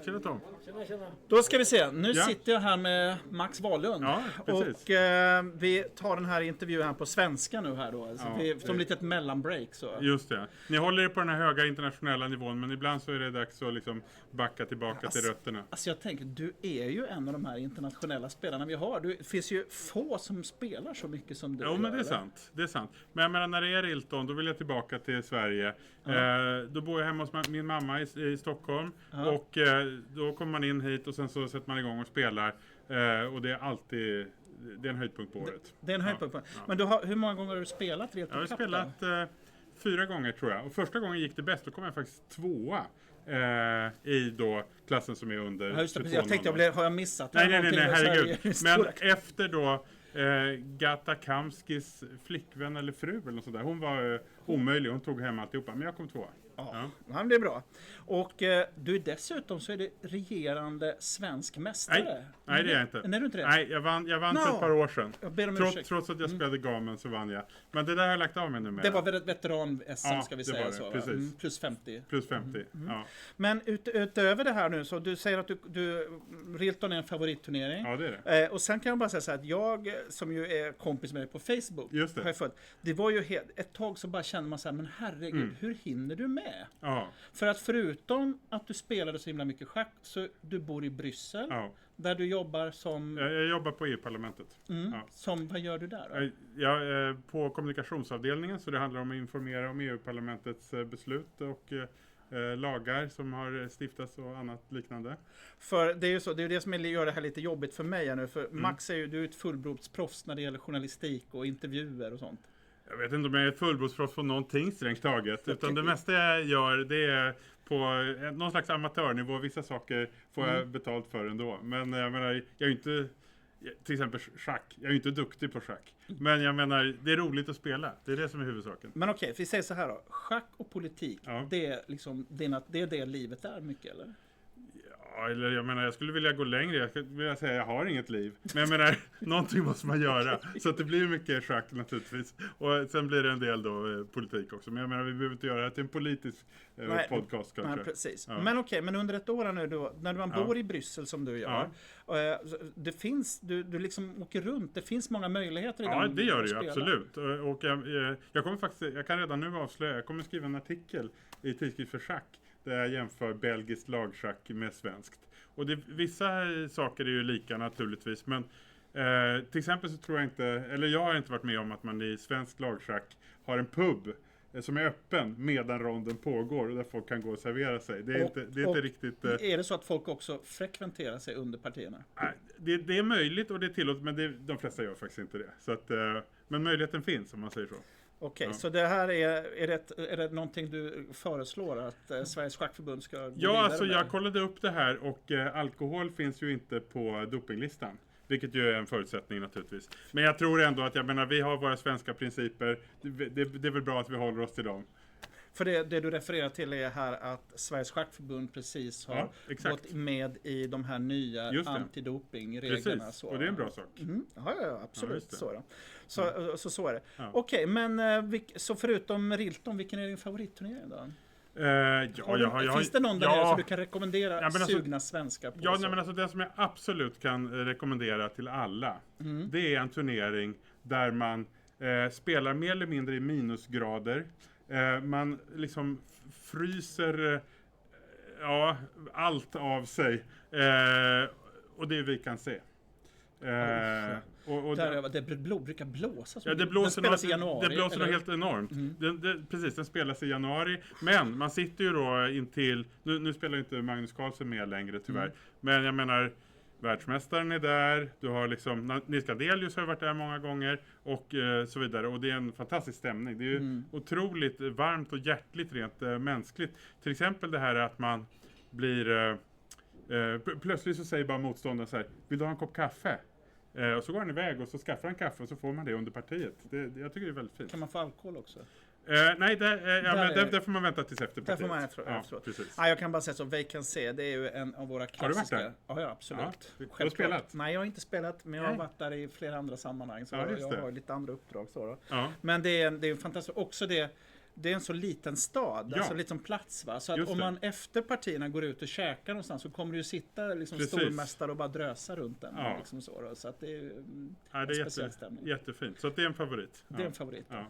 Tjena Tom. Tjena. Då ska vi se. Nu Ja. sitter jag här med Max Wahlund. Ja, precis. Och vi tar den här intervjun här på svenska nu här då. Alltså som litet mellanbreak så. Just det. Ni håller er på den här höga internationella nivån, men ibland så är det dags att liksom backa tillbaka till rötterna. Alltså jag tänker, du är ju en av de här internationella spelarna vi har. Det finns ju få som spelar så mycket som du Jo, gör, men det är eller? sant. Det är sant. Men jag menar, när det är Rilton, då vill jag tillbaka till Sverige. Då bor jag hemma hos min mamma i Stockholm. Ja. Och då kommer man in hit och sen så sätter man igång och spelar. Och det är alltid... Det är en höjdpunkt på året. Det är en höjdpunkt. Ja. Men hur många gånger har du spelat Rilton Jag har Cup spelat 4 gånger tror jag. Och första gången gick det bäst. Då kom jag faktiskt 2:a i då klassen som är under Ja, just det, 22. precis. Jag tänkte, har jag missat? Nej, någonting med herregud. Sverige? Men efter då Gata Kamskis flickvän eller fru eller något sådär. Hon var omöjlig. Hon tog hem alltihopa. Men jag kom 2:a. Ja, det är bra. Och du är dessutom så är det regerande svensk mästare. Nej, det är jag inte. Nej, du inte det? Nej, jag vann för ett par år sedan. Jag ber om ursäkt. Trots att jag spelade gamen så vann jag. Men det där har jag lagt av mig nu med. Det var väl ett veteran-SM Ja, ska vi det säga var det, så. Va? precis. Plus 50. Plus 50, ja. Men utöver det här nu så du säger att Rilton är en favoritturnering. Ja, det är det. Och sen kan jag bara säga så här att jag som ju är kompis med dig på Facebook. Just det. Har jag följt, det var ju ett tag så bara kände man så här, men herregud, hur hinner du med? Ja, För att förutom att du spelade så himla mycket schack så du bor i Bryssel. ja. Där du jobbar som... Jag jobbar på EU-parlamentet. Ja. Vad gör du där då? Jag är på kommunikationsavdelningen, så det handlar om att informera om EU-parlamentets beslut och lagar som har stiftats och annat liknande. För det är ju så, det är det som gör det här lite jobbigt för mig här nu. För Max är ju, du är ett fullblodsproffs när det gäller journalistik och intervjuer och sånt. Jag vet inte om jag är ett fullblodsproffs på någonting strängt taget. Utan det mesta jag gör, det är på någon slags amatörnivå. Vissa saker får jag betalt för ändå. Men jag menar, jag är ju inte... Till exempel schack. Jag är ju inte duktig på schack. Men jag menar, det är roligt att spela. Det är det som är huvudsaken. Men okej, vi säger så här då. Schack och politik, Ja. det är liksom det är det livet är mycket, eller? Ja, eller jag menar, jag skulle vilja gå längre. Jag skulle vilja säga, jag har inget liv. Men jag menar, någonting måste man göra. Så att det blir mycket schack naturligtvis. Och sen blir det en del då politik också. Men jag menar, vi behöver inte göra det till en politisk podcast kanske. Nej, precis. Ja. Men okej, men under ett år nu då, när man bor i Bryssel som du gör, det finns, du liksom åker runt, det finns många möjligheter i Ja, det gör det ju, spela. absolut. Och jag kommer faktiskt, jag kan redan nu avslöja, jag kommer skriva en artikel i tidskrift för schack där jag jämför belgiskt lagschack med svenskt. Och vissa saker är ju lika naturligtvis, men till exempel så tror jag inte, eller jag har inte varit med om att man i svensk lagschack har en pub som är öppen medan ronden pågår och där folk kan gå och servera sig. Det är inte riktigt... Är det så att folk också frekventerar sig under partierna? Det är möjligt och det är tillåtet, men de flesta gör faktiskt inte det. Så att, men möjligheten finns, om man säger så. Okej, så det här är det någonting du föreslår att Sveriges schackförbund ska gå vidare Ja, alltså med? jag kollade upp det här och alkohol finns ju inte på dopinglistan. Vilket ju är en förutsättning naturligtvis. Men jag tror ändå att, jag menar, vi har våra svenska principer. Det är väl bra att vi håller oss till dem. För det du refererar till är här att Sveriges schackförbund precis har gått med i de här nya antidopingreglerna. Precis, så. och det är en bra sak. Ja, absolut. Ja, så är det. Ja. Okej, men så förutom Rilton, vilken är din favoritturnering då? Finns det någon där nere som du kan rekommendera sugna svenskar på? Ja, men alltså det som jag absolut kan rekommendera till alla, det är en turnering där man spelar mer eller mindre i minusgrader. Man liksom fryser allt av sig. Och det vi kan se. Det brukar blåsa. Ja, det blåser i januari. Det blåser nog helt enormt. Precis, den spelas i januari. Men man sitter ju då intill... Nu spelar inte Magnus Carlsen med längre tyvärr. Men jag menar, världsmästaren är där. Du har liksom... Nils Gardelius har varit där många gånger. Och så vidare. Och det är en fantastisk stämning. Det är ju otroligt varmt och hjärtligt rent mänskligt. Till exempel det här att man blir... plötsligt så säger bara motståndaren så här: vill du ha en kopp kaffe? Och så går han iväg och så skaffar han kaffe och så får man det under partiet. Jag tycker det är väldigt fint. Kan man få alkohol också? Nej, där får man vänta tills efter partiet. Där får man efteråt. Precis. Jag kan bara säga så, Vacancy, det är ju en av våra klassiska... Har du varit där? Ja, absolut. Ja, du har spelat? Nej, jag har inte spelat, men jag har varit där i flera andra sammanhang. Så jag har lite andra uppdrag. Så då. Ja. Men det är fantastiskt. Också det, det är en så liten stad, Ja. alltså liten plats va. Så att Just om det. man efter partierna går ut och käkar någonstans så kommer det ju sitta liksom Precis. stormästare och bara drösa runt den. Ja. Liksom så, då. Så att det är ju Ja, det är speciell stämning. jättefint. Så att det är en favorit. Det är en favorit. Ja.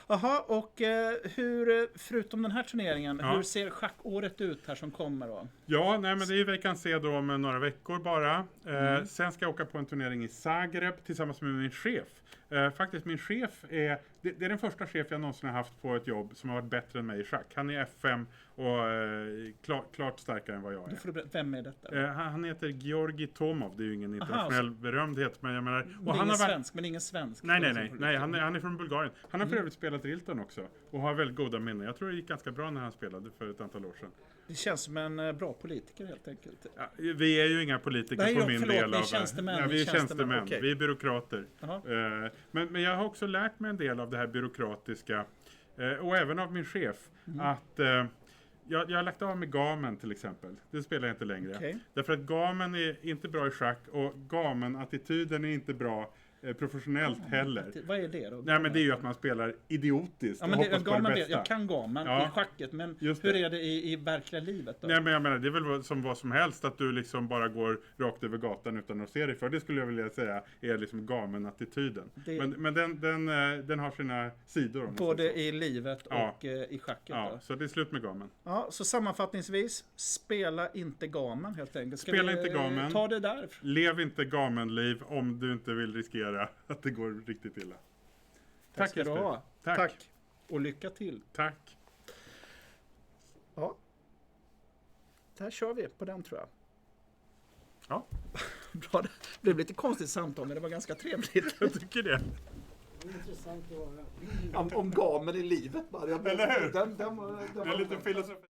Jaha, och hur, förutom den här turneringen, Ja. hur ser schackåret ut här som kommer då? Ja, nej, men det är ju veckan C då om några veckor bara. Sen ska jag åka på en turnering i Zagreb tillsammans med min chef. Faktiskt min chef det är den första chef jag någonsin har haft på ett jobb som har varit bättre än mig i schack. Han är FM och klart starkare än vad jag Då är. får du berätta, vem är detta? Han heter Georgi Tomov, det är ju ingen Aha, internationell berömdhet, men jag menar... Men han har svensk, men ingen svensk. Nej, han är från Bulgarien. Han har för övrigt spelat Rilton också och har väldigt goda minnen. Jag tror det gick ganska bra när han spelade för ett antal år sedan. Det känns som en bra politiker helt enkelt. Ja, vi är ju inga politiker Nej, på min förlåt, del ni är av... tjänstemän, Ja, vi är tjänstemän, okej. vi är byråkrater. Jaha. Men jag har också lärt mig en del av det här byråkratiska och även av min chef att jag har lagt av med gamen till exempel. Det spelar jag inte längre. Okej. Därför att gamen är inte bra i schack och gamen-attityden är inte bra professionellt heller. Vad är det då? Nej, men det är ju att man spelar idiotiskt Ja, och men hoppas på det gamen, bästa. jag kan gamen Ja. i schacket, men Just hur det. är det i verkliga livet då? Nej, men jag menar, det är väl som vad som helst att du liksom bara går rakt över gatan utan att se dig för. Det skulle jag vilja säga är liksom gamen-attityden. Det- Men den har sina sidor. Om man Både säger så. i livet Ja. och i schacket Ja, då? så det är slut med gamen. Ja, så sammanfattningsvis, spela inte gamen helt enkelt. Ska Spela vi, inte gamen. Ta det där. Lev inte gamenliv om du inte vill riskera att det går riktigt illa. Tack, ska du Jesper. ha. Tack. Och lycka till. Tack. Ja. Där kör vi på den tror jag. Ja, Bra, det blev lite konstigt samtal men det var ganska trevligt. jag tycker det. Intressant att höra. Om gamen i livet bara. Eller hur? Den Det är lite filosofi.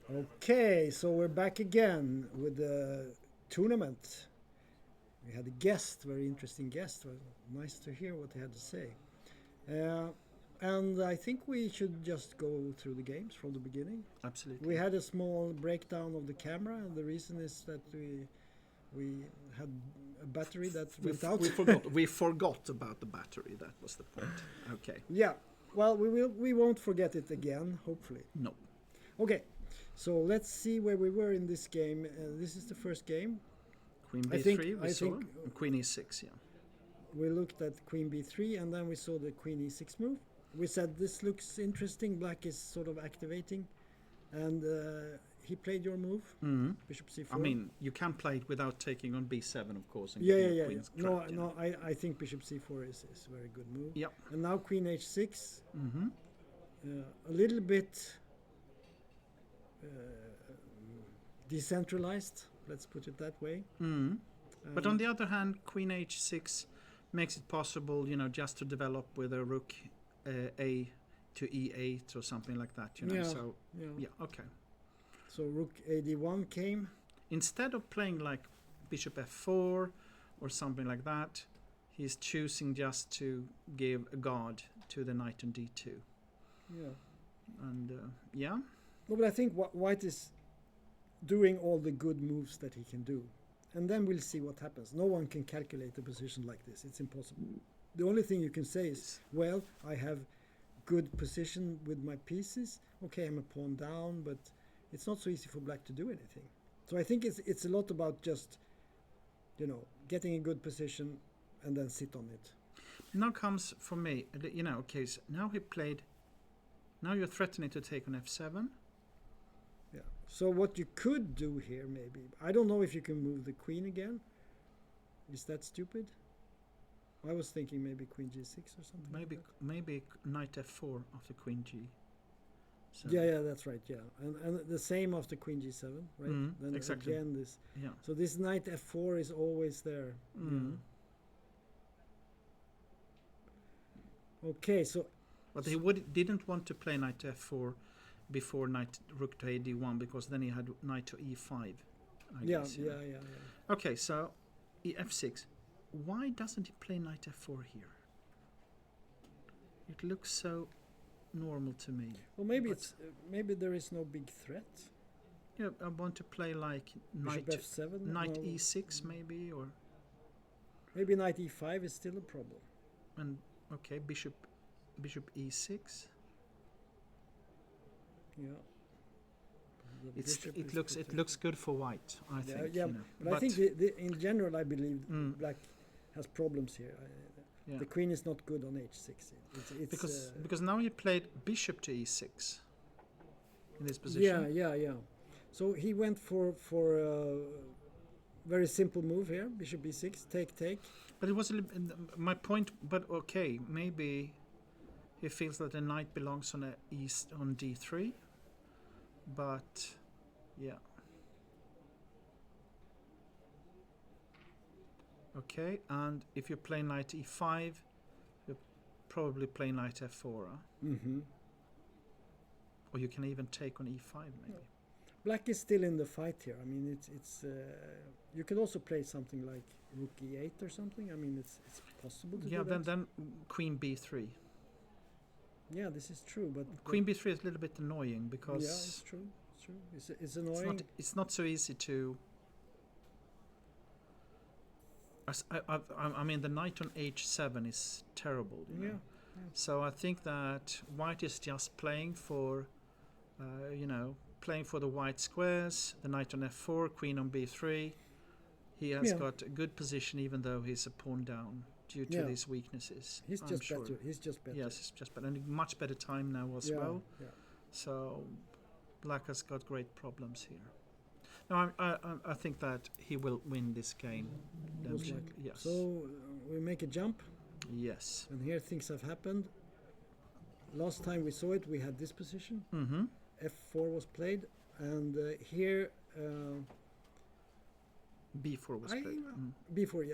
Okay, so we're back again with the tournament. We had a guest, very interesting guest. It was nice to hear what he had to say. And I think we should just go through the games from the beginning. Absolutely. We had a small breakdown of the camera, and the reason is that we had a battery that went out. We forgot about the battery. That was the point. Okay. Yeah, well, we won't forget it again, hopefully. No. Okay, so let's see where we were in this game. This is the first game. Queen I B3 think- we I saw. think- And Queen E6, yeah. We looked at Queen B3 and then we saw the Queen E6 move. We said this looks interesting, black is sort of activating. And he played your move, Bishop C4. I mean, you can play it without taking on B7, of course, and yeah, getting yeah, yeah. Queen's No, trapped, you no, know. I think Bishop C4 is a very good move. Yep. And now Queen H6, Mm-hmm. a little bit decentralized, let's put it that way. Mm. But on the other hand, Queen H6 makes it possible, you know, just to develop with a rook A to E8 or something like that, you know. Yeah. So, Yeah. yeah, okay. So Rook AD1 came. Instead of playing like Bishop F4 or something like that, he's choosing just to give a guard to the knight on D2. Yeah. And yeah, No, but I think White is doing all the good moves that he can do. And then we'll see what happens. No one can calculate a position like this. It's impossible. The only thing you can say is, well, I have good position with my pieces. Okay, I'm a pawn down, but it's not so easy for black to do anything. So I think it's a lot about just, you know, getting a good position and then sit on it. now comes for me, you know, okay, so now he played, now you're threatening to take on F7. Yeah. So what you could do here, maybe, I don't know if you can move the queen again. Is that stupid? I was thinking maybe Queen G6 or something. like that. Maybe knight F4 after Queen G. So, Yeah, that's right. Yeah, and the same after Queen G7, right? Then exactly. again this. Yeah. So this knight F4 is always there. Okay, so But he didn't want to play knight to f4 before knight rook to ad1 because then he had knight to e5. I guess, you know. yeah. Okay, so f6. Why doesn't he play knight f4 here? It looks so normal to me. Well, maybe But- it's maybe there is no big threat. Yeah, I want to play like Bishop knight F7. knight no, e6 maybe, or maybe knight E5 is still a problem. and okay, bishop e6. Yeah. The It bishop is looks good for white, I Yeah, think. yeah, You know. but I think in general, I believe black has problems here. Yeah. The queen is not good on H6. It's because now he played bishop to e6 in this position. yeah. So he went for a very simple move here, bishop E6, take. But it was my point. But okay, maybe he feels that the knight belongs on on d3. But yeah. Okay, and if you play knight e5, you probably play knight f4. Mm-hmm. Or you can even take on e5 maybe. Black is still in the fight here. I mean, it's you could also play something like rook E8 or something. I mean, it's possible to Yeah, do that. then queen b3. Yeah, this is true, but Queen b3 is a little bit annoying because yeah, it's true. It's annoying. it's not so easy to. I mean, the knight on h7 is terrible. You know? Yeah. So I think that white is just playing for, playing for the white squares. The knight on f4, queen on b3. He has got a good position, even though he's a pawn down due to these weaknesses. He's I'm just sure. better. He's just better. Yes, it's just better, and much better time now as well. Yeah. So black has got great problems here. Now I think that he will win this game. Most likely. Yes. So we make a jump, Yes. and here things have happened. Last time we saw it, we had this position. Mm-hmm. F4 was played, and here B4 was played. before,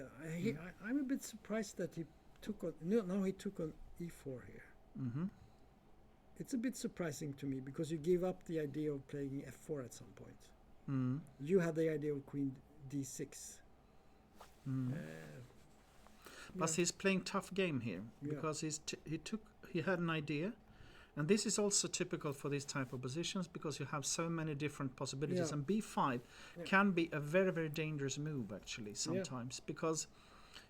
I'm a bit surprised that he took on. No, now he took on E4 here. Mm-hmm. It's a bit surprising to me because you give up the idea of playing F4 at some point. Mm. You had the idea of Queen D6. Mm. But he's playing tough game here because he had an idea, and this is also typical for these type of positions because you have so many different possibilities. And B5 can be a very, very dangerous move actually sometimes because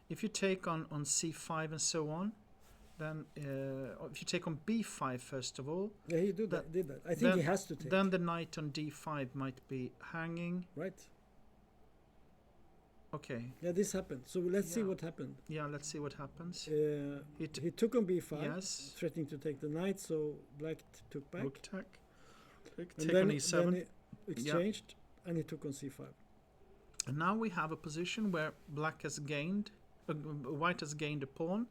if you take on C5 and so on, then if you take on B5 first of all, he did that. I think he has to take. Then the knight on D5 might be hanging. Right. Okay. Yeah, this happened. So let's see what happened. Yeah, let's see what happens. He took on B5, yes, threatening to take the knight, so black took back. Rook attack. And Take then, on E7. Then he exchanged, and he took on C5. And now we have a position where black has gained, white has gained a pawn,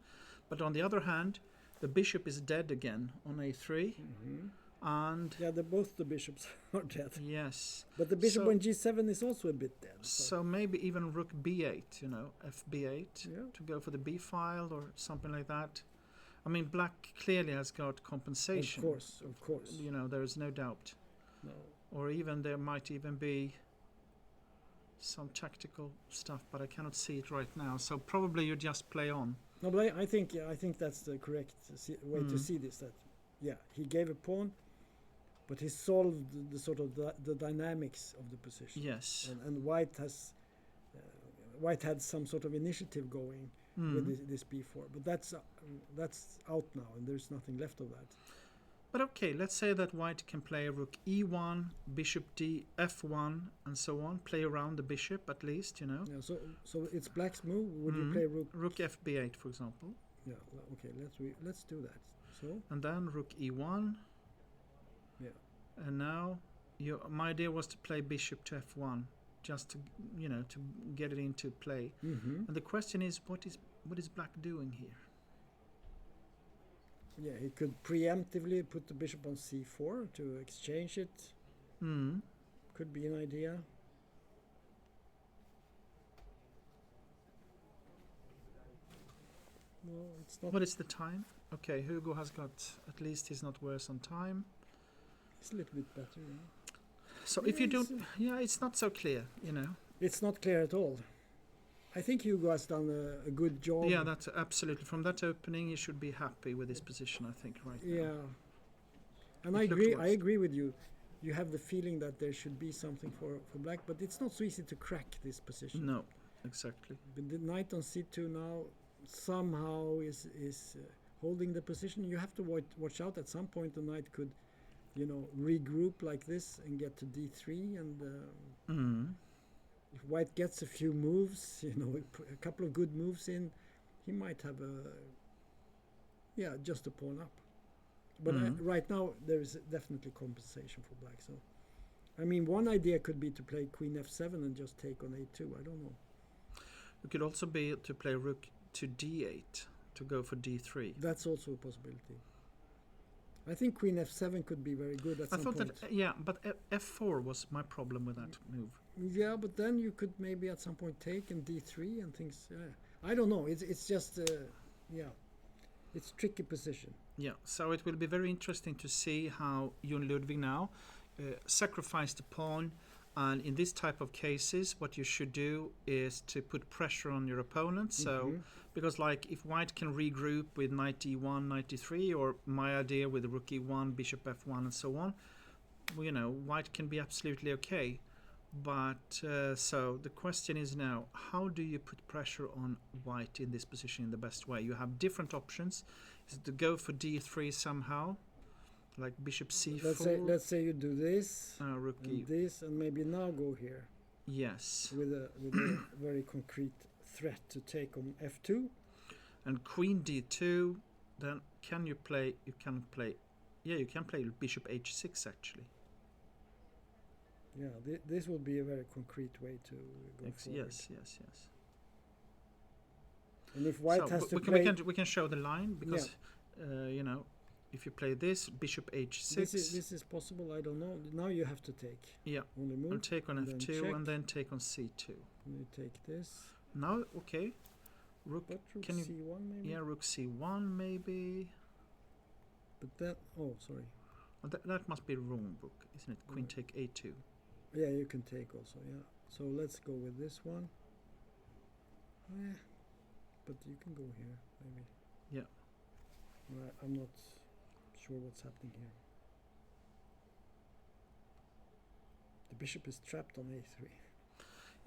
but on the other hand, the bishop is dead again on A3. Mm-hmm. And both the bishops are dead. yes, But the bishop on G7 is also a bit dead. So maybe even rook B8, FB8 to go for the B file or something like that. I mean, black clearly has got compensation. Of course. There is no doubt. No. Or even there might even be some tactical stuff, but I cannot see it right now. So probably you just play on. No, but I think that's the correct way to see this. That he gave a pawn, but he solved the sort of the dynamics of the position. Yes. And white had some sort of initiative going with this b4, but that's out now, and there's nothing left of that. But okay, let's say that white can play rook e1, bishop d, f1, and so on. Play around the bishop at least, Yeah, so it's black's move. Would you play rook fb8, for example? Yeah. Okay. Let's do that. So. And then rook e1. Yeah. And now my idea was to play bishop to f1, just to to get it into play. Mm-hmm. And the question is, what is black doing here? Yeah, he could preemptively put the bishop on c4 to exchange it. Mm. Could be an idea. No, it's not. What is the time? Okay, Hugo has got, at least he's not worse on time. It's a little bit better. Yeah. So Yeah, if you it's, don't, yeah, it's not so clear, you know. It's not clear at all. I think Hugo has done a good job. Yeah, that's absolutely, from that opening, you should be happy with this position, I think, right now. Yeah. And It I looks agree. I worse. agree with you. You have the feeling that there should be something for black, but it's not so easy to crack this position. No, exactly. But the knight on c2 now somehow is holding the position. You have to watch out. At some point, the knight could, you know, regroup like this and get to d3. And Mm. if white gets a few moves, you know, a couple of good moves in, he might have just a pawn up. But right now, there is definitely compensation for black. So, I mean, one idea could be to play queen f7 and just take on a2. I don't know. It could also be to play rook to d8, to go for d3. That's also a possibility. I think queen f7 could be very good at I some thought point. that, yeah, but f4 was my problem with that move. Yeah, but then you could maybe at some point take and d3 and things. I don't know. It's just it's tricky position. Yeah, so it will be very interesting to see how Jon Ludwig now sacrifice the pawn. And in this type of cases, what you should do is to put pressure on your opponent. So, because like if white can regroup with knight e1, knight e3, or my idea with rook e1, bishop f1, and so on, well, you know, white can be absolutely okay. But so the question is now, how do you put pressure on white in this position in the best way? You have different options. Is it to go for d3 somehow, like bishop c4? Let's say you do this, rook e. and this, and maybe now go here Yes. with a very concrete threat to take on f2. And queen d2. Then can you play? You can play. Yeah, you can play bishop h6 actually. Yeah, this will be a very concrete way to go forward. Yes. And if white So, has but to we play, we can show the line because you know, if you play this bishop h6. this is possible. I don't know. Now you have to take. Yeah. Only move. And take on and then f2 check. and then take on c2. And you take this. Now, okay. Rook. But rook Can you? c1 maybe. Yeah, rook c1 maybe. But that. Oh, sorry. Oh, that must be wrong book, isn't it? Queen take a2. Yeah, you can take also. Yeah. So let's go with this one. But you can go here maybe. Yeah. Right, I'm not sure what's happening here. The bishop is trapped on a3.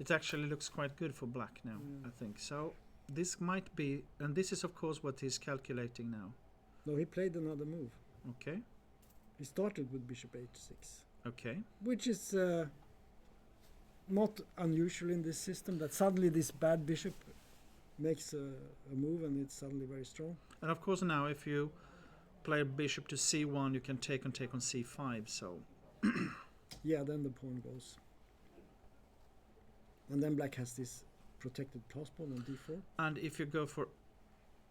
It actually looks quite good for black now, Yeah. I think. So this might be, and this is of course what he's calculating now. No, he played another move. Okay, He started with bishop h6, okay. which is not unusual in this system, that suddenly this bad bishop makes a move and it's suddenly very strong. And of course now if you play bishop to c1, you can take on c5, so... Yeah, then the pawn goes. And then black has this protected plus pawn on d4. And if you go for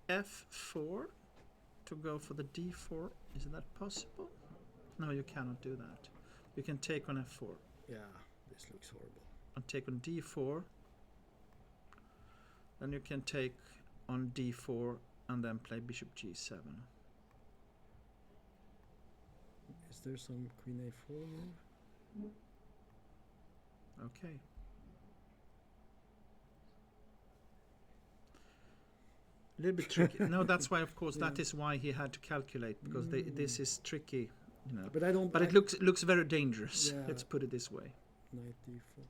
f4, to go for the d4, is that possible? No, you cannot do that. You can take on f4 Yeah, this looks horrible. and take on d4. Then you can take on d4 and then play bishop g7. Is there some queen a4 move? Okay. A little bit tricky. No, that's why, of course, that Yeah. is why he had to calculate, because this is tricky, you know. But I don't. But it looks very dangerous. Yeah. Let's put it this way. Knight d4.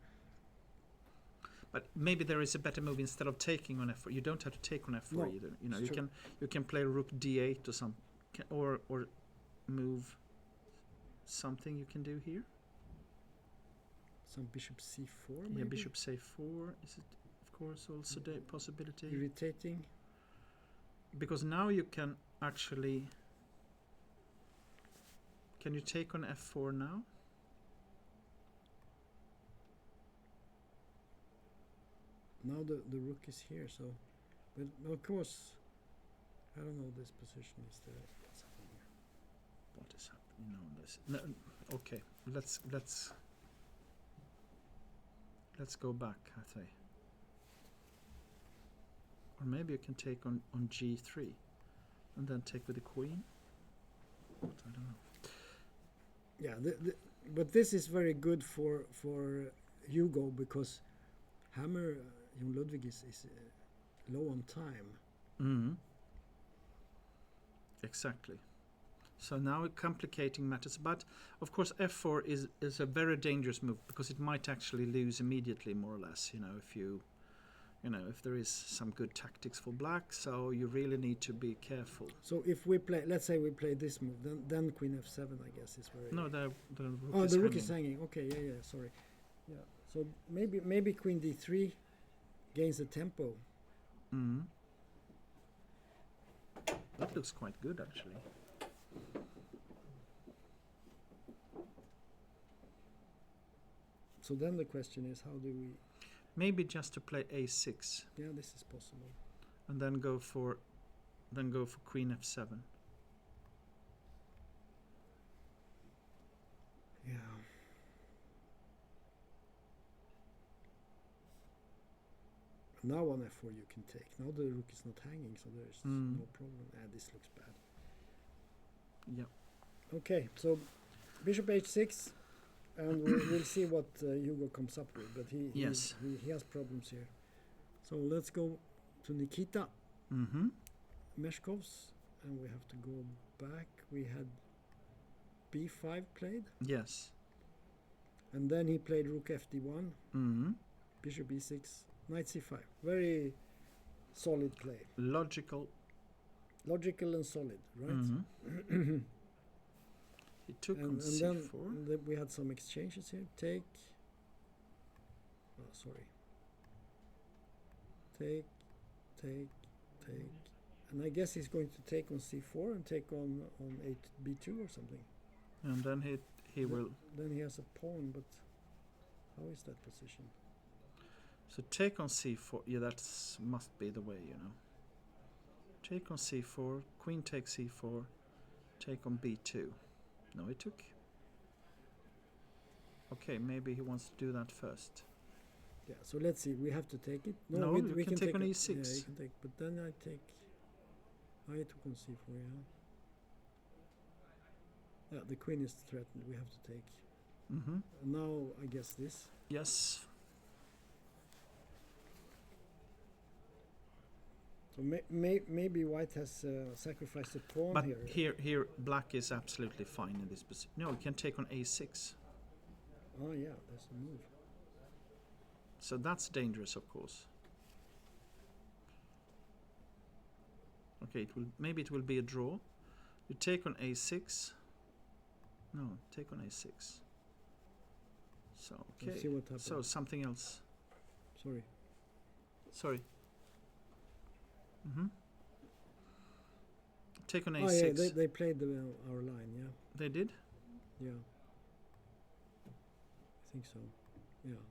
But maybe there is a better move instead of taking on f4. You don't have to take on f4 No, either. You know, it's you true. can play rook d8 or some, or move something you can do here. Some bishop c4 maybe? Yeah, bishop c4 is it, of course, also the possibility. Irritating. Because now you can actually... Can you take on f4 now? Now the rook is here, so... But of course... I don't know this position. Is there what's happening here? What is happening on this? No, okay, let's go back, I think. Or maybe you can take on g3 and then take with the queen. But I don't know. Yeah, but this is very good for Hugo because Hammer Jon Ludwig is low on time. Mm. Exactly. So now complicating matters, but of course f4 is a very dangerous move because it might actually lose immediately, more or less. If there is some good tactics for black, so you really need to be careful. So if we play, let's say we play this move, then Queen f7, I guess is very. No, the rook oh, is the hanging. rook is hanging. Okay, yeah, sorry. Yeah, so maybe Queen d3 gains the tempo. Mm. That looks quite good, actually. So then the question is, how do we? Maybe just to play a6. Yeah, this is possible. And then go for Queen f7. Yeah. Now on f4 you can take. Now the rook is not hanging, so there's no problem. This looks bad. Yeah. Okay, so bishop h6, and we'll see what Hugo comes up with. But he has problems here. So let's go to Nikita Meshkov's, and we have to go back. We had b5 played. Yes. And then he played rook fd1, bishop e6, knight c5. Very solid play. Logical And solid, right? He took on and c4. then we had some exchanges here. Take. Oh, sorry. Take. And I guess he's going to take on c4 and take on b2 or something. And then he will. Then he has a pawn, but how is that position? So take on c4. Yeah, that must be the way, Take on c4. Queen takes c4. Take on b2. No, he took. Okay, maybe he wants to do that first. Yeah, so let's see. We have to take it. No, we can take on e6. Yeah, you can take. But then I took on c4, yeah. Yeah, the queen is threatened. We have to take. Now, I guess this. Yes. So maybe white has sacrificed a pawn But here. here, black is absolutely fine in this position. No, we can take on a6. Oh yeah, that's a move. So that's dangerous, of course. Okay, maybe it will be a draw. You take on a6. No, take on a6. So okay. Let's see what happens. So something else. Sorry. Take on a6. Oh yeah, they played our line. Yeah. They did? Yeah. I think so. Yeah.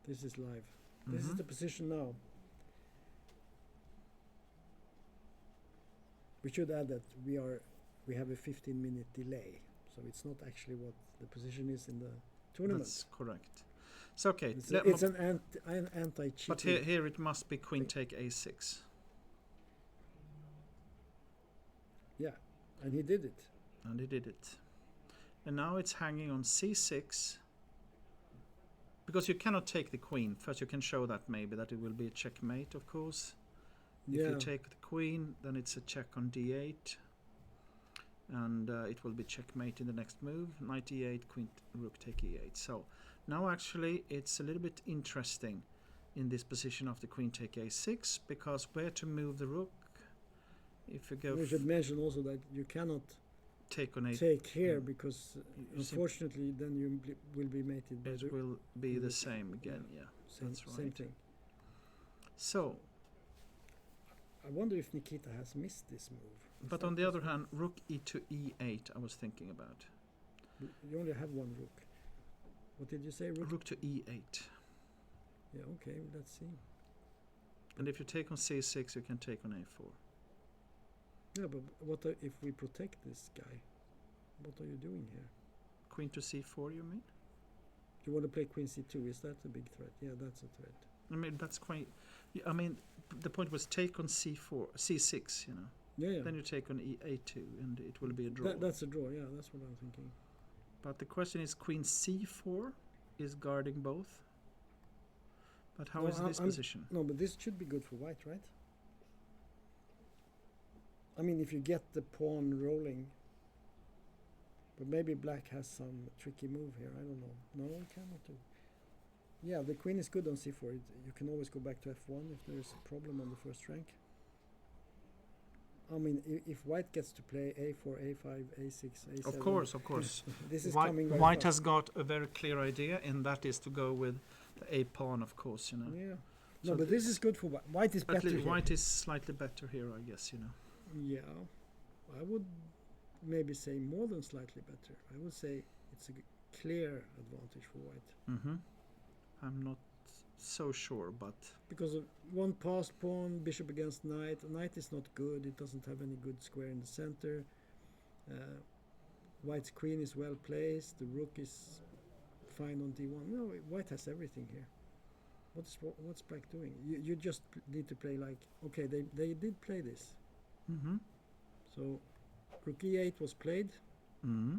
This is live. This is the position now. We should add that we have a 15-minute delay, so it's not actually what the position is in the tournament. That's correct. So okay, It's an anti-cheating. but here it must be queen take a6. Yeah, and he did it. And he did it. And now it's hanging on c6. Because you cannot take the queen. First you can show that maybe that it will be a checkmate, of course. If you take the queen, then it's a check on d8. And it will be checkmate in the next move. Knight e8, queen, rook take e8. So now actually it's a little bit interesting in this position of the queen take a6, because where to move the rook? If you go, we should mention also that you cannot take on take here because unfortunately then you will be mated by it will be the same again. Yeah, that's right. Same thing. So I wonder if Nikita has missed this move. but on the other hand, rook e to e8 I was thinking about. You only have one rook. What did you say? Rook to e8. Yeah, okay, let's see. And if you take on c6, you can take on a4. Yeah, but what if we protect this guy? What are you doing here? Queen to c4, you mean? You want to play queen c2? Is that a big threat? Yeah, that's a threat. I mean, that's quite... I mean, the point was take on c4, c6, you know. Yeah. Then you take on a2, and it will be a draw. That's a draw. Yeah, that's what I'm thinking. But the question is, queen c4 is guarding both. But how is this position? No, but this should be good for white, right? I mean, if you get the pawn rolling. But maybe black has some tricky move here. I don't know. No, it cannot do. Yeah, the queen is good on c4. You can always go back to f1 if there is a problem on the first rank. I mean, if white gets to play a4, a5, a6, a7... Of course. This is coming very White fast. has got a very clear idea, and that is to go with the a pawn, of course, you know. Yeah. So No, but this is good for white. White is At better least here. white is slightly better here, I guess, you know. Yeah. I would maybe say more than slightly better. I would say it's a clear advantage for white. Mm-hmm. I'm not so sure, but... Because of one passed pawn, bishop against knight. Knight is not good. It doesn't have any good square in the center. White's queen is well placed. The rook is fine on d1. No, white has everything here. What's black doing? You just need to play like... Okay, they did play this. Mm-hmm. So rook e8 was played. Mm-hmm.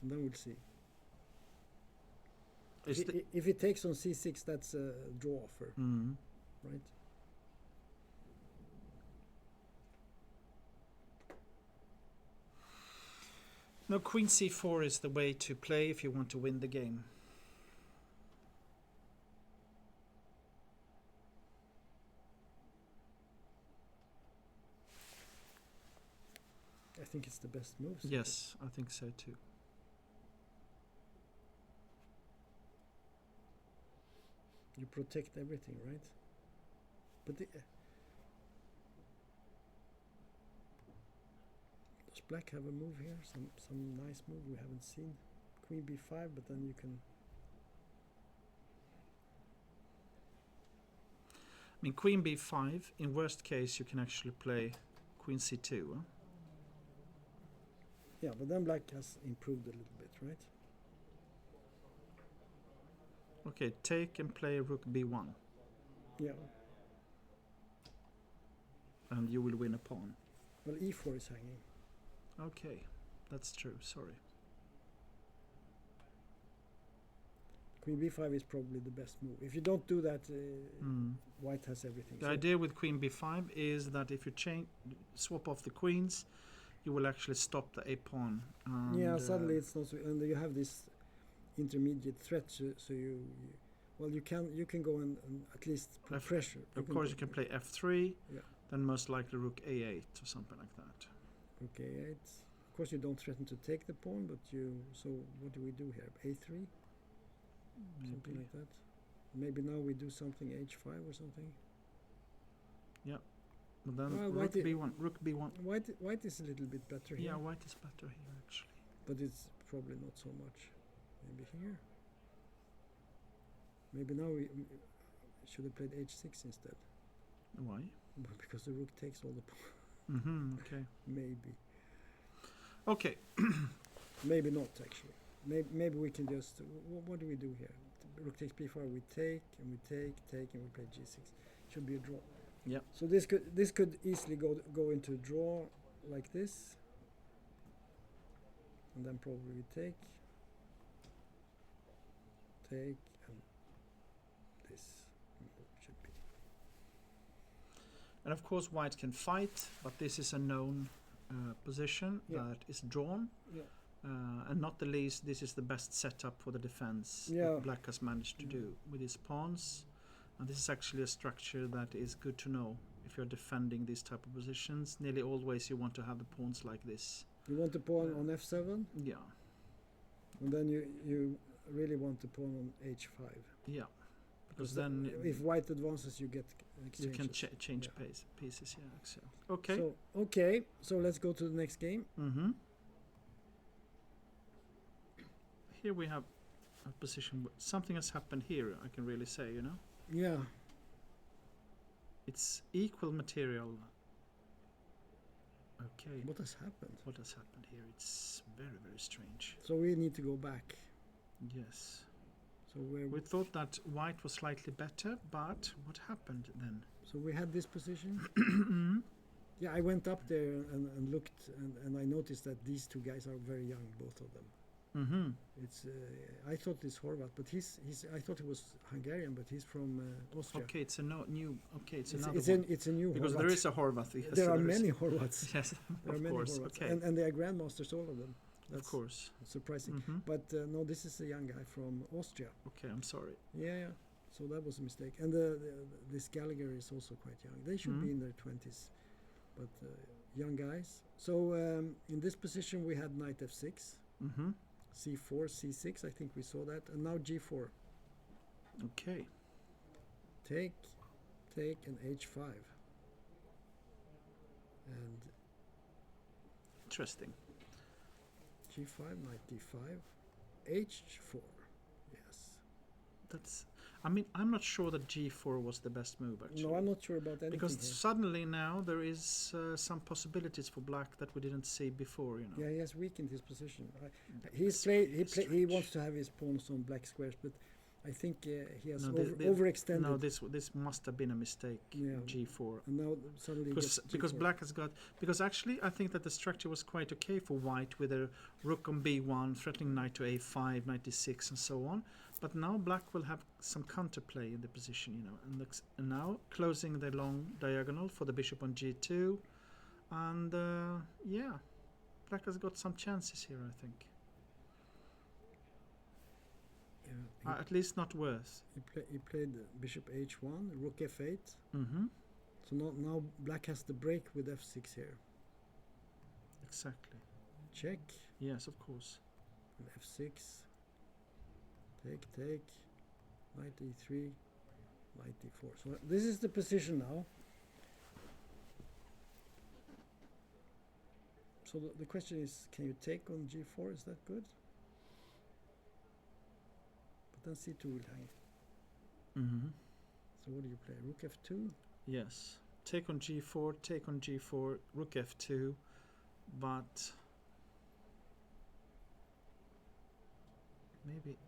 And then we'll see. Is the... If it takes on c6, that's a draw offer, Mm-hmm. right? No, queen c4 is the way to play if you want to win the game. I think it's the best move. Yes, I think so too. You protect everything, right? But does black have a move here? Some nice move we haven't seen. Queen b5, but then you can... I mean, queen b5, in worst case, you can actually play queen c2. Huh? Yeah, but then black has improved a little bit, right? Okay, take and play rook b1, Yeah. and you will win a pawn. Well, e4 is hanging. Okay, that's true, sorry. Queen b5 is probably the best move. If you don't do that, white has everything. The So idea with queen b5 is that if you swap off the queens, you will actually stop the a pawn. And, yeah, suddenly it's not so... And you have this intermediate threat, so you can go and at least put pressure. Of course, you can play f3, Yeah. then most likely rook a8 or something like that. Rook a8. Of course, you don't threaten to take the pawn, but you... So what do we do here? a3? Something like that. Maybe now we do something h5 or something. But then Well, rook white b1, rook b1. White is a little bit better here. Yeah, white is better here actually. But it's probably not so much. Maybe here. Maybe now we should have played h6 instead. Why? Because the rook takes all the pawn. Mm-hmm, okay. Maybe. Okay. Maybe not actually. Maybe we can just... What do we do here? Rook takes b4, we take, and we take, and we play g6. Should be a draw. Yeah. So this could easily go into a draw like this. And then probably we take, and this should be. And of course white can fight, but this is a known position that is drawn. Yeah. And not the least, this is the best setup for the defense Yeah. that black has managed to do with his pawns. And this is actually a structure that is good to know if you're defending these type of positions. Nearly always you want to have the pawns like this. You want the pawn on f7, Yeah, and then you really want the pawn on h5. yeah. Because then if white advances, you get you exchanges. can change pieces. Yeah, exactly. Okay. So let's go to the next game. Mm-hmm. Here we have a position. Something has happened here. I can really say, you know. Yeah. It's equal material. Okay. What has happened? What has happened here? It's very, very strange. So we need to go back. Yes. So We thought that white was slightly better, but what happened then? so we had this position. Yeah, I went up there and looked, and I noticed that these two guys are very young, both of them. Mm-hmm. It's I thought it's Horvat, but he's I thought he was Hungarian, but he's from Austria. Okay, it's a new. Okay, it's another It's one. it's a new Because Horvat. there is a Horvath. Yes, there are is. many Horvats. Yes, There are of many course. Horvats, Okay, and they are grandmasters, all of them. of That's course. surprising. Mm-hmm. But no, this is a young guy from Austria. Okay, I'm sorry. Yeah. So that was a mistake. And this Gallagher is also quite young. They should be in their 20s, but young guys. So in this position we had knight f6, Mm-hmm. c4, c6. I think we saw that, and now g4. Okay. Take, and h5. And Interesting. g5, knight d5, h4. Yes. That's. I mean, I'm not sure that G4 was the best move actually. No, I'm not sure about anything Because here. suddenly now there is some possibilities for black that we didn't see before. You know. Yeah, he has weakened his position. That's He strange. wants to have his pawns on black squares, but I think he has No, overextended. No, this must have been a mistake. Yeah. G4. And now suddenly Because G4. black has got, because actually I think that the structure was quite okay for white with a rook on b1 threatening knight to a5, knight d6 and so on, but now black will have some counterplay in the position, you know, and now closing the long diagonal for the bishop on g2, and yeah, black has got some chances here, I think. Yeah, At least not worse. he played bishop h1, rook f8. Mm-hmm. So now black has the break with f6 here. Exactly. Check, Yes, of course. and f6. Take, knight e3, knight d4. So this is the position now. So the question is, can you take on g4? Is that good? But then c2 will hang. Mm-hmm. So what do you play? Rook f2? Yes. Take on g4, take on g4, rook f2, but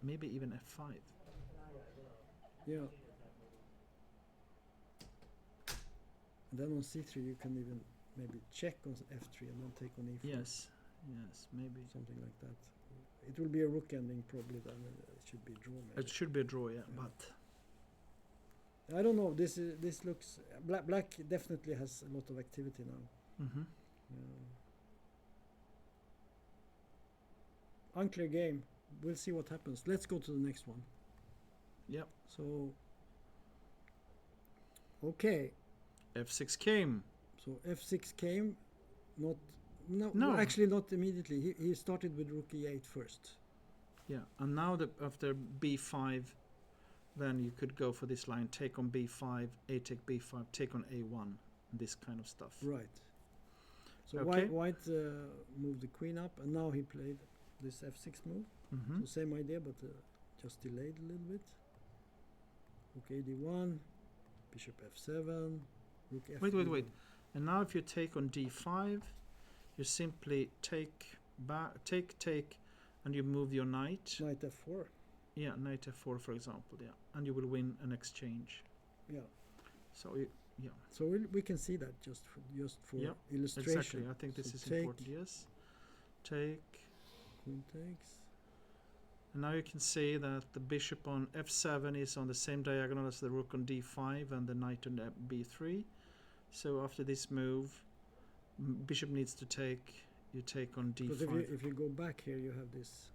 maybe even f5. Yeah. And then on c3 you can even maybe check on f3 and then take on e4. Yes, maybe. Something like that. It will be a rook ending probably then. It should be a draw maybe. It should be a draw, yeah, Yeah. but I don't know. This looks black definitely has a lot of activity now. mm-hmm. Unclear game. We'll see what happens. Let's go to the next one. Yep. So okay. f6 came. So f6 came. No, No. actually not immediately. He started with rook e8 first. Yeah, and now after b5, then you could go for this line: take on b5, a take b5, take on a1, this kind of stuff. Right. So Okay. white moved the queen up, and now he played this f6 move. Mm-hmm. So same idea, but just delayed a little bit. Rook ad1, bishop f7, rook f. Wait. And now if you take on d5, you simply take, and you move your knight. Knight f4. Yeah, knight f4, for example. Yeah, and you will win an exchange. Yeah. So yeah, So we can see that just for Yep, illustration. exactly. I think this So is take, important. Yes, take. Queen takes. And now you can see that the bishop on f7 is on the same diagonal as the rook on d5 and the knight on b3. So after this move, bishop needs to take. You take on d5. Because if you go back here, you have this,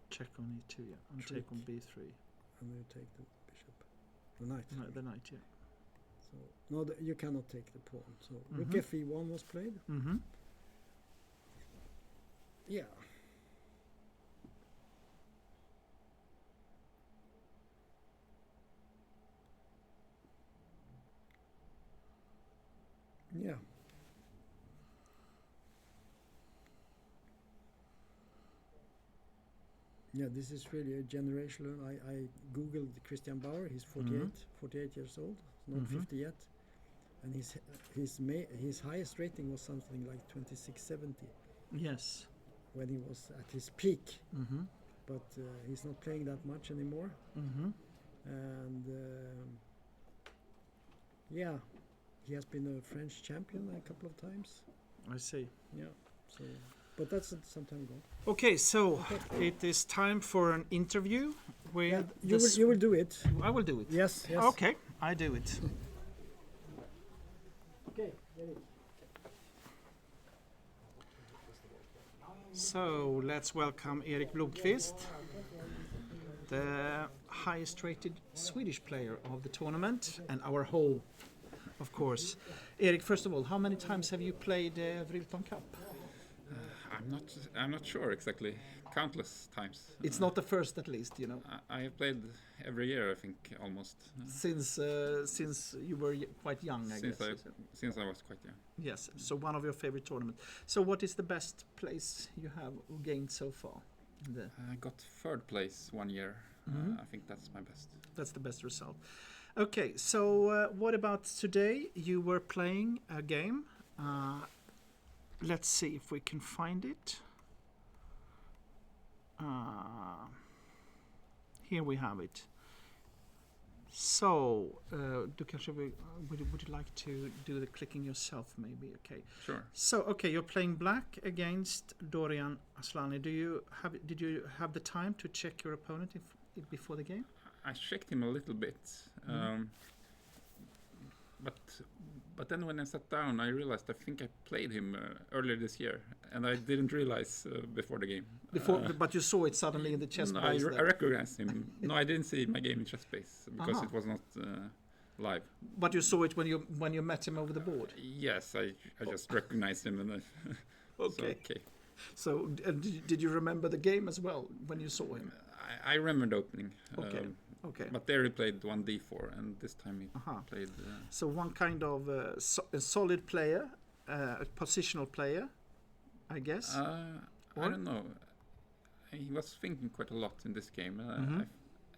Check on e2, yeah, and Trick. take on b3. and you take the bishop, the knight. No, the knight, yeah. So no, you cannot take the pawn. So rook Mhm. fe1 was played. Mm-hmm. Yeah. Yeah. Yeah, this is really a generational. I googled Christian Bauer. He's 48, Mhm. 48 years old, not Mhm. 50 yet. and his highest rating was something like 2670 Yes. when he was at his peak. Mm-hmm. But he's not playing that much anymore, Mm-hmm. and yeah, he has been a French champion a couple of times. I see. Yeah, so but that's some time ago. Okay, so it is time for an interview with Yeah, the you will do it. I will do it. Yes. Yes. Okay, I do it. Okay. Get it. So let's welcome Erik Blomqvist, the highest rated Swedish player of the tournament and our whole, of course. Erik, first of all, how many times have you played Rilton Cup? I'm not sure exactly. Countless times. It's not the first, at least, you know, I have played every year, I think, almost. since you were quite young, I guess. Since I was quite young. Yes, so one of your favorite tournaments. So what is the best place you have gained so far? I got third place one year. Mhm. I think that's my best. That's the best result. Okay, so what about today? You were playing a game. Let's see if we can find it. Here we have it. So, would you like to do the clicking yourself, maybe? Okay. Sure. So, okay, you're playing black against Dorian Aslani. Did you have the time to check your opponent before the game? I checked him a little bit. But then when I sat down, I realized I think I played him earlier this year, and I didn't realize before the game. But you saw it suddenly in the chess No, base. I recognized him. No, I didn't see my game in chess space because Aha. it was not live. But you saw it when you met him over the board. Yes, I just recognized him, and Okay. okay. So, did you remember the game as well when you saw him? I remember the opening. Okay. Okay. But there he played 1d4, and this time he Aha. played. So one kind of a solid player, a positional player, I guess. I Or? don't know. He was thinking quite a lot in this game. Mhm.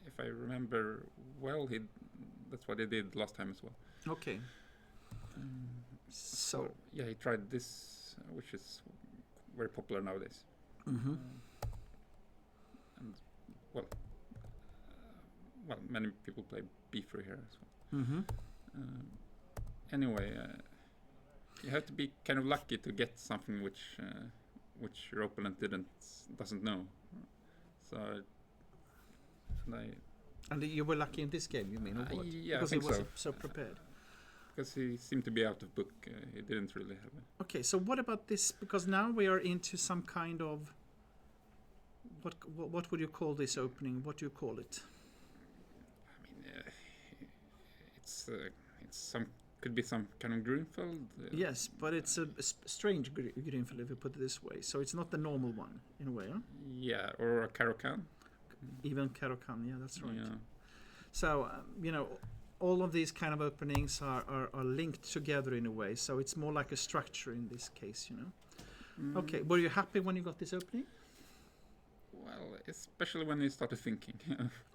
If I remember well, that's what he did last time as well. Okay. So. Yeah, he tried this, which is very popular nowadays. Mhm. And well, many people play b3 here as well. Mhm. Anyway, you have to be kind of lucky to get something which your opponent doesn't know. So, And you were lucky in this game, you mean, or what? yeah, Because I think he was so. so prepared. Because he seemed to be out of book. He didn't really have it. Okay, so what about this? Because now we are into some kind of what would you call this opening? What do you call it? I mean, it's could be some kind of Grunfeld. Yes, but it's a strange Greenfield, if you put it this way. So it's not the normal one in a way, huh? Yeah, or a Caro-Kann. Even Caro-Kann, yeah, that's right. Yeah. So all of these kind of openings are linked together in a way. So it's more like a structure in this case, Okay, were you happy when you got this opening? Well, especially when he started thinking.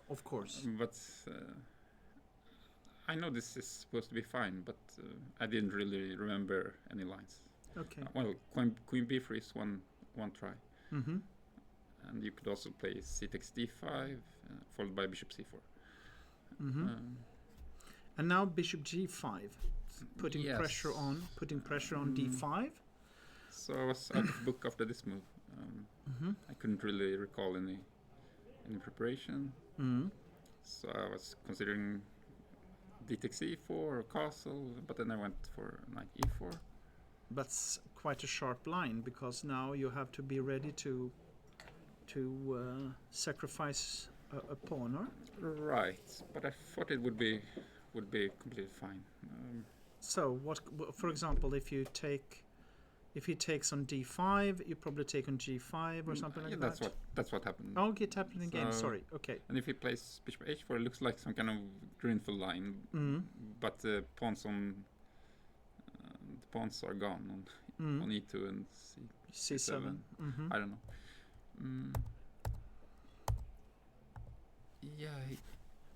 Of course. But I know this is supposed to be fine, but I didn't really remember any lines. Okay. Well, Queen B3 is one try. Mm-hmm. And you could also play c takes d5, followed by bishop c4. Mm-hmm. And now bishop g5, putting Yes. pressure on d5. So I was out of book after this move. Mm-hmm. I couldn't really recall any preparation. Mm-hmm. So I was considering d takes e4 or castle, but then I went for knight e4. That's quite a sharp line, because now you have to be ready to sacrifice a pawn, or? Right, but I thought it would be completely fine. So for example, if he takes on d5, you probably take on g5 or something like yeah, that. that's what happened. Oh, it happened again. So- Sorry. Okay. And if he plays bishop h4, it looks like some kind of Greenfield line, Mm. but the pawns are gone on e2 and c7. Mm-hmm. I don't know. Yeah,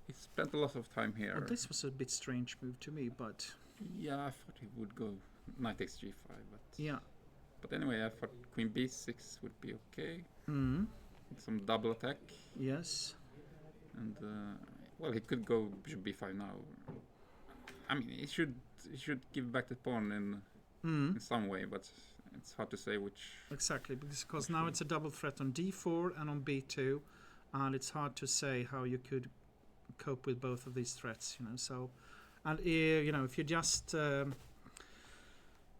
he spent a lot of time here. Well, this was a bit strange move to me, but Yeah, I thought he would go knight takes g5, but Yeah. but anyway, I thought queen b6 would be okay. Mm. Some double attack, Yes. and well, he could go bishop b5 now. I mean, he should give back the pawn in some way, but it's hard to say which. Exactly, because now it's a double threat on d4 and on b2, and it's hard to say how you could cope with both of these threats. So, and if you just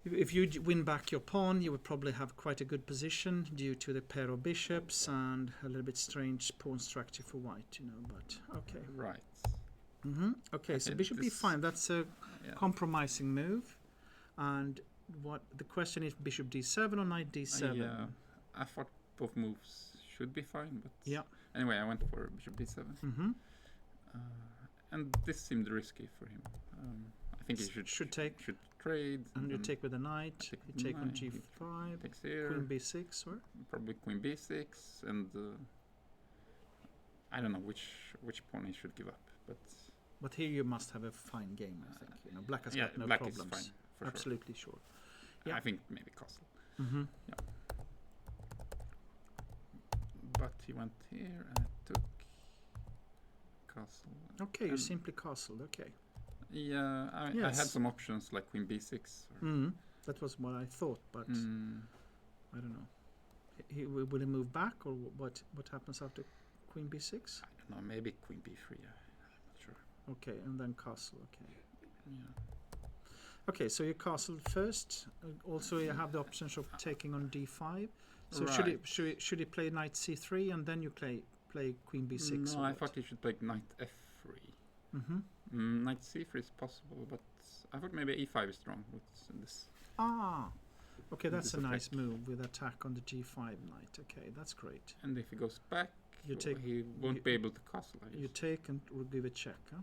if you win back your pawn, you would probably have quite a good position due to the pair of bishops and a little bit strange pawn structure for white. But okay. Right. Okay, so Okay, bishop this- b5. That's a Yeah. compromising move, and what the question is: bishop d7 or knight d7? Yeah, I thought both moves should be fine, but Yeah. anyway, I went for bishop b7, and this seemed risky for him. I think he Should take. should trade, And you take with the knight, take you with take on knight, he g5, takes here, queen b6, or? probably queen b6, and I don't know which pawn he should give up, but But here you must have a fine game, I think. Black has yeah, got no black problems. is fine for Absolutely sure. sure. Yeah. I think maybe castle, Mm-hmm. but he went here and I took castle. Okay, you And- simply castled. Okay. Yeah, I had Yes. some options like queen b6. Or, That was what I thought, but mm, I don't know. Will he move back, or what happens after queen b6? I don't know, maybe queen b3. I'm not sure. Okay, and then castle. Okay. Yeah. Okay, so you castled first. Also, you have the options of taking on d5. So Right. should he play knight c3 and then you play queen b6? No, or I what? thought he should play knight f3. Mm-hmm. Knight c3 is possible, but I thought maybe e5 is strong with this. Ah, okay, With that's this a nice attack. move with attack on the g5 knight. Okay, that's great. And if he goes back, You take- he won't you- be able to castle. I You guess. take and we'll give a check. Huh?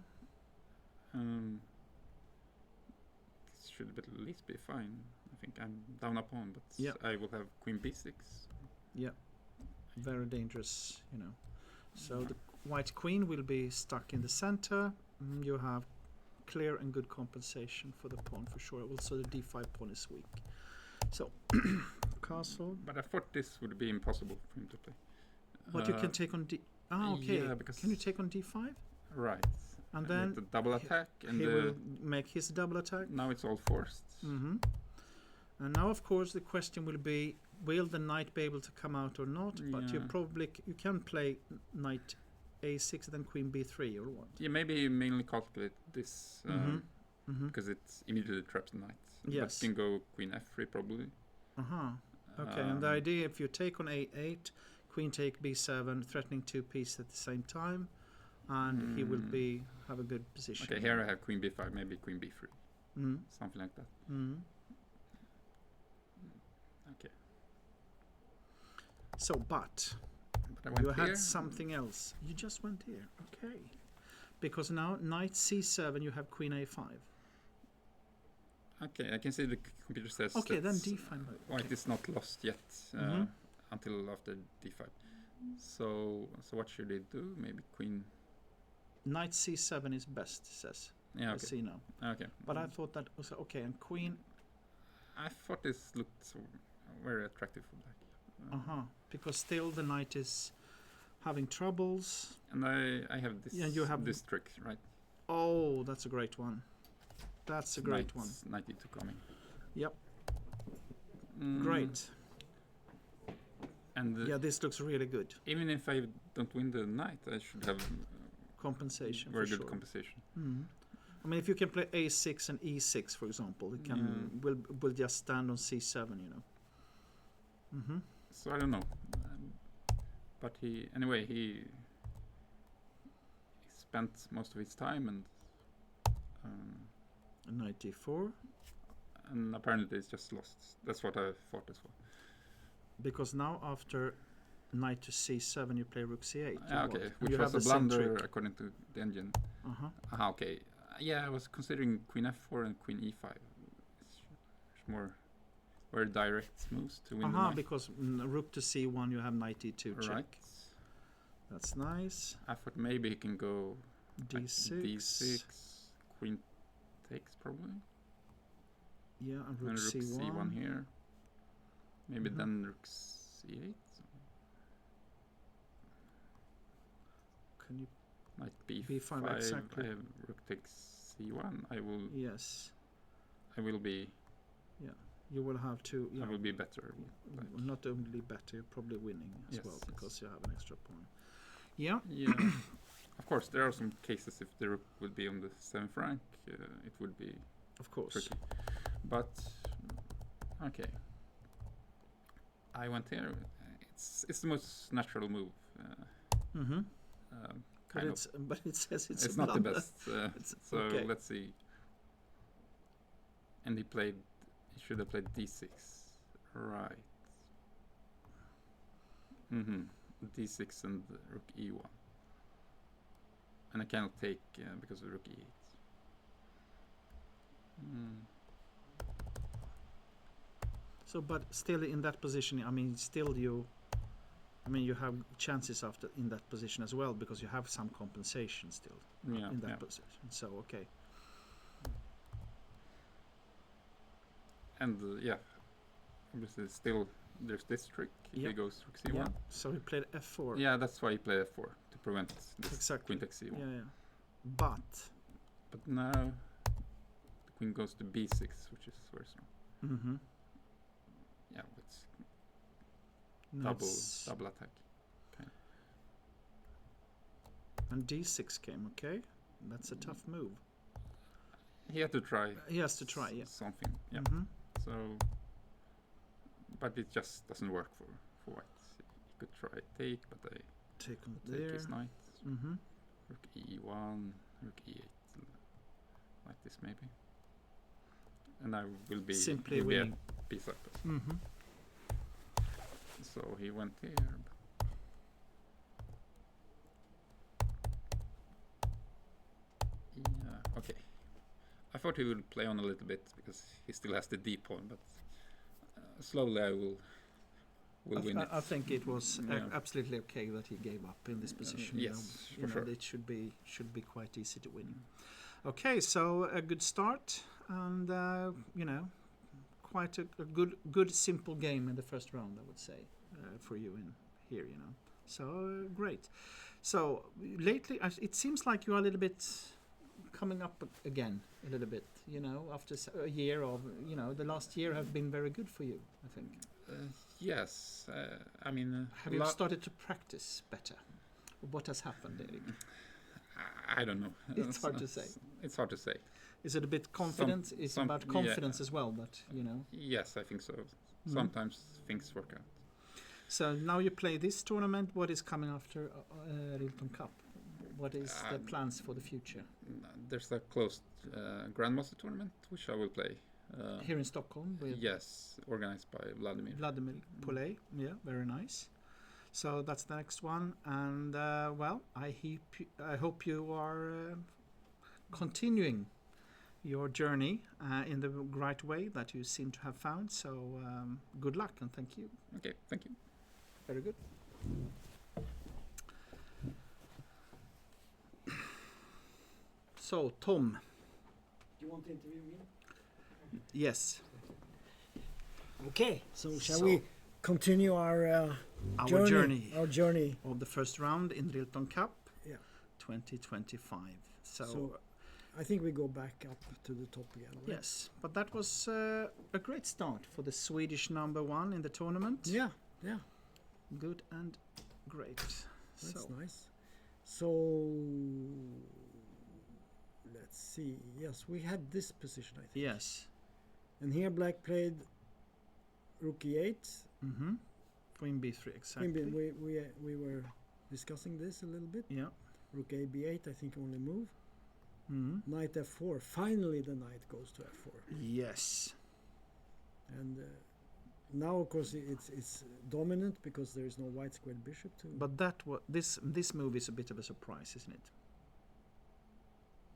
This should at least be fine. I think I'm down a pawn, but Yeah. I will have queen b6. Very dangerous. So the white queen will be stuck in the center. You have clear and good compensation for the pawn for sure. Also, the d5 pawn is weak. So castle. But I thought this would be impossible for him to play. But you can take on d. Ah, okay. Yeah, because Can you take on d5? right. And I then get the double attack, and he will make his double attack. now it's all forced. Mm-hmm. And now, of course, the question will be: will the knight be able to come out or not? But you Yeah. probably you can play knight a6 then queen b3 or what? Yeah, maybe he mainly calculate this Mm-hmm. because it immediately traps the knight. Yes. But you can go queen f3 probably. Uh-huh. Okay, and the idea, if you take on a8, queen take b7, threatening two pieces at the same time, and he will have a good position. Okay, here I have queen b5, maybe queen b3, Mm. something like that. Mm. Okay, So, but but I went you here. had something else. You just went here. Okay. Because now knight c7, you have queen a5. Okay, I can see the computer says. Okay, then that's, d5. White is not lost yet Mhm. until after d5. So what should he do? Maybe queen. Knight c7 is best, says. Yeah. I Okay. see now. Okay. But I thought that was okay. And queen, I thought this looked so very attractive for black. because still the knight is having troubles. And I have this. Yeah, you have- this trick, right? Oh, that's a great one. That's a great one. Knight e2 coming. Yep. Mm, Great. And Yeah, this looks really good. even if I don't win the knight, I should have Compensation very for good sure. compensation. I mean, if you can play a6 and e6, for example, it can will just stand on c7. So I don't know. But he spent most of his time Knight d4, and apparently it's just lost. That's what I thought as well. because now after knight to c7, you play rook c8. or Yeah, what? okay, And which you was have a the same blunder trick. according to the engine. Uh-huh. Okay. Yeah, I was considering queen f4 and queen e5. It's more very direct moves to win the knight. Because rook to c1, you have knight e2 check. Right. That's nice. I thought maybe he can go like d6. d6, queen takes probably. Yeah, and And rook rook c1. c1 here. Maybe Mhm. then rook c8. Can you? Knight b5. B5, exactly. I have rook takes c1. Yes. I will be You will have to. I will be better. Like, Not only better, you're probably winning as Yes, well yes. because you have an extra pawn. Yeah. yeah. Of course, there are some cases if the rook would be on the 7th rank, it would be Of course. tricky. But okay, I went here. It's the most natural move. Mm-hmm. Kind of. But it says it's a It's not the blunder. best. So okay. let's see. And he should have played d6. Right. D6 and rook e1. And I cannot take because of rook e8. So, but still in that position, I mean, you have chances after in that position as well because you have some compensation still in that position. So, okay. And obviously still there's this trick if he goes rook c1. Yeah. So he played f4. Yeah, that's why he played f4 to prevent this Exactly. queen takes c1. Yeah. But now the queen goes to b6, which is very strong. mm-hmm. Yeah, it's That's- double attack. and d6 came. Okay, that's a tough move. He had to try. He has to try. Yeah. Something. Yeah. Mm-hmm. So, but it just doesn't work for white. He could try take, but I Take on take there. his knight. Mm-hmm. Rook e1, rook e8, like this maybe. And I will be Simply he'll be winning. a piece up. Mm-hmm. So he went here. Yeah, okay. I thought he would play on a little bit because he still has the d pawn, but slowly I will win it. I think it was Yeah. absolutely okay that he gave up in this position. you yes, know, for sure. It should be quite easy to win. Okay, so a good start and quite a good simple game in the first round, I would say, for you in here. So great. So lately, it seems like you are a little bit coming up again a little bit. After a year of the last year have been very good for you, I think. Yes, I mean... Have you started to practice better? What has happened, Erik? I don't know. It's hard to say. It's hard to say. Is it a bit confidence? It's about confidence as well, but Yes, I think so. Sometimes things work out. So now you play this tournament. What is coming after Rilton Cup? What is the plans for the future? There's a closed Grandmaster tournament, which I will play. Here in Stockholm? With Yes, organized by Vladimir. Vladimir Poulet. Yeah, very nice. So that's the next one. And, I hope you are continuing your journey in the right way that you seem to have found. So good luck and thank you. Okay, thank you. Very good. So, Tom. Do you want to interview me? Yes. Okay, so shall we continue our Our journey. Our journey. Of the first round in Rilton Cup. Yeah. 2025. So I think we go back up to the top again. Right? Yes, but that was a great start for the Swedish #1 in the tournament. Yeah. Good and great. That's nice. So let's see. Yes, we had this position, I think. Yes. And here Black played rook e8. Mm-hmm. Queen b3, exactly. We were discussing this a little bit. Yeah. Rook a b8, I think only move. Mm-hmm. Knight f4. Finally, the knight goes to f4. Yes. And now, of course, it's dominant because there is no white squared bishop to. But this move is a bit of a surprise, isn't it?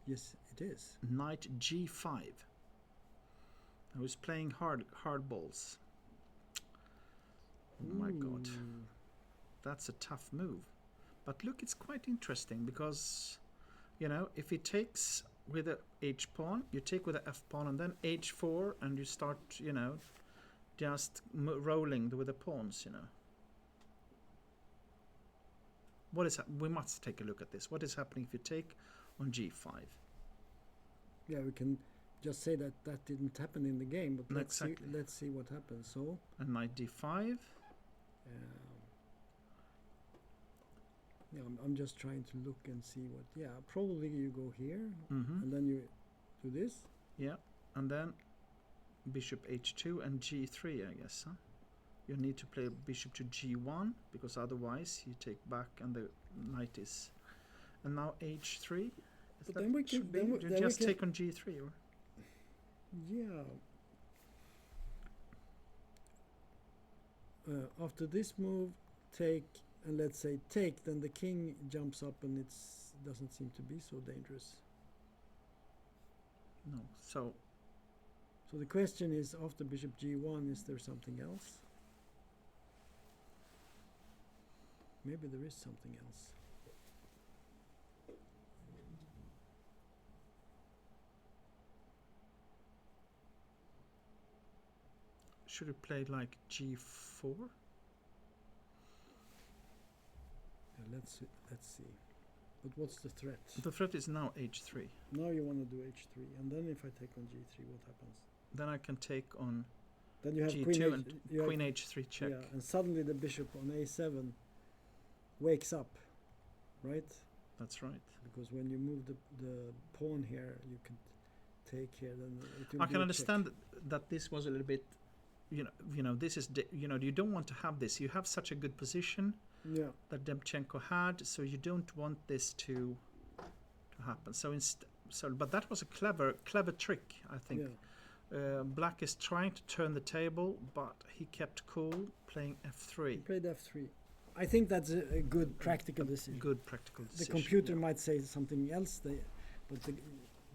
Yes, it is. Knight g5. I was playing hard balls. Oh my god. That's a tough move. But look, it's quite interesting because, if he takes with the h pawn, you take with the f pawn, and then h4, and you start, you know, just rolling with the pawns, you know. What is we must take a look at this. What is happening if you take on g5? Yeah, we can just say that that didn't happen in the game, but No, let's exactly. see what happens. So, And knight d5. yeah, I'm just trying to look and see what. Yeah, probably you go here, Mm-hmm. and then you do this. Yeah, and then bishop h2 and g3, I guess. Huh? You need to play bishop to g1 because otherwise you take back and the knight is. And now h3. Is But that then we can- should be- then we- you then we just can- take on g3, or Yeah. After this move, take, and let's say take, then the king jumps up and it doesn't seem to be so dangerous. no. So So the question is, after bishop g1, is there something else? Maybe there is something else. should we play like g4? Yeah, let's see. But what's the threat? The threat is now h3. Now you want to do h3, and then if I take on g3, what happens? Then I can take on Then you have g2 and you have- queen h3 check. Yeah, and suddenly the bishop on a7 wakes up, right? That's right. Because when you move the pawn here, you can take here. Then it will I be can a understand check. that this was a little bit, you know, this is, you know, you don't want to have this. You have such a good position Yeah, that Demchenko had, so you don't want this to happen. But that was a clever trick, I think. yeah. Black is trying to turn the table, but he kept cool, playing He f3. played f3. I think that's a good practical decision. Good practical The decision. computer yeah. might say something else, but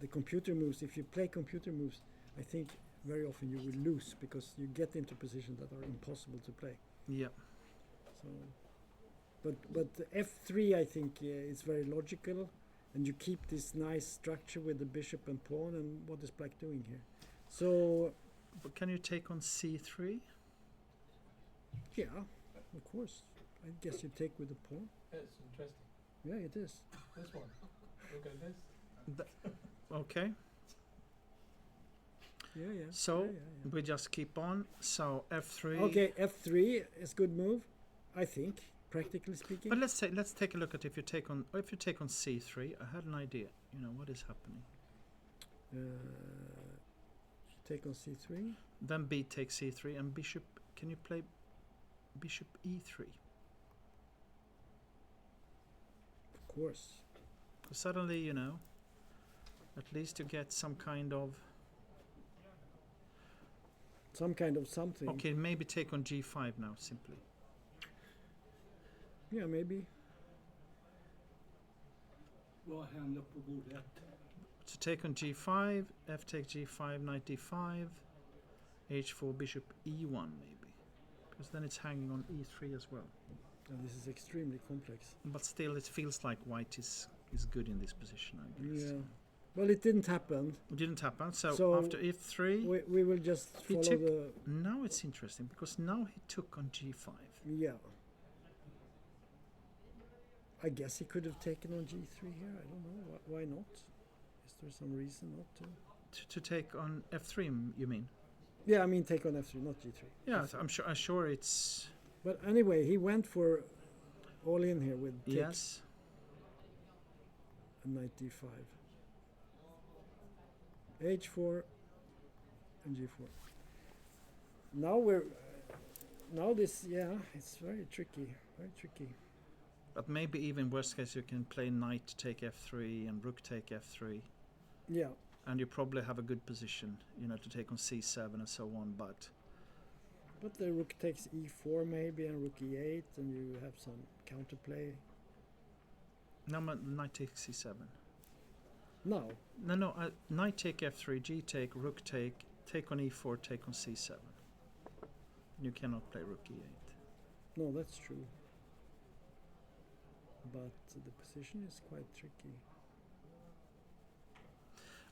the computer moves. If you play computer moves, I think very often you will lose because you get into positions that are impossible to play. Yeah. So, but the f3 I think is very logical, and you keep this nice structure with the bishop and pawn. And what is Black doing here? So But can you take on c3? yeah, of course. I guess you take with the pawn. It's interesting. Yeah, it is. This one. Look at this. Okay. Yeah, yeah. So yeah, yeah. we just keep on. So f3. Okay, f3 is good move, I think, practically speaking. But let's take a look at if you take on c3. I had an idea. You know what is happening. Take on c3. Then b takes c3 and bishop. Can you play bishop e3? Of course. Because suddenly, you know, at least you get some kind of. Some kind of something. Okay, maybe take on g5 now, simply. Yeah, maybe. Vad händer på bord 1? So take on g5, f take g5, knight d5, h4, bishop e1 maybe. Because then it's hanging on e3 as well. And this is extremely complex. But still it feels like white is good in this position, I guess. Yeah. Well, it didn't happen. It didn't happen. So, So after f3, We will just He follow took- the. now it's interesting because now he took on g5. Yeah. I guess he could have taken on g3 here. I don't know. Why not? Is there some reason not to? To take on f3, you mean? Yeah, I mean take on f3, not g3. Yeah, I'm sure it's But anyway, he went for all in here with take yes. and knight d5. h4 and g4. Now this, yeah, it's very tricky, very tricky. But maybe even worst case you can play knight take f3 and rook take f3, Yeah, and you probably have a good position, you know, to take on c7 and so on. But but the rook takes e4 maybe and rook e8, and you have some counterplay. no, knight takes c7. Now, No, knight take f3, g take, rook take on e4, take on c7. You cannot play rook e8. no, that's true. But the position is quite tricky.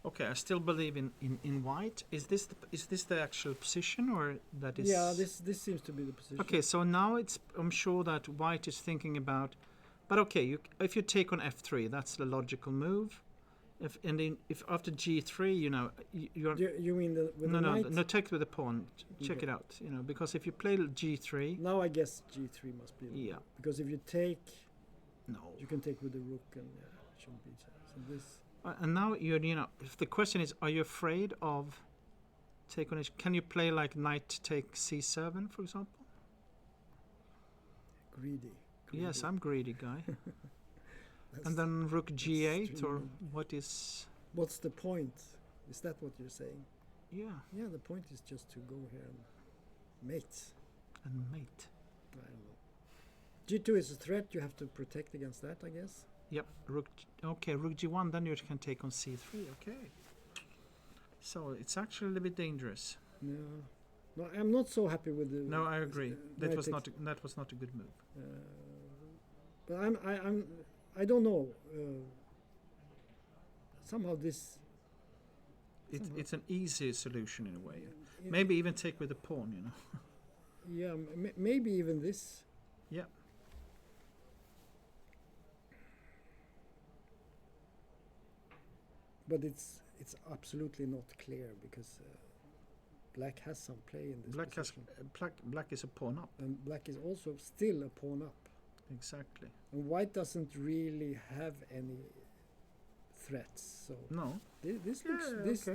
Okay, I still believe in white. Is this the actual position, or that is? Yeah, this seems to be the position. Okay, so now I'm sure that white is thinking about, but okay, if you take on f3, that's the logical move. If after g3, you're You mean with the knight? no, take with the pawn. Check Okay. it out. Because if you play g3, Now I guess g3 must be. Yeah. Because if you take, no. you can take with the rook, and it shouldn't be so. This. And now if the question is, are you afraid of take on? Can you play like knight take c7, for example? Greedy. Yes, I'm greedy guy. That's- And then rook g8, or extreme. what is? What's the point? Is that what you're saying? Yeah, Yeah, the point is just to go here and mate. and mate. I don't know. G2 is a threat. You have to protect against that, I guess. Yep, rook g1, then you can take on c3. Okay. So it's actually a little bit dangerous. No, no, I'm not so happy with the. No, I agree. That knight was takes- that was not a good move. But I don't know. Somehow this. It's an easy solution in a way. it- Maybe even take with the pawn. Yeah, maybe even this. Yeah. But it's absolutely not clear because black has some play in this position. Black is a pawn up. And black is also still a pawn up. Exactly. And white doesn't really have any threats. So No. this Yeah, looks okay.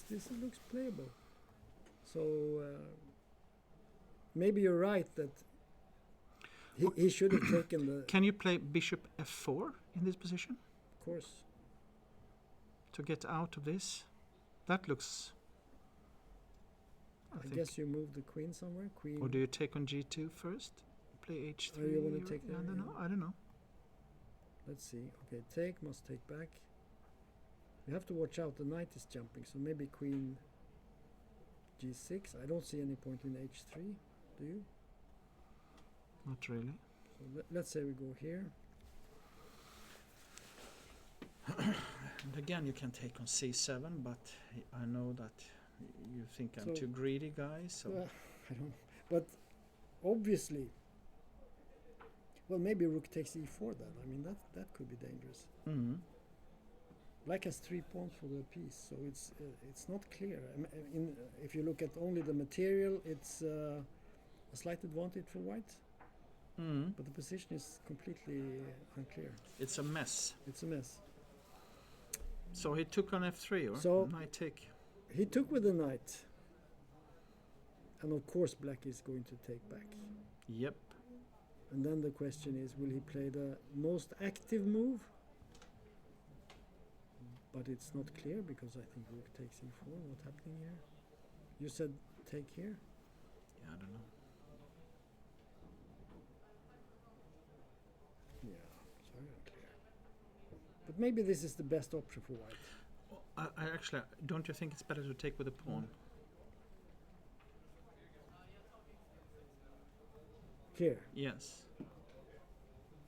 this looks playable. So maybe you're right that he should have taken the. Can you play bishop f4 in this position Of course. to get out of this? That looks. I I think. guess you move the queen somewhere. Queen. Or do you take on g2 first? Play h3. Oh, you wanna or- take I the- don't know. I don't know. Let's see. Okay, take must take back. You have to watch out. The knight is jumping, so maybe queen g6. I don't see any point in h3. Do you? Not really. So let's say we go here. And again, you can take on c7, but I know that you think I'm So- too greedy, guy. So I don't. But obviously, well, maybe rook takes e4 then. I mean that could be dangerous. Mhm. Black has 3 pawns for the piece, so it's not clear. If you look at only the material, it's a slight advantage for white, Mhm. but the position is completely unclear. It's a mess. It's a mess. So he took on f3, or So- knight take. He took with the knight, and of course black is going to take back. Yep. And then the question is, will he play the most active move? But it's not clear because I think rook takes e4. What's happening here? You said take here? Yeah, I don't know. Yeah, it's very unclear. But maybe this is the best option for white. I actually, don't you think it's better to take with a pawn? Here. Yes,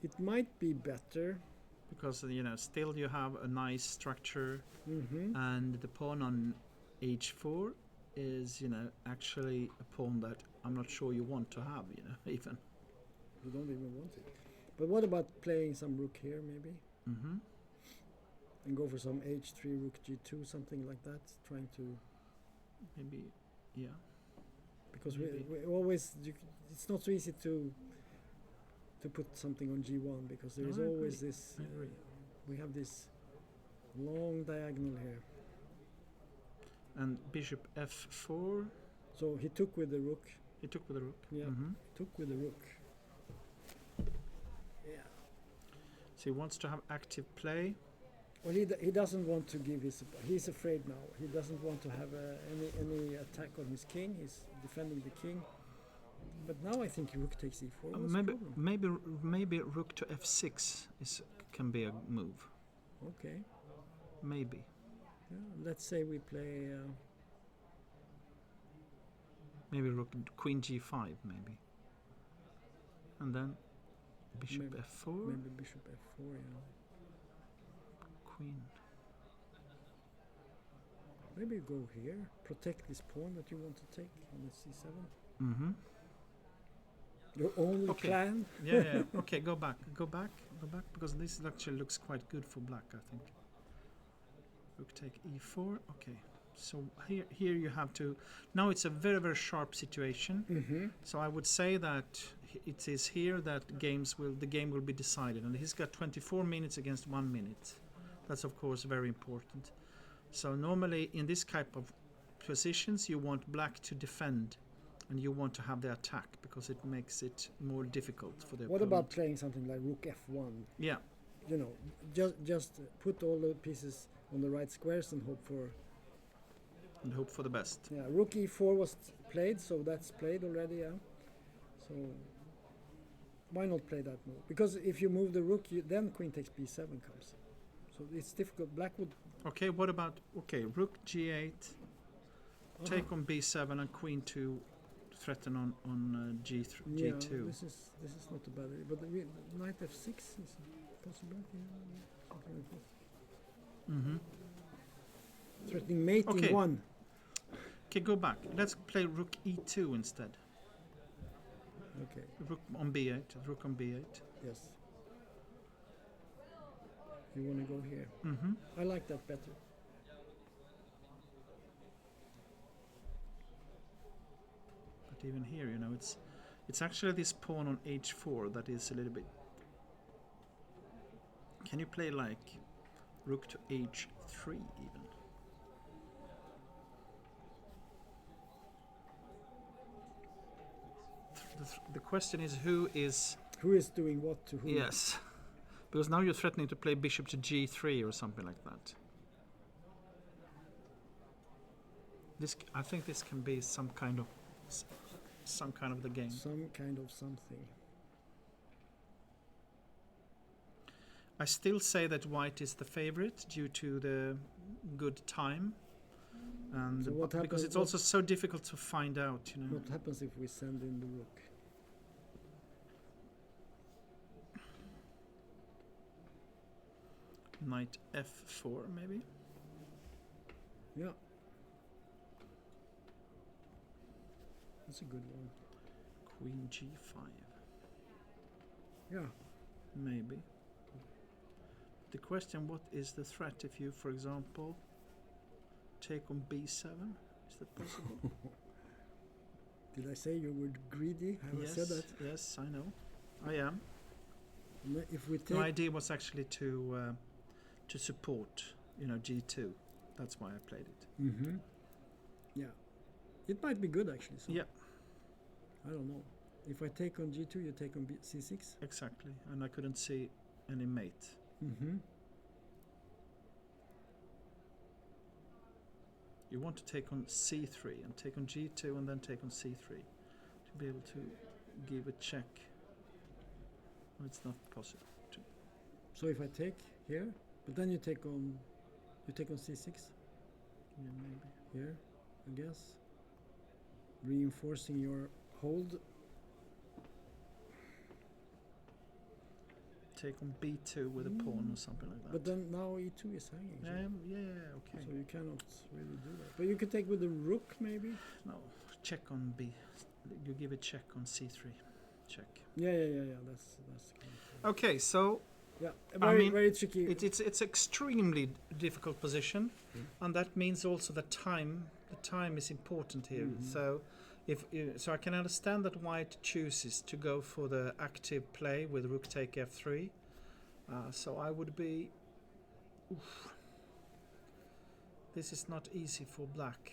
It might be better. because still you have a nice structure, Mm-hmm. and the pawn on h4 is actually a pawn that I'm not sure you want to have. Even. You don't even want it. But what about playing some rook here maybe? Mm-hmm. And go for some h3, rook g2, something like that. Trying to... Maybe, yeah. Because Maybe. we always... it's not so easy to put something on g1 because there is No, I always agree. this... I agree. We have this long diagonal here. And bishop f4. So he took with the rook. He took with the rook. Yeah. Mm-hmm. Took with the rook. Yeah. So he wants to have active play. Well, he doesn't want to give his... He's afraid now. He doesn't want to have any attack on his king. He's defending the king. But now I think rook takes e4. What's the problem? Maybe rook to f6 can be a move. Okay. Maybe. Yeah, let's say we play... Maybe rook queen g5 maybe. And then bishop Maybe- f4, maybe bishop f4, yeah. queen. Maybe go here, protect this pawn that you want to take on the c7. Mm-hmm. Your only Okay. plan. Yeah. Okay, go back, because this actually looks quite good for black, I think. Rook take e4. Okay, so here you have to. Now it's a very, very sharp situation. Mm-hmm. So I would say that it is here that the game will be decided, and he's got 24 minutes against 1 minute. That's of course very important. So normally in this type of positions you want black to defend, and you want to have the attack because it makes it more difficult for the What opponent. about playing something like rook f1? Yeah, You know, just put all the pieces on the right squares and hope for. and hope for the best. Yeah, rook e4 was played, so that's played already. Yeah. So why not play that move? Because if you move the rook, then queen takes b7 comes. So it's difficult. Black would. Okay, what about rook g8, take on b7 and queen to threaten on g3, Yeah, g2. this is not a bad idea. But knight f6 is a possibility. Yeah, something like that. Mm-hmm. Threatening mate Okay. in 1. Okay, go back. Let's play rook e2 instead. Okay. Rook on b8. Rook on b8. Yes. You want to go here? Mm-hmm. I like that better. But even here, it's actually this pawn on h4 that is a little bit. Can you play like rook to h3 even? The question is who is. Who is doing what to whom? Yes. Because now you're threatening to play bishop to g3 or something like that. I think this can be some kind of the game. Some kind of something. I still say that white is the favorite due to the good time, and So what because happens- it's also so difficult to find out. What happens if we send in the rook? Knight f4 maybe. Yeah. That's a good one. Queen g5 Yeah. maybe. The question: what is the threat if you, for example, take on b7? Is that possible? Did I say you were greedy? Have I said that? Yes, I know. I am. If we take My idea was actually to support, g2. That's why I played it. Mm-hmm. Yeah. It might be good actually. So Yeah, I don't know. If I take on g2, you take on c6. exactly. And I couldn't see any mate. Mm-hmm. You want to take on c3 and take on g2 and then take on c3 to be able to give a check. Well, it's not possible. So if I take here, but then you take on c6 Yeah, maybe. here, I guess, reinforcing your hold. Take on b2 with a pawn or something like that. But then now e2 is hanging. So, Okay. so you cannot really do that. But you could take with the rook maybe. No, check on b. You give a check on c3. Check. Yeah. That's kind of, Okay, so yeah. I Very mean, very tricky. it's extremely difficult position, and that means also that the time is important here. Mhm. So so I can understand that white chooses to go for the active play with rook take f3. So I would be. This is not easy for black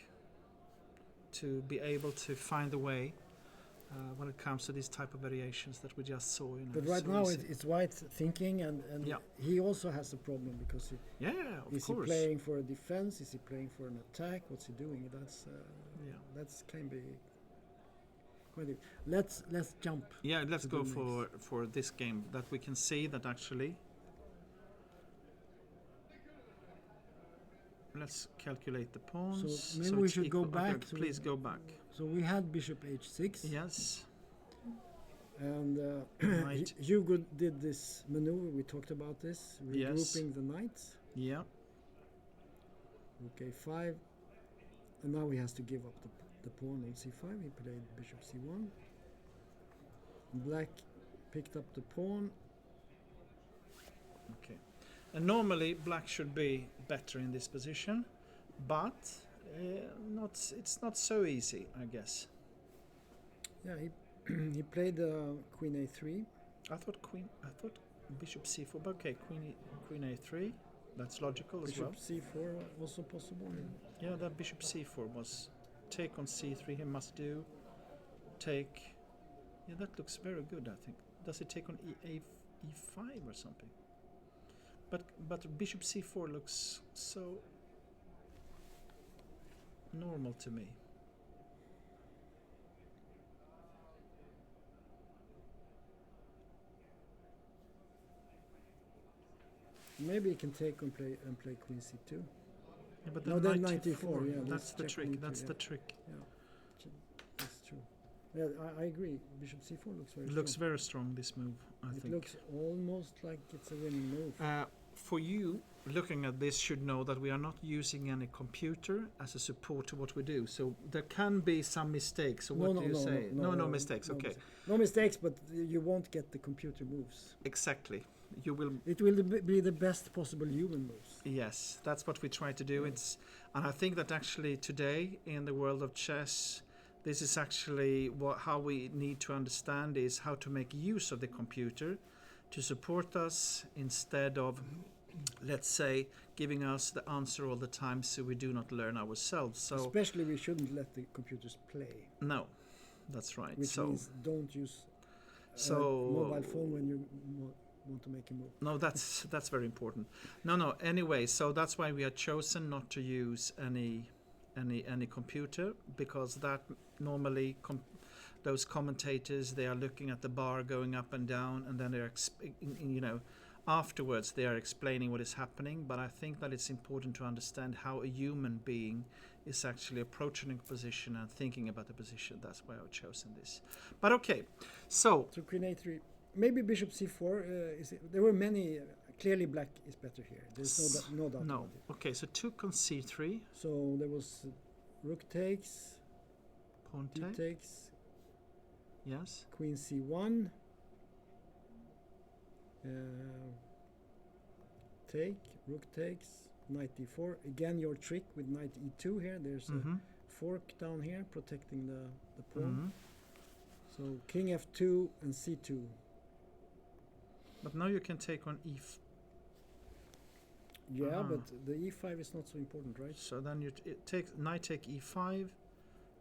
to be able to find a way when it comes to these type of variations that we just saw. But right so now easy. it's white thinking, and Yeah. he also has a problem because Of is course. he playing for a defense? Is he playing for an attack? What's he doing? That's can be quite. Let's jump. Yeah, let's to go the for this game that we can see that actually. Let's calculate the pawns. So maybe we it's should go equal. back Okay, to- please go back. So we had bishop h6. Yes. And Knight. Hugo did this maneuver. We talked about this, Yes. regrouping the knights. Yeah. Rook a5, And now he has to give up the pawn on c5. He played bishop c1. Black picked up the pawn. Okay. And normally black should be better in this position, but it's not so easy, I guess. Yeah, he played queen a3. I thought bishop c4, but okay, queen a3. That's logical as well. Bishop c4 also possible. Yeah, that bishop c4 was take on c3. He must do take. Yeah, that looks very good. I think. Does it take on e5 or something? But bishop c4 looks so normal to me. Maybe he can take and play queen c2. Yeah, but No, then 94. Yeah, that's the trick. checkmate, That's yeah. the trick. That's true. Yeah, I agree. Bishop c4 looks very It looks strong. very strong, this move, I It think. looks almost like it's a winning move. For you, looking at this, should know that we are not using any computer as a support to what we do. So there can be some mistakes. So what do you say? No mistakes. Okay, No mistakes, but you won't get the computer moves. exactly. You will. It will be the best possible human moves. Yes, that's what we try to do. And I think that actually today in the world of chess, this is actually how we need to understand is how to make use of the computer to support us instead of, let's say, giving us the answer all the time, so we do not learn ourselves. So Especially we shouldn't let the computers play. no, that's right. Which So means don't use so mobile phone when you want to make a move. no, that's very important. No. Anyway, so that's why we have chosen not to use any computer, because that normally those commentators, they are looking at the bar going up and down, and then they're afterwards they are explaining what is happening. But I think that it's important to understand how a human being is actually approaching a position and thinking about the position. That's why I've chosen this. But okay, so So queen a3. Maybe bishop c4. There were many. Clearly black is better here. There's no doubt no. about it. Okay, so took on c3, So there was rook takes, pawn d take. takes, Yes. queen c1, take, rook takes, knight d4. Again, your trick with knight e2 here. There's Mm-hmm. a fork down here protecting the pawn. Mm-hmm. So king f2 and c2. But now you can take on e5. Yeah, Ah. but the e5 is not so important, right? So then you take knight take e5,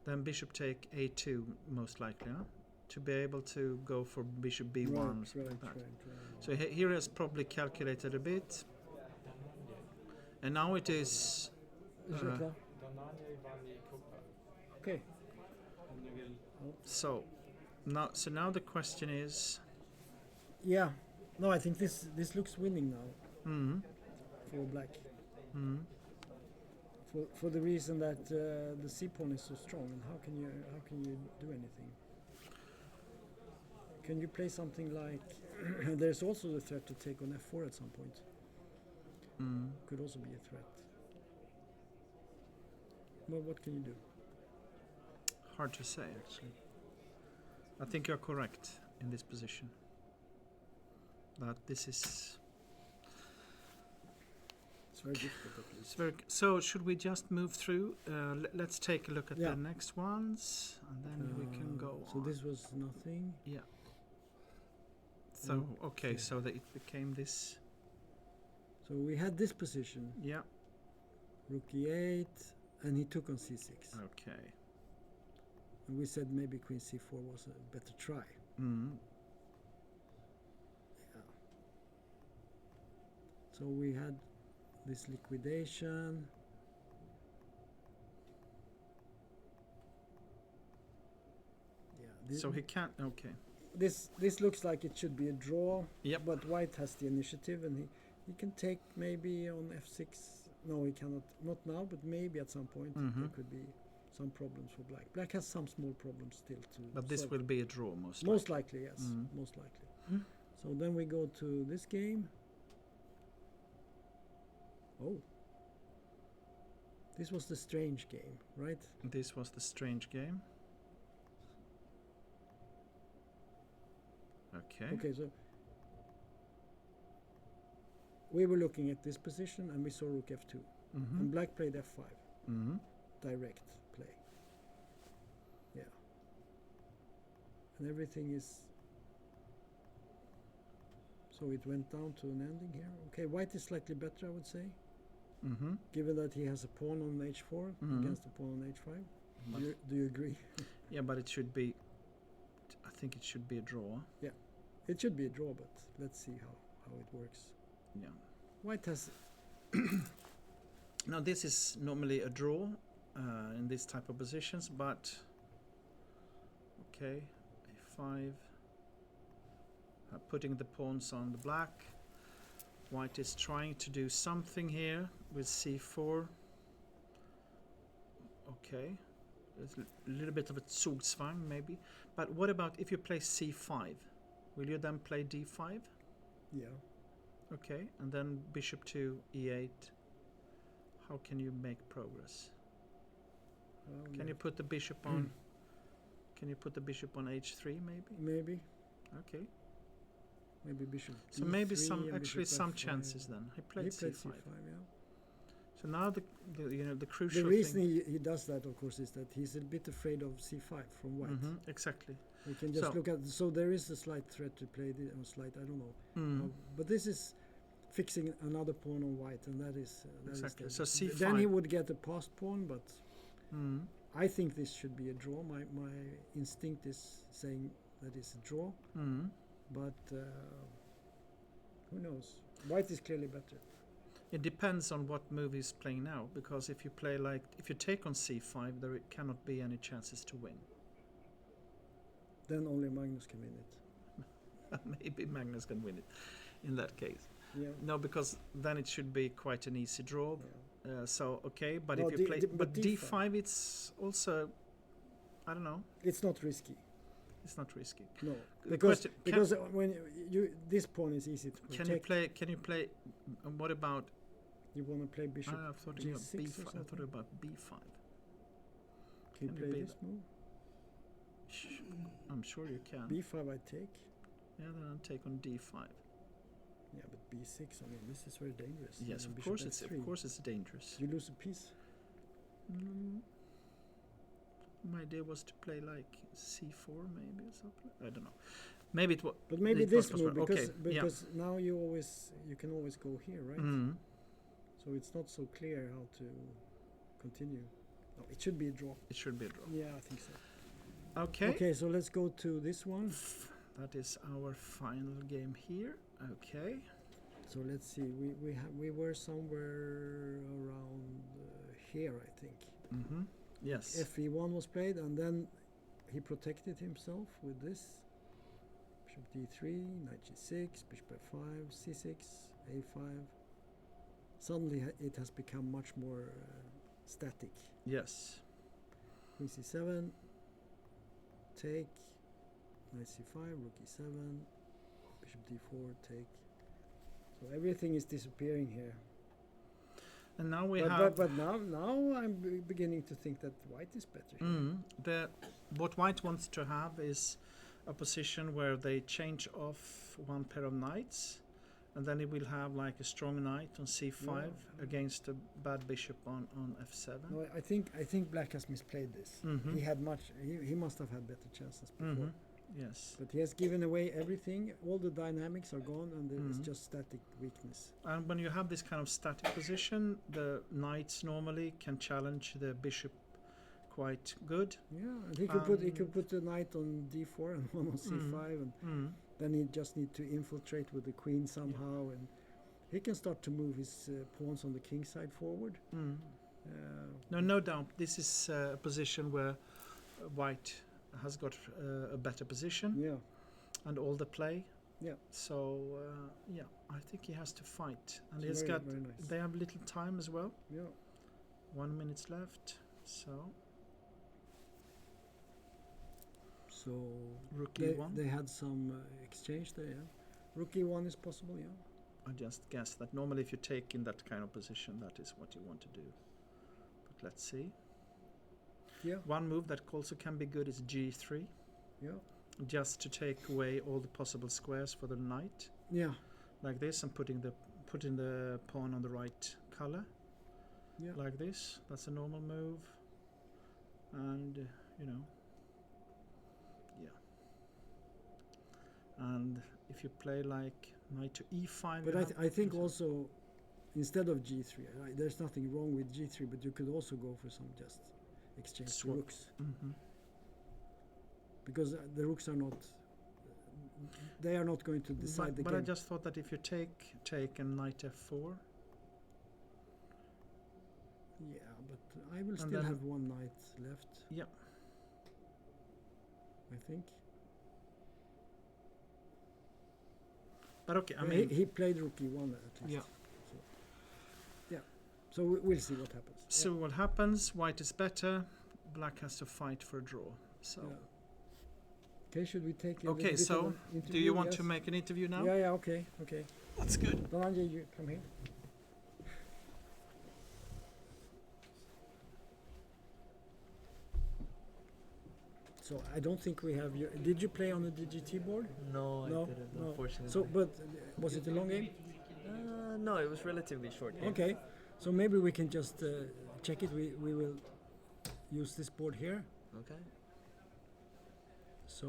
then bishop take a2 most likely, huh? To be able to go for bishop b1 or Right, something right, like that. right. So here is probably calculated a bit, and now it is. Ursäkta? Okay. So now the question is. Yeah. No, I think this looks winning now Mm-hmm. for black. Mm-hmm. For the reason that the c pawn is so strong, and how can you do anything? Can you play something like? There's also the threat to take on f4 at some point. Mm. Could also be a threat. Well, what can you do? Hard to say, actually. I think you're correct in this position. That this is. It's very difficult at least. It's very. So should we just move through? Let's take a look at Yeah. the next ones, and then we can go. So on. this was nothing. Yeah. So okay, so that it became this. So we had this position, Yeah. rook e8, and he took on c6. Okay. And we said maybe queen c4 was a better try. Mm. Yeah. So we had this liquidation. Yeah. So he can't. Okay. This looks like it should be a draw. Yep. But white has the initiative, and he can take maybe on f6. No, he cannot. Not now, but maybe at some point Mhm. there could be some problems for black. Black has some small problems still to. But this solve. will be a draw most. Most likely, yes. Mhm. Most likely. Mm. So then we go to this game. Oh. This was the strange game, right? This was the strange game. Okay. Okay, so we were looking at this position and we saw rook f2. Mm-hmm. And black played f5. Mm-hmm. Direct play. Yeah. And everything is... So it went down to an ending here. Okay, white is slightly better, I would say. Mm-hmm. Given that he has a pawn on h4 Mhm. against a pawn on h5. But- Do you agree? Yeah, but it should be. I think it should be a draw. It should be a draw, but let's see how it works. Yeah. White has... Now this is normally a draw in this type of positions, but okay, a5. Putting the pawns on the black. White is trying to do something here with c4. Okay, there's a little bit of a Zugzwang maybe. But what about if you play c5? Will you then play d5? Yeah. Okay, and then bishop to e8. How can you make progress? Well, Can you put the bishop on? Can you put the bishop on h3 maybe? Maybe. Okay. Maybe bishop So maybe d3 some and actually bishop some f5. chances then. He played He played c5. c5, yeah. So now the the crucial The reason thing. he does that, of course, is that he's a bit afraid of c5 from white. Mhm, exactly. We can just So- look at... So there is a slight threat to play this, or slight, I don't know. Mm. But this is fixing another pawn on white, and that is... Exactly. the- So Then he c5. would get a passed pawn, but Mm. I think this should be a draw. My instinct is saying that it's a draw, Mm. but who knows? White is clearly better. It depends on what move he's playing now, because if you play like if you take on c5, there cannot be any chances to win. Then only Magnus can win it. Maybe Magnus can win it in that case. Yeah. No, because then it should be quite an easy draw. Yeah. So okay, but No, if you play, but but d5. d5, it's also, I don't know, It's not risky. it's not risky. No, The because question- because when you this pawn is easy to protect. Can you play? What about? You want to play bishop I thought about G6 or b5. I thought something? about b5. Can can you you play play this move? I'm sure you can. B5 I take. Yeah, then I'll take on d5. Yeah, but B6. I mean, this is very dangerous. Yes, And of bishop course F3. it's dangerous. You lose a piece. Mm. My idea was to play like c4 maybe or something. I don't know. Maybe it was. But maybe It this was move possible. because Okay, yeah. because now you can always go here, right? Mm. So it's not so clear how to continue. No, it should be a draw. It should be a draw. Yeah, I think so. Okay. Okay, so let's go to this one. That is our final game here. Okay. So let's see. We were somewhere around here, I think. Mm-hmm. Yes. Fe1 was played, and then he protected himself with this. Bishop d3, knight g6, bishop f5, c6, a5. Suddenly it has become much more static. Yes. Queen c7, take, knight c5, rook e7, bishop d4, take. So everything is disappearing here. And now we But, have. but now I'm beginning to think that white is better. Here. What white wants to have is a position where they change off one pair of knights, and then it will have like a strong knight on c5 Yeah. against a bad bishop on f7. No, I think black has misplayed this. Mhm. He had much. He must have had better chances before. Mhm. Yes. But he has given away everything. All the dynamics are gone, and there is Mhm. just static weakness. And when you have this kind of static position, the knights normally can challenge the bishop quite good. Yeah, and he could put the knight on d4 and one on c5, and then he just need to infiltrate with the queen somehow, and he can start to move his pawns on the king side forward. No doubt. This is a position where white has got a better position Yeah, and all the play. Yeah. So yeah, I think he has to fight, and It's he's very, got. very nice. They have little time as well. yeah. 1 minute left. So So rook they e1. had some exchange there. Yeah, rook e1 is possible. Yeah. I just guess that normally if you take in that kind of position, that is what you want to do. But Let's see. Yeah. One move that also can be good is G3, Yeah. just to take away all the possible squares for the knight, Yeah. like this, and putting the pawn on the right color, Yeah. like this. That's a normal move, and you know, yeah. And if you play like knight to E5, But you I think some- also instead of G3, there's nothing wrong with G3, but you could also go for some just exchange Swap. rooks, Mhm. because the rooks are not. They are not going to decide the But game. I just thought that if you take and knight F4, Yeah, but I will And still then- have one knight left. Yeah. I think. but okay, I Well, mean, he played rook E1 at least. yeah. So we'll see what happens. So what happens? White is better. Black has to fight for a draw. So, Yeah. Okay, should we take a okay. little bit So, of an do interview? you want Yes? to make an interview now? Yeah, yeah, okay. That's good. Dhananjay, you come here. So I don't think we have your. Did you play on the DGT board? No, No, I didn't, no. unfortunately. So, but was it a long game? No, it was relatively short. Game. Okay, so maybe we can just check it. We will use this board here. Okay. So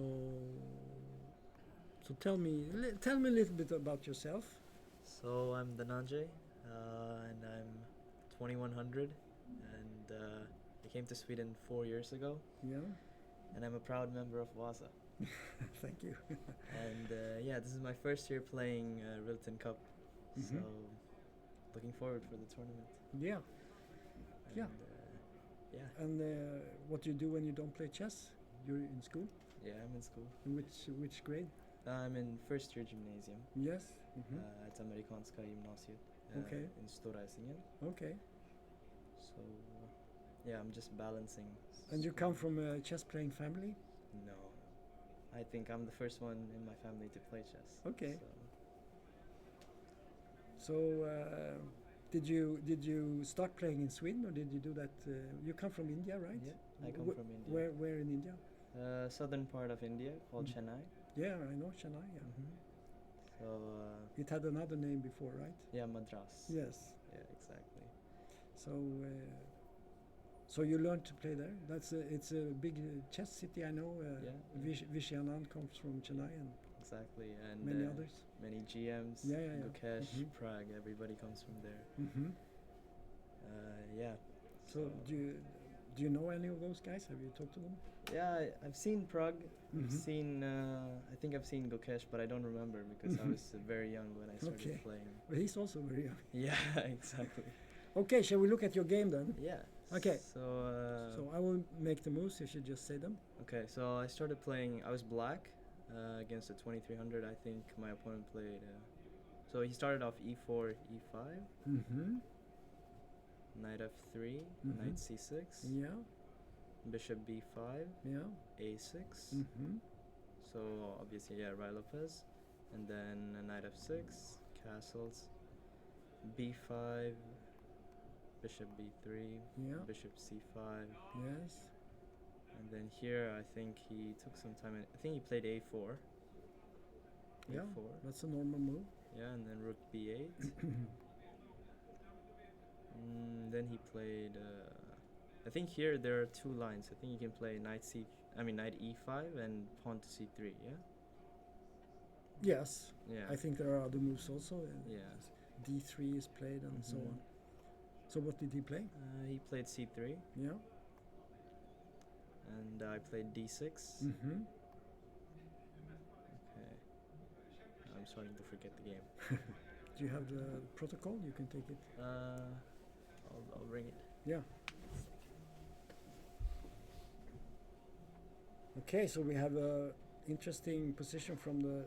tell me a little bit about yourself. So I'm Dhananjay, and I'm 2100, and I came to Sweden 4 years ago, Yeah, and I'm a proud member of Vasa. thank you. And yeah, this is my first year playing Rilton Cup, so Mhm. looking forward for the tournament. Yeah, And, Yeah. Yeah, and what do you do when you don't play chess? You're in school. yeah, I'm in school. In which grade? I'm in first year gymnasium Yes. Mhm. at Amerikanska gymnasiet Okay. in Stora Essingen. Okay. So yeah, I'm just balancing. And you school. come from a chess playing family? No, I think I'm the first one in my family to play chess. Okay. So, So did you start playing in Sweden, or did you do that? You come from India, right? yeah, I come Wh- from India. Where in India? Southern part of India called Mm. Chennai. Yeah, I know Chennai. Yeah. So It had another name before, right? yeah, Madras. Yes. Yeah, exactly. So you learned to play there. It's a big chess city, I know. Yeah. Vishy Anand comes from Chennai and Exactly, and many others. many GMs. Yeah, yeah, yeah. Gukesh, Mhm. Prague, everybody comes from there. Hmm. Yeah. So do you know any of those guys? Have you talked to them? Yeah, I've seen Prague. Mhm. I've seen. I think I've seen Gukesh, but I don't remember because I was very young when I started Okay. playing. But he's also very young. Yeah, exactly. Okay, shall we look at your game then? Yeah. Okay. So. So I will make the moves. You should just say them. Okay, so I started playing. I was black against a 2300. I think my opponent played. So he started off e4, e5, Mm-hmm. knight f3, Mhm. knight c6, Yeah. bishop b5, Yeah. a6. Mm-hmm. So obviously, yeah, Rai Lopez, and then a knight f6, castles, b5, bishop b3, Yeah. bishop c5, Yes. and then here I think he took some time. I think he played a4. Yeah. a4. That's a normal move. Yeah, and then rook b8. Then he played. I think here there are two lines. I think you can play knight e5 and pawn to c3. Yeah. Yes. Yeah. I think there are other moves also. Yeah. D3 is played and so Mhm. on. So what did he play? He played c3, Yeah. and I played d6. Mm-hmm. Okay. I'm starting to forget the game. Do you have the protocol? You can take it. I'll ring it. Yeah. Okay, so we have a interesting position from the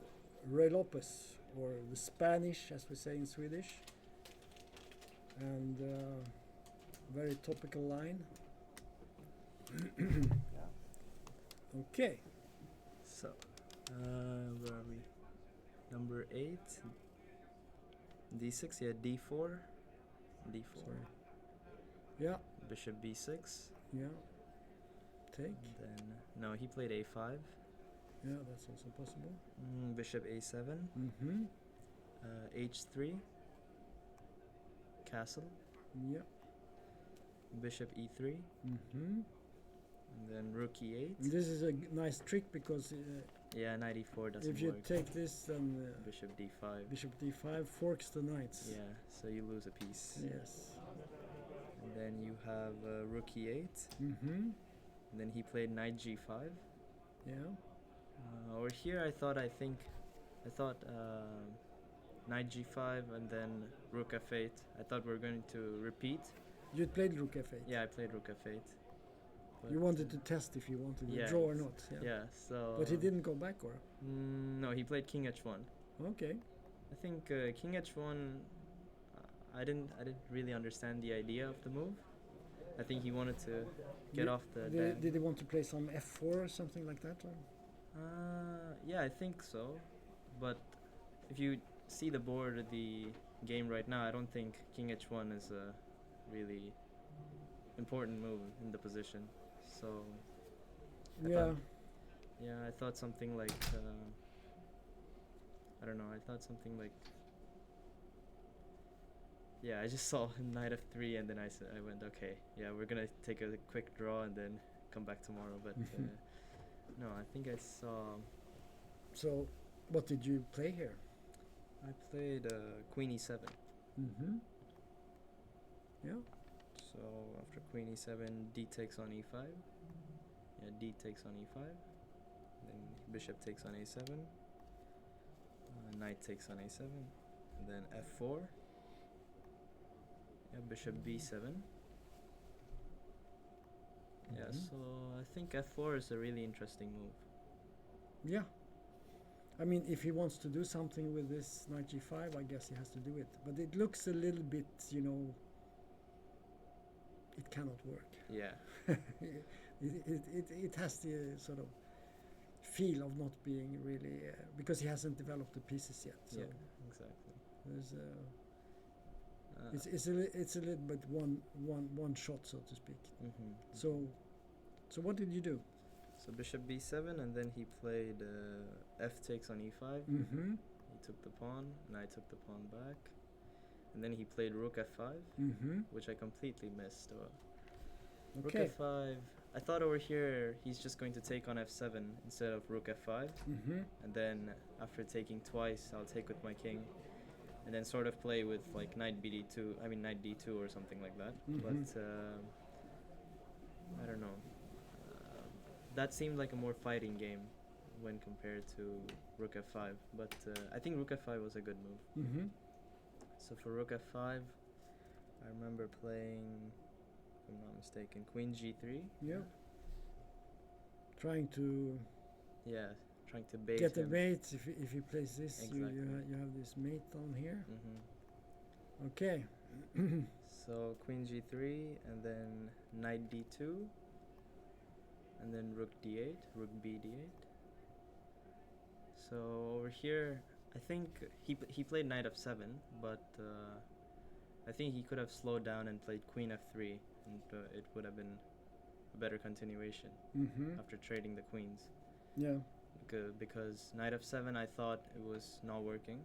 Ray Lopez, or the Spanish, as we say in Swedish, and very topical line. Okay. So, where are we? Number 8. D6, yeah, D4. D4. Sorry. Yeah. bishop b6. Yeah. Take. And then no, he played a5. Yeah, that's also possible. Bishop a7. Mm-hmm. H3. Castle. Yeah. Bishop e3. Mm-hmm. And then rook e8. And this is a nice trick because Yeah, knight e4 doesn't if you work. take this, then Bishop d5. bishop d5 forks the knights. Yeah, so you lose a piece. Yes. And then you have rook e8. Mm-hmm. And then he played knight g5. Yeah. Over here, I thought knight g5 and then rook f8. I thought we were going to repeat. You played rook f8. Yeah, I played rook f8. But You wanted to test if you wanted to yeah, draw or not. Yeah. yeah, so. But he didn't go back, or? No, he played king h1. Okay. I think king h1. I didn't really understand the idea of the move. I think he wanted to get off the. Did he want to play some f4 or something like that? Or? Yeah, I think so. But if you see the board, the game right now, I don't think king h1 is a really important move in the position. So. I thought something like. I don't know. I thought something like. Yeah, I just saw knight f3 and then I went, okay, yeah, we're gonna take a quick draw and then come back tomorrow. But no, I think I saw. So, what did you play here? I played queen e7. Mm-hmm. Yeah. So after queen e7, d takes on e5. Yeah, d takes on e5. Then bishop takes on a7. Knight takes on a7. And then f4. Yeah, bishop b7. Yeah, so I think f4 is a really interesting move. Yeah. I mean, if he wants to do something with this knight g5, I guess he has to do it. But it looks a little bit, it cannot work. Yeah. it has the sort of feel of not being really because he hasn't developed the pieces yet. So yeah, exactly. there's it's a little bit one shot, so to speak. So what did you do? So bishop b7, and then he played f takes on e5. Mm-hmm. He took the pawn, and I took the pawn back. And then he played rook f5, Mm-hmm. which I completely missed. Rook Okay. f5. I thought over here he's just going to take on f7 instead of rook f5. Mm-hmm. And then after taking twice, I'll take with my king. And then sort of play with like knight knight d2 or something like that. But I don't know. That seemed like a more fighting game when compared to rook f5. But I think rook f5 was a good move. Mm-hmm. So for rook f5, I remember playing, if I'm not mistaken, queen g3. Yeah. Trying to Trying to bait get a him. mate. If he plays this, Exactly. you have this mate down here. Mm-hmm. Okay. So queen g3, and then knight d2, and then rook d8, rook b d8. So over here, I think he played knight f7, but I think he could have slowed down and played queen f3, and it would have been a better continuation Mm-hmm. after trading the queens. Yeah. Because knight f7, I thought it was not working,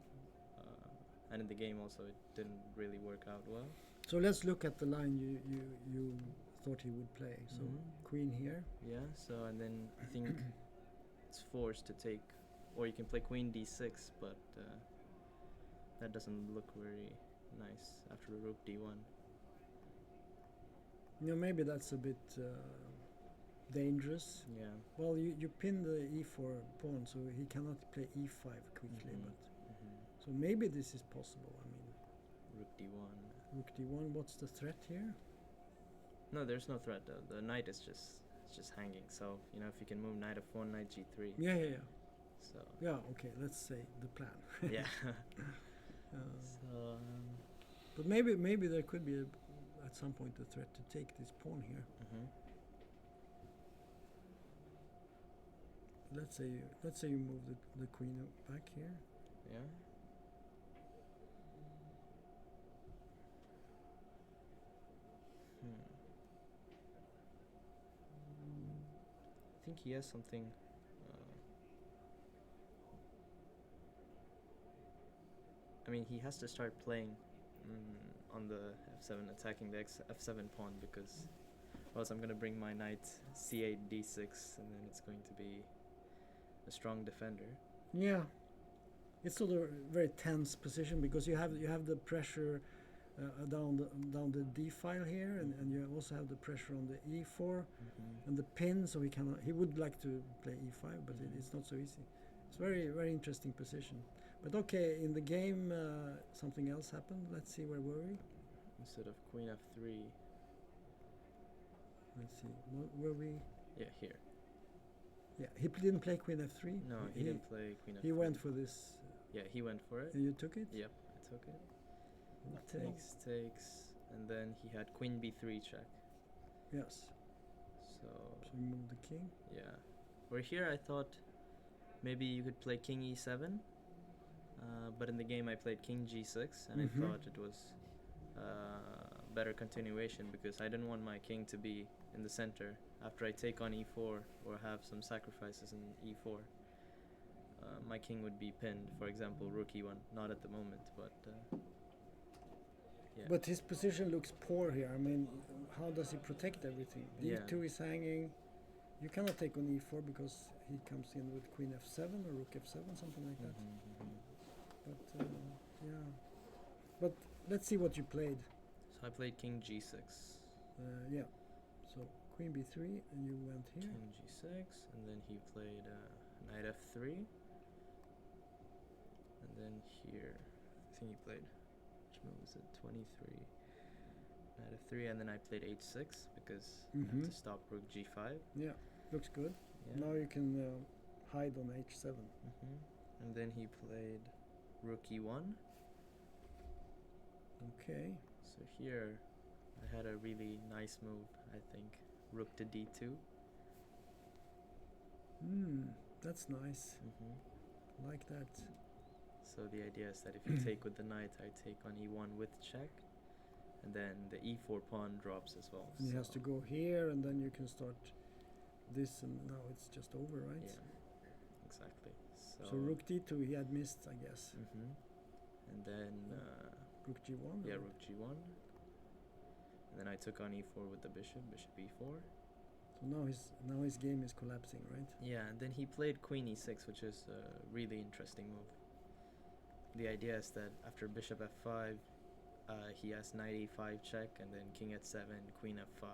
and in the game also it didn't really work out well. So let's look at the line you thought he would play. So queen here. Yeah. So and then I think it's forced to take, or you can play queen d6, but that doesn't look very nice after rook d1. Maybe that's a bit dangerous. Yeah. Well, you pin the e4 pawn, so he cannot play e5 quickly. But so maybe this is possible. I mean, rook d1. rook d1. What's the threat here? No, there's no threat. The knight is just hanging. So if you can move knight f1, knight g3. Yeah. So Yeah. Okay. Let's say the plan. yeah. But maybe there could be at some point a threat to take this pawn here. Let's say you move the queen back here. Yeah. think he has something. I mean, he has to start playing on the f7, attacking the f7 pawn, because or else I'm gonna bring my knight c8 d6, and then it's going to be a strong defender. Yeah, it's sort of a very tense position because you have the pressure down the d file here, and you also have the pressure on the e4 and the pin. So he would like to play e5, but it's not so easy. It's very interesting position. But okay, in the game something else happened. Let's see, where were we? Instead of queen f3. Let's see, were we? Yeah, here. Yeah, he didn't play queen f3. No, he didn't play queen f3. He went for this. Yeah, he went for it. And you took it? Yep, I took it. Okay. Takes, and then he had queen b3 check. Yes. So we move the king. Yeah. Where here I thought maybe you could play king e7, but in the game I played king g6, and I thought it was better continuation because I didn't want my king to be in the center after I take on e4 or have some sacrifices in e4. My king would be pinned, for example, rook e1, not at the moment, but yeah. But his position looks poor here. I mean, how does he protect everything? d2 is hanging. You cannot take on e4 because he comes in with queen f7 or rook f7, something like that. But yeah. But let's see what you played. So I played king g6. Yeah. So queen b3, and you went here. King g6, and then he played knight f3. And then here, I think he played, which move was it? 23. Knight f3, and then I played h6 because I have to stop rook g5. Yeah, looks good. Yeah. Now you can hide on h7. And then he played rook e1. Okay. So here, I had a really nice move, I think. Rook to d2. That's nice. Like that. So the idea is that if you take with the knight, I take on e1 with check, and then the e4 pawn drops as well. And he has to go here, and then you can start this, and now it's just over, right? Yeah, exactly. So rook d2 he had missed, I guess. And then rook g1. yeah, rook g1. And then I took on e4 with the bishop e4. So now his game is collapsing, right? Yeah, and then he played queen e6, which is a really interesting move. The idea is that after bishop f5, he has knight e5 check, and then king at7, queen f5.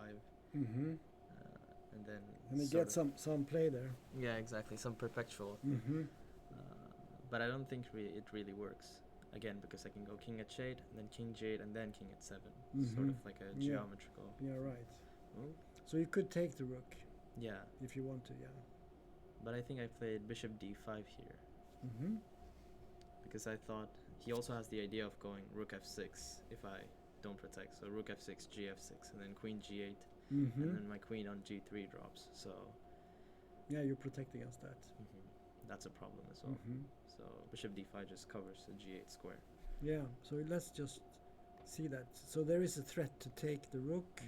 And then he gets some play there. Yeah, exactly, some perpetual. But I don't think it really works. Again, because I can go king h8, and then king g8, and then king at7. Sort of like a geometrical right. move. So you could take the rook. Yeah. If you want to, yeah. But I think I played bishop d5 here. Because I thought he also has the idea of going rook f6 if I don't protect. So rook f6, g f6, and then queen g8, and then my queen on g3 drops. So yeah, you protect against that. That's a problem as well. So bishop d5 just covers the g8 square. Yeah. So let's just see that. So there is a threat to take the rook.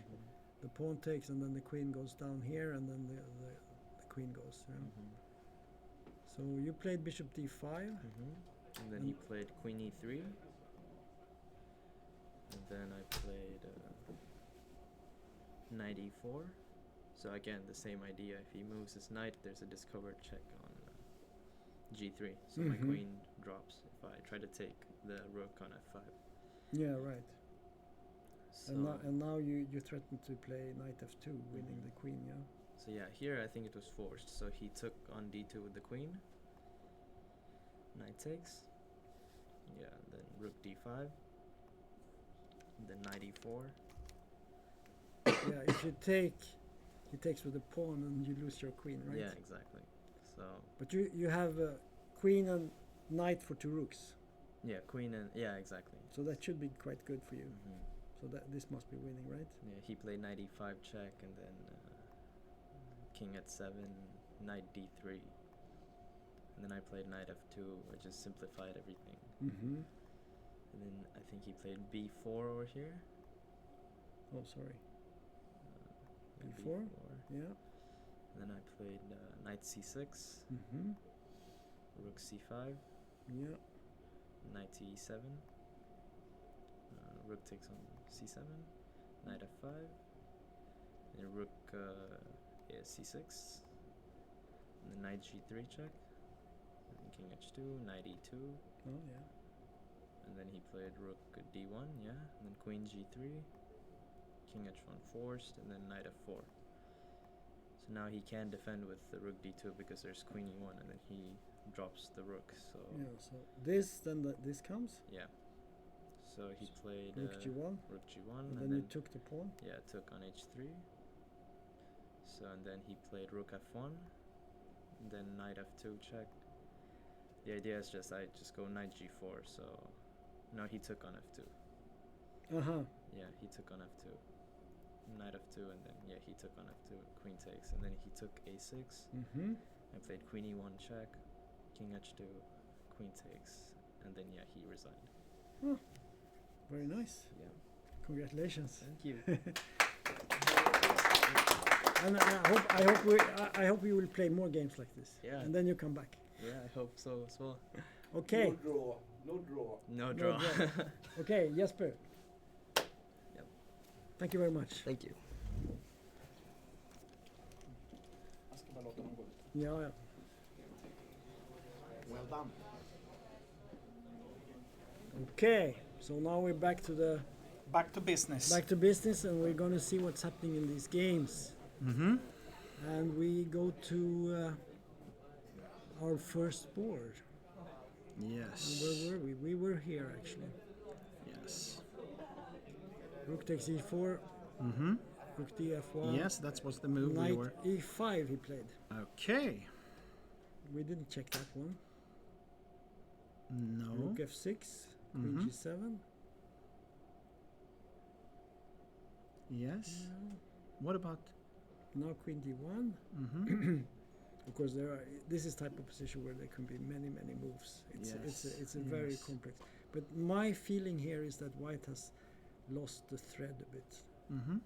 The pawn takes, and then the queen goes down here, and then the queen goes. Yeah. So you played bishop d5. And then he played queen e3. And then I played knight e4. So again, the same idea. If he moves his knight, there's a discovered check on g3. So my queen drops if I try to take the rook on f5. Yeah, right. So And now you threaten to play knight f2, winning the queen, yeah? So yeah, here I think it was forced. So he took on d2 with the queen. Knight takes. Yeah, then rook d5. Then knight e4. Yeah, if you take, he takes with the pawn and you lose your queen, right? Yeah, exactly. So But you have queen and knight for two rooks. yeah, queen and yeah, exactly. So that should be quite good for you. So this must be winning, right? Yeah, he played knight e5 check, and then king at 7, knight d3, and then I played knight f2, which just simplified everything. And then I think he played b4 over here. Oh, sorry. Yeah, b4? Yeah. Then I played knight c6, Mm-hmm. rook c5, Yeah. knight to e7, rook takes on c7, knight f5, and rook c6, and then knight g3 check, and king h2, knight e2, Oh yeah. and then he played rook d1, yeah, and then queen g3, king h1 forced, and then knight f4. So now he can defend with the rook d2 because there's queen e1, and then he drops the rook. So Yeah. So this then this comes. yeah. So he played Rook g1, rook g1, and then you took the pawn. yeah, took on h3. So and then he played rook f1, and then knight f2 check. The idea is just I just go knight g4. So no, he took on f2. Uh-huh. Yeah, he took on f2. Knight f2, and then yeah, he took on f2. Queen takes, and then he took a6. Mm-hmm. I played queen e1 check, king h2, queen takes, and then yeah, he resigned. Very nice. Yeah, Congratulations. thank you. And I hope we will play more games like this. Yeah. And then you come back. Yeah, I hope so as well. Okay. No draw. No No draw. draw. Okay, Jesper. Yep. Thank you very much. Thank you. Jag ska bara låta dem gå ut. Ja, ja. Well done. Okay. So now we're back to business, and we're going to see what's happening in these games. Mm-hmm. And we go to our first board. Yes. Where were we? We were here actually. Yes. Rook takes e4, Mm-hmm. rook df1. Yes, that was the move we Knight were. e5 he played. Okay. We didn't check that one. No. Rook f6, queen Mhm. g7. Yes. What about? Now queen d1. Mm-hmm. Of course, this is type of position where there can be many moves. It's a very Yes. complex. But my feeling here is that white has lost the thread a bit, Mm-hmm.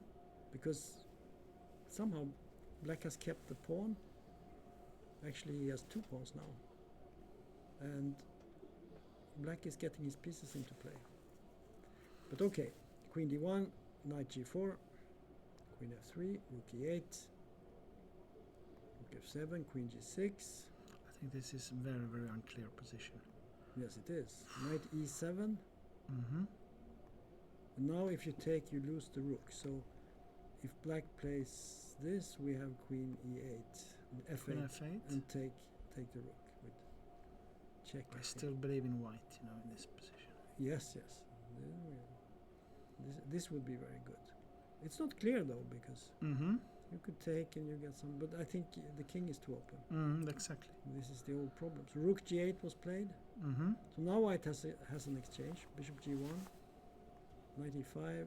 because somehow black has kept the pawn. Actually, he has two pawns now, and black is getting his pieces into play. But okay, queen d1, knight g4, queen f3, rook e8, rook f7, queen g6. I think this is very, very unclear position. Yes, it is. Knight e7. Mm-hmm. Now if you take, you lose the rook. So if black plays this, we have queen e8, and Queen f8, f8. and take the rook with check. I think. still believe in white, in this position. Yes. This would be very good. It's not clear though, because Mm-hmm. you could take and you get some, but I think the king is too open. Exactly. This is the old problem. So rook g8 was played. Mm-hmm. So now white has an exchange. Bishop g1, knight e5,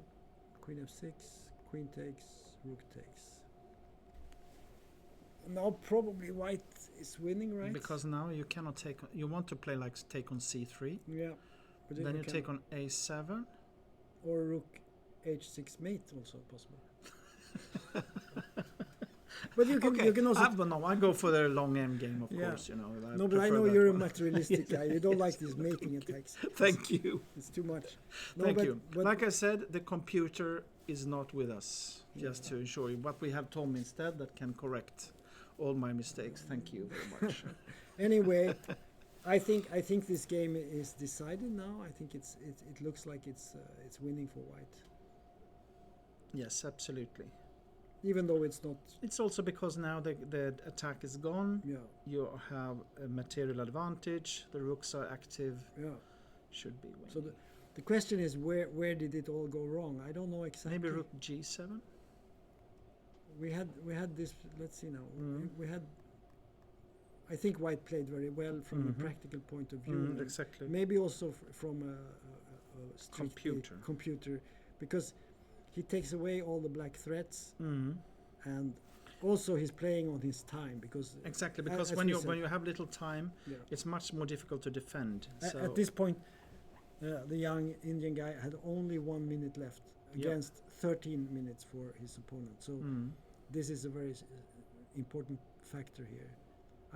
queen f6, queen takes, rook takes. Now probably white is winning, right? Because now you cannot take. You want to play like take on c3. yeah, but Then you can- take on a7. or rook h6 mate also possible. But you can also I go for the long end game, of Yeah. course. no, but I know you're a materialistic guy. You don't like these mating attacks. Thank you. It's too much. No, Thank but- you. But Like I said, the computer is not with us. Just to ensure you, but we have Tom instead that can correct all my mistakes. Thank you very much. anyway, I think this game is decided now. I think it looks like it's winning for white, Yes, absolutely. even though it's not. It's also because now the attack is gone. Yeah, You have a material advantage. The rooks are active. yeah. Should be winning. So the question is where did it all go wrong? I don't know exactly. Maybe rook g7. We had this. Let's see now. Mm. We had. I think white played very well from Mhm. a practical point of view. and Exactly. maybe also from a strictly computer, because he takes away all the black threats, and also he's playing on his time, because Exactly, a- because as when we you said- when you have little time, yeah. it's much more difficult to defend. So At this point, the young Indian guy had only 1 minute left Yep. against 13 minutes for his opponent. So this is a very important factor here.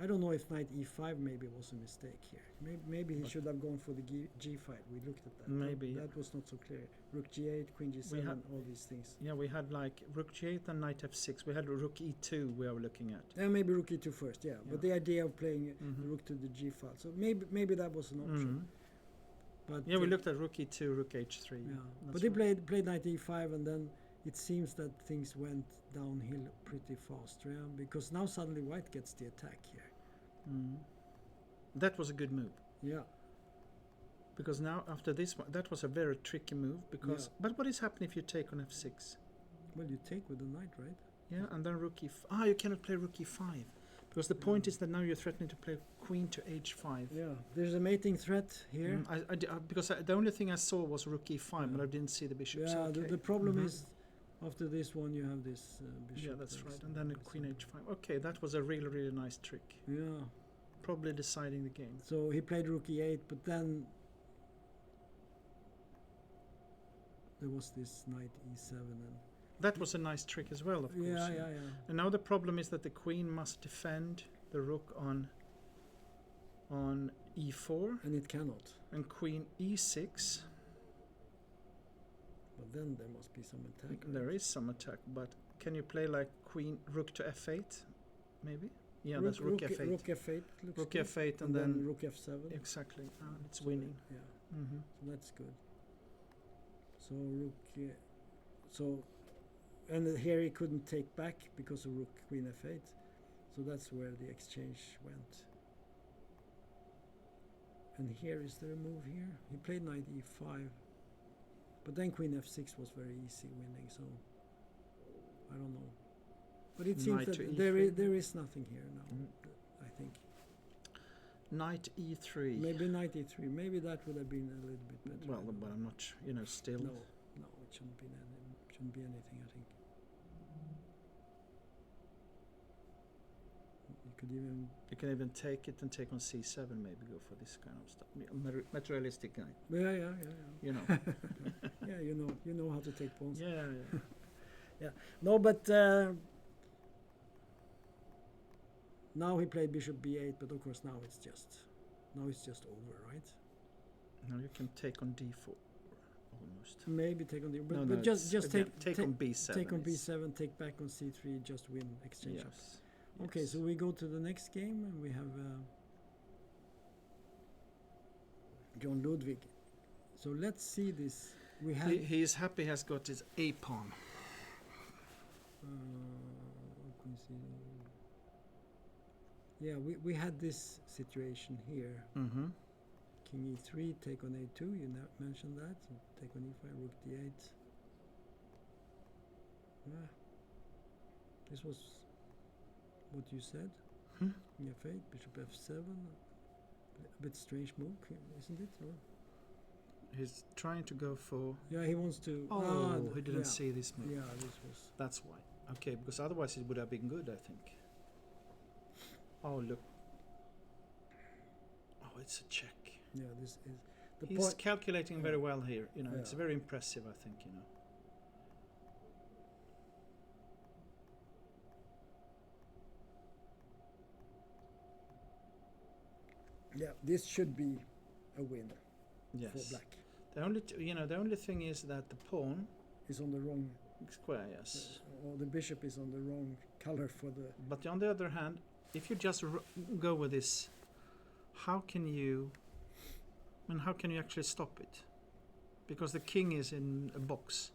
I don't know if knight e5 maybe was a mistake here. Maybe he But- should have gone for the g file. We looked at that. Maybe, That was not so clear. Rook g8, queen g7, had- all these things. Yeah, we had like rook g8 and knight f6. We had rook e2 we were looking at. Yeah, maybe rook e2 first, yeah. Yeah. But the idea of playing the Mhm. rook to the g file. So maybe that was an option. Mhm. But Yeah, we looked at rook e2, rook h3. Yeah, That's but he right. played knight e5, and then it seems that things went downhill pretty fast, yeah. Because now suddenly white gets the attack here. Mm. That was a good move. Yeah, Because now after this one, that was a very tricky move. Because Yeah. but what is happening if you take on f6? well, you take with the knight, right? Yeah, and then rook e5. You cannot play rook e5 because the point is that now you're threatening to play queen to h5. Yeah, there's a mating threat here. Because the only thing I saw was rook e5, but Yeah. I didn't see the bishop. Yeah, So, okay. the problem Mhm. is after this one you have this bishop. Yeah, that's there, right. so And then a it's queen not- h5. Okay, that was a really nice trick. Yeah, Probably deciding the game. so he played rook e8, but then there was this knight e7, and That was a nice trick as well, of course. yeah. And now the problem is that the queen must defend the rook on e4 And it cannot. and queen e6. But then there must be some attack. There right? is some attack, but can you play like queen rook to f8? Maybe. Yeah, rook, that's rook f8. Rook f8 looks Rook good. f8 and then then rook f7. exactly. It's So, winning. Yeah, Hmm. so that's good. So rook, so, and here he couldn't take back because of rook queen f8. So that's where the exchange went. And here is there a move here? He played knight e5, but then queen f6 was very easy winning. So I don't know. But it seems Knight that to there e3. is nothing here now. Mm. I think Knight e3. maybe knight e3. Maybe that would have been a little bit better. Well, but I'm not. Still. No, it shouldn't be anything. I think you could even. You can even take it and take on c7. Maybe go for this kind of stuff. Materialistic guy. Yeah. You know. Yeah, you know how to take pawns. yeah. No, but now he played bishop b8, but of course now it's just over, right? Now you can take on d4 almost. Maybe take on the but, No, but no, just it's- again, take take on b7. take on is- b7, take back on c3, just win exchange. up. Yes. Okay, yes. so we go to the next game and we have John Ludwig. So let's see this. We have He is happy. He has got his a pawn. queen c. Yeah, we had this situation here. Mm-hmm. King e3, take on a2. You mentioned that. So take on e5, rook d8. Yeah. This was what you said. Hmm? King f8, bishop f7. A bit strange move, isn't it? Or He's trying to go for. yeah, he wants to. He didn't yeah. see this move. Yeah, this was. That's why. Okay, because otherwise it would have been good, I think. Oh, look. Oh, it's a check. Yeah, this is the He's point. calculating very well here. It's Yeah. very impressive, I think. Yeah, this should be a win Yes. for black. The only thing is that the pawn Is on the wrong. square, yes. Or the bishop is on the wrong color for the. But on the other hand, if you just go with this, how can you actually stop it? Because the king is in a box.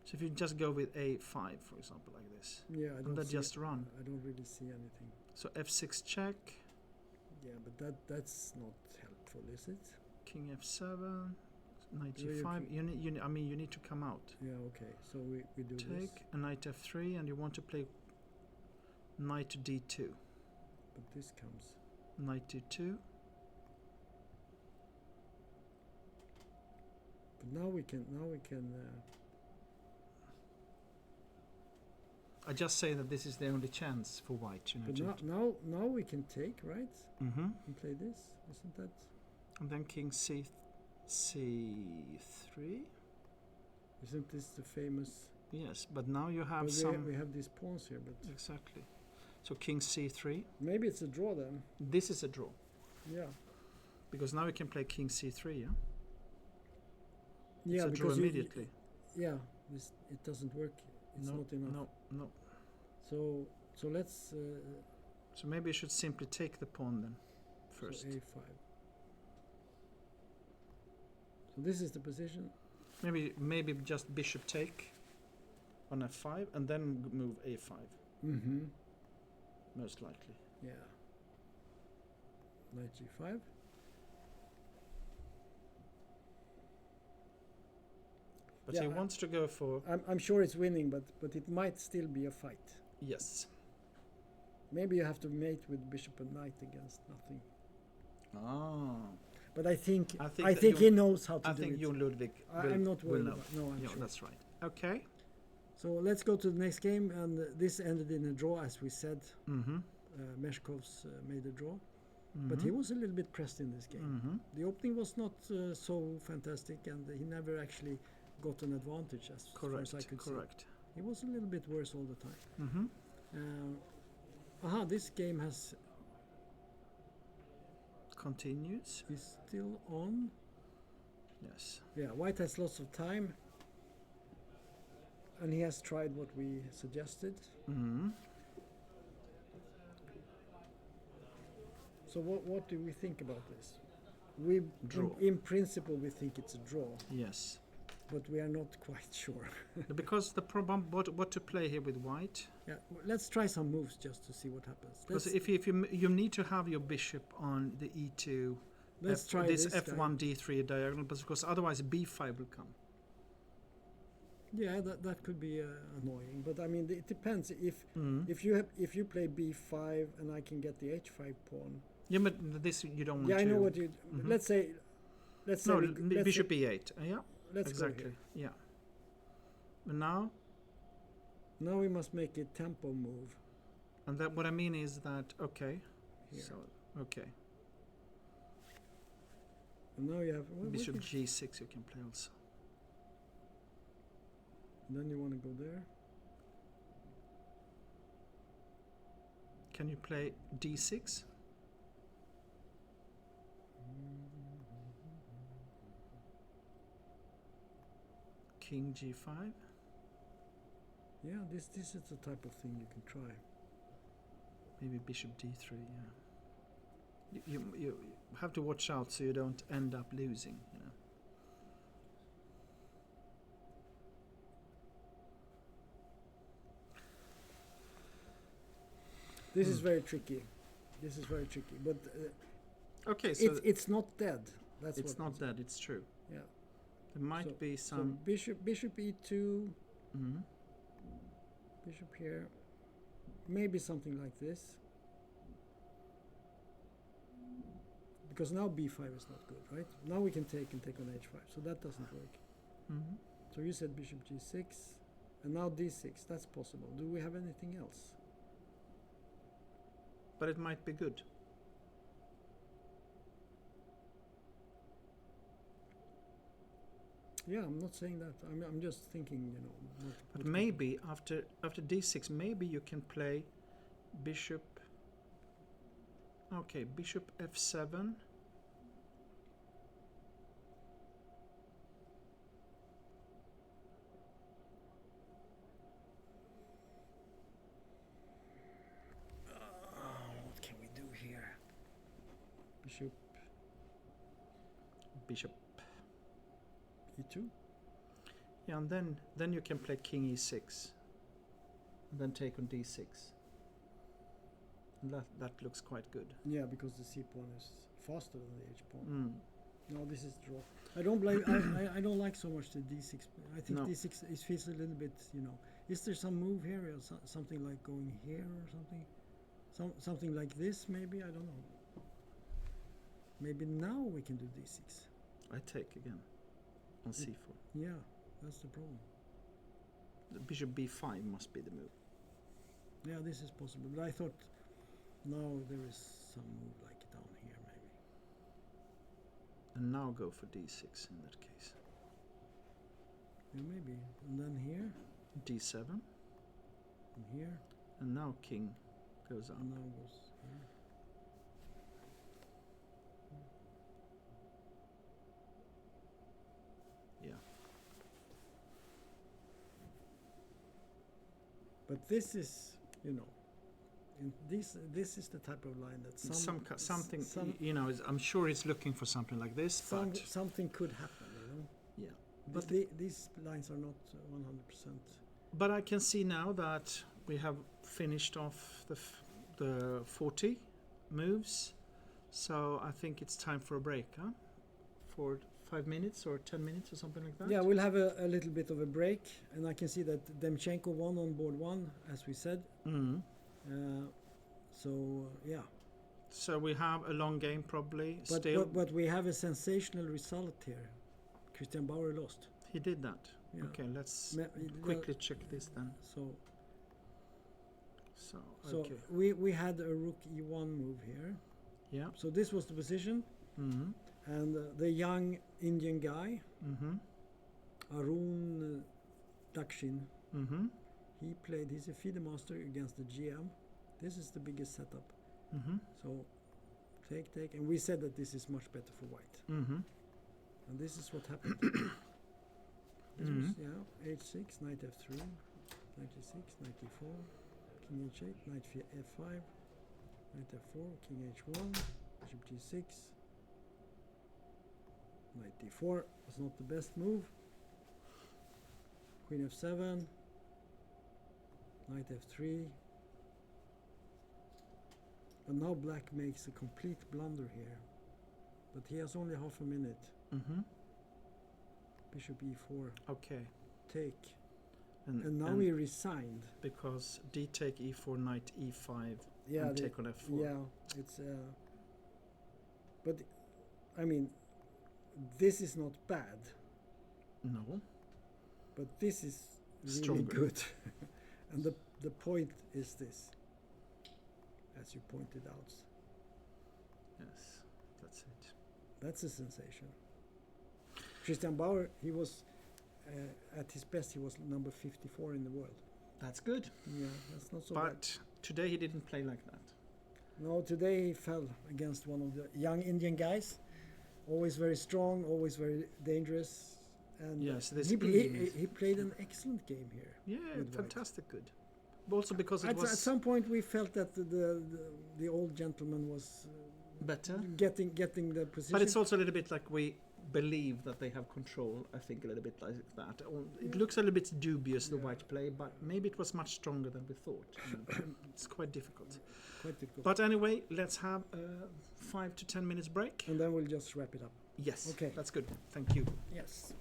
So if you just go with a5, for example, like this, Yeah, I and don't then see. just run. I don't really see anything. So f6 check, Yeah, but that's not helpful, is it? king f7, knight Yeah, you e5. can- You need to come out. Yeah, okay. So we do Take this. a knight f3, and you want to play knight to d2. But this comes. Knight d2. But now we can. I just say that this is the only chance for white. But now we can take, right? Mm-hmm. And play this. Isn't that? And then king c3. Isn't this the famous? Yes, but now you have But some. we have these pawns here, but Exactly. So king c3. Maybe it's a draw then. This is a draw. Yeah. Because now you can play king c3, yeah? Yeah, it's a draw because immediately. Yeah, it doesn't work. It's not enough. No. So let's. So maybe you should simply take the pawn then, first. So a5. So this is the position. Maybe just bishop take on f5 and then move a5. Mm-hmm. Most likely. Yeah. Knight g5. But Yeah, he wants to go for I'm sure it's winning, but it might still be a fight. yes. Maybe you have to mate with bishop and knight against nothing. Ah. But I think that he Jon- knows how to I do think it. Jon Ludwig I'm not will worried know. about. No, I'm Yeah, sure. that's right. Okay. So let's go to the next game, and this ended in a draw, as we said. Mm-hmm. Meshkov's made a draw, but he was a little bit pressed in this game. Mm-hmm. The opening was not so fantastic, and he never actually got an advantage, as far as I could see. Correct. He was a little bit worse all the time. Mm-hmm. This game is Continues. still on. Yes. Yeah, White has lots of time, and he has tried what we suggested. Mm-hmm. So what do we think about this? We Draw. in principle we think it's a draw, Yes. but we are not quite sure. Because the problem, what to play here with white? Yeah, let's try some moves just to see what happens. Because if you need to have your bishop on the e2, Let's try this this f1 d3 diagonal, because otherwise b5 will come. Yeah, that could be annoying, but I mean it depends. Mm. If you play b5 and I can get the h5 pawn. Yeah, but this you don't want Yeah, to. I know what you. Mhm. Let's say. No, let's bishop say, e8. Yeah, let's exactly. go here. Yeah. But now, Now we must make a tempo move. and that what I mean is that okay. Here. So okay, And now you have bishop g6 you can play also. Then you want to go there. Can you play d6? King g5. Yeah, this is the type of thing you can try. Maybe bishop d3. Yeah. You have to watch out so you don't end up losing. You know. This is very tricky. This is very tricky, but Okay, so it's not dead. That's it's what not that. It's true. Yeah. There might So- be So some. bishop e2, Mhm. bishop here, maybe something like this. Because now b5 is not good, right? Now we can take on h5, so that doesn't work. Mhm. So you said bishop g6, and now d6. That's possible. Do we have anything else? But it might be good. Yeah, I'm not saying that. I'm just thinking, But maybe after d6, maybe you can play bishop. Okay, bishop f7. What can we do here? Bishop Bishop. e2. Yeah, and then you can play king e6. And then take on d6. And that looks quite good. Yeah, because the c pawn is faster than the h pawn. Mm. No, this is draw. I don't blame. I don't like so much the d6. I think No. d6 it feels a little bit. Is there some move here or something like going here or something? Something like this maybe. I don't know. Maybe now we can do d6. I take again on c4. Yeah, that's the problem. The bishop b5 must be the move. Yeah, this is possible. But I thought now there is some move like down here maybe. And now go for d6 in that case. Yeah, maybe. And then here d7. and here. And now king goes up. And now goes here. Yeah. But this is, you know, this is the type of line that Something, some, you know, I'm sure he's looking for something like this, but something could happen, you know. yeah. But these lines are not 100%. But I can see now that we have finished off the 40 moves, so I think it's time for a break, huh? For 5 minutes or 10 minutes or something like that. Yeah, we'll have a little bit of a break, and I can see that Demchenko won on board 1, as we said. Mm. Yeah. So we have a long game probably. But we have a sensational result here. Christian Bauer lost. He did that. Yeah. Okay, let's quickly check this then. So okay. we had a rook e1 move here. Yeah. So this was the position. Mm-hmm. And the young Indian guy, Mm-hmm. Arun Dakshin, Mm-hmm. he's a FIDE master against the GM. This is the biggest setup. Mm-hmm. So take, and we said that this is much better for white. Mm-hmm. And this is what happened. This was, h6, knight f3, knight e6, knight e4, king h8, knight f5, knight f4, king h1, bishop g6, knight d4 was not the best move, queen f7, knight f3, but now black makes a complete blunder here, but he has only half a minute. Mm-hmm. Bishop e4, Okay. take, and now he resigned. Because d take e4, knight e5, Yeah, and take on f4. yeah, it's but I mean, this is not bad, No. but this is really Stronger. good. And the point is this, as you pointed out, Yes, that's it. that's a sensation. Christian Bauer, he was at his best, he was number 54 in the world. That's good. Yeah, that's not so bad. But today he didn't play like that. No, today he fell against one of the young Indian guys. Always very strong, always very dangerous. And Yes, this he is- played an excellent game here. Yeah, With white. fantastic good. Also because it At was some point we felt that the old gentleman was better. getting the position. But it's also a little bit like we believe that they have control, I think a little bit like that. It looks a little bit dubious, the white play, but maybe it was much stronger than we thought. It's quite difficult. Quite difficult. But anyway, let's have a 5 to 10 minutes break. And then we'll just wrap it up. Yes, Okay. that's good. Thank you. Yes.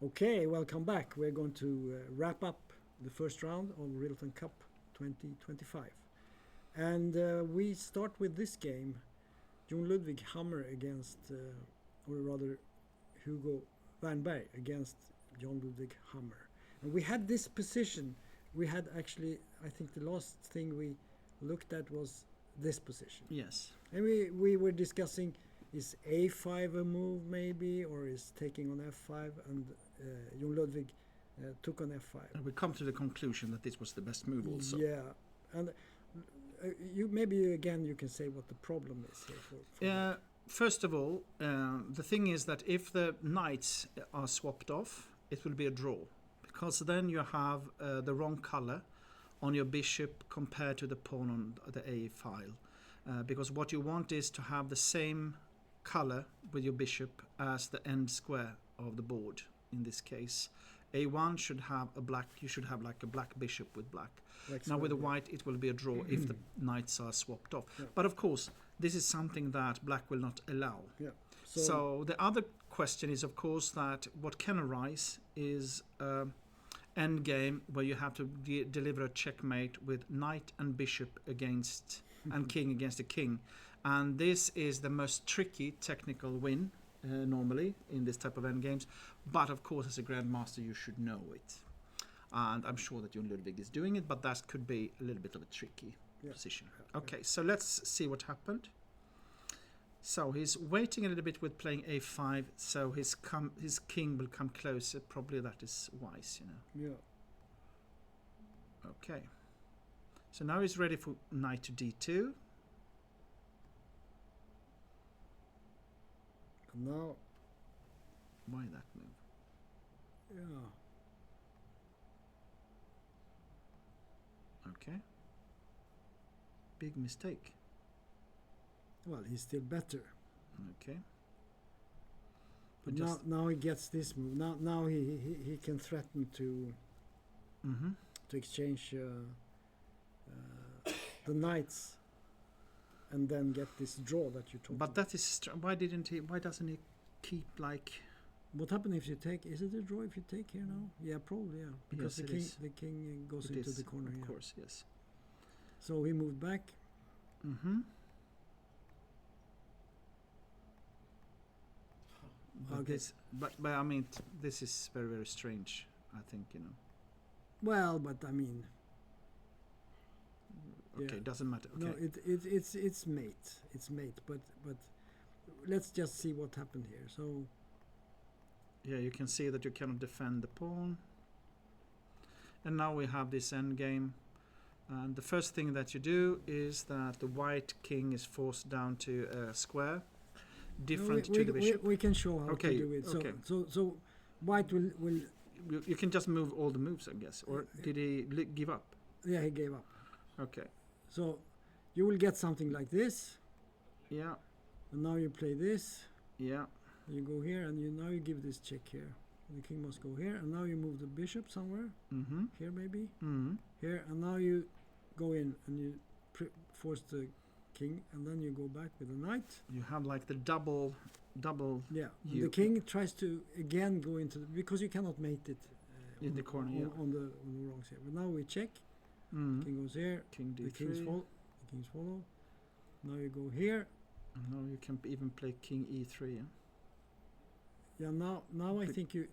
Okay, welcome back. We're going to wrap up the first round of Rilton Cup 2025. And we start with this game, Jon Ludwig Hammer against, or rather Hugo Wernberg against Jon Ludwig Hammer. And we had this position. We had actually, I think the last thing we looked at was this position. Yes. And we were discussing, is a5 a move maybe, or is taking on f5, and Jon Ludwig took on f5. And we come to the conclusion that this was the best move also. Yeah, and you maybe again you can say what the problem is here for that. First of all, the thing is that if the knights are swapped off, it will be a draw, because then you have the wrong color on your bishop compared to the pawn on the a file. Because what you want is to have the same color with your bishop as the end square of the board. In this case, a1 should have a black. You should have like a black bishop with black. Like Now with the yeah. white, it will be a draw if the knights are swapped off. Yeah. But of course, this is something that black will not allow. Yeah. So the other question is, of course, that what can arise is end game where you have to deliver a checkmate with knight and bishop against and king against the king, and this is the most tricky technical win normally in this type of end games. But of course, as a grandmaster, you should know it, and I'm sure that Jon Ludwig is doing it. But that could be a little bit of a tricky position. Okay, so let's see what happened. So he's waiting a little bit with playing a5, so his king will come closer. Probably that is wise, you know. Yeah. Okay. So now he's ready for knight to d2. And now, Why that move? yeah. Okay. Big mistake. Well, he's still better. Okay. But just- now he gets this move. Now he can threaten to exchange the knights and then get this draw that you talked But about. that is why doesn't he keep like? What happens if you take? Is it a draw if you take here now? Yeah, probably. Yeah, because Yes, it is. the king goes It into is, the corner. of Yeah. course, yes. So he moved back. Mm-hmm. But Okay. but I mean, this is very, very strange. I think, you know. Well, but I mean, Okay, Yeah. doesn't matter. Okay. no, it's mate. It's mate. But let's just see what happened here. So Yeah, you can see that you cannot defend the pawn. And now we have this endgame. And the first thing that you do is that the white king is forced down to a square, different to the bishop. we can show how Okay, to do it. okay. So white will You can just move all the moves, I guess. Or did he give up? yeah, he gave up. Okay. So you will get something like this, Yeah, and now you play this. yeah. You go here, and now you give this check here. The king must go here, and now you move the bishop somewhere Mm-hmm. here, maybe Mm-hmm. here, and now you go in and you force the king, and then you go back with the knight. You have like the double. Yeah, and You- the king tries to again go into because you cannot mate it In the corner, yeah. on the wrongs here. But now we check. Mm-hmm. King goes here. King The kings d3. follow. The kings follow. Now you go here. And now you can even play king e3. Yeah? Yeah. Now I But- think you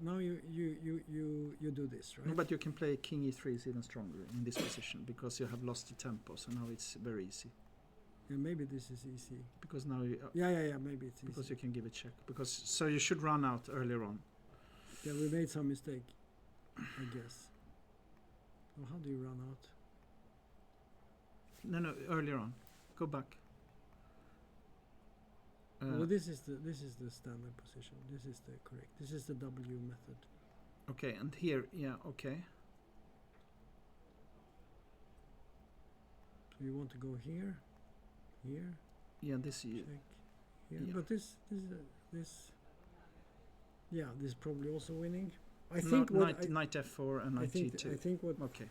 do this, right? No, but you can play king e3 is even stronger in this position because you have lost the tempo. So now it's very easy Yeah, maybe this is easy. because now you, Yeah. Maybe it's because easy. you can give a check because so you should run out earlier on. Yeah, we made some mistake, I guess. Oh, how do you run out? No, earlier on. Go back. Well, this is the standard position. This is the correct. This is the W method. Okay, and here, yeah, okay. So you want to go here, here, Yeah, this you, check, here. Yeah. But this. Yeah, this is probably also winning. I no, think what knight f4 and I knight think g2. I think what Okay.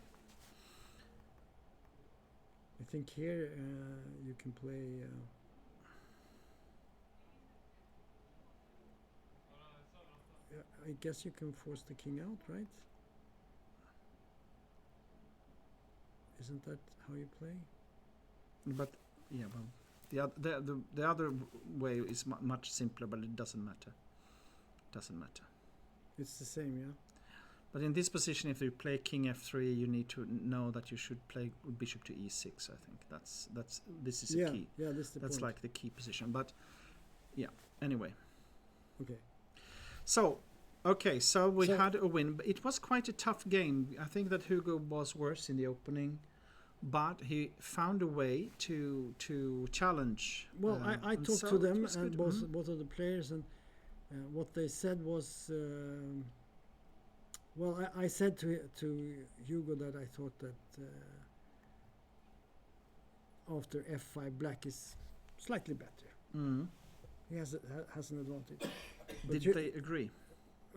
I think here you can play. Yeah, I guess you can force the king out, right? Isn't that how you play? But yeah, well, the other way is much simpler, but it doesn't matter. Doesn't matter. It's the same, yeah. But in this position, if you play king f3, you need to know that you should play bishop to e6. I think this is a key. Yeah, that's the That's point. like the key position. But yeah, anyway. Okay. So we So- had a win. But it was quite a tough game. I think that Hugo was worse in the opening, but he found a way to challenge. Well, I and talked so to it them was and good. both of the players, and what they said was, well, I said to Hugo that I thought that after f5, black is slightly better. Mm. He has an advantage. But Did they agree?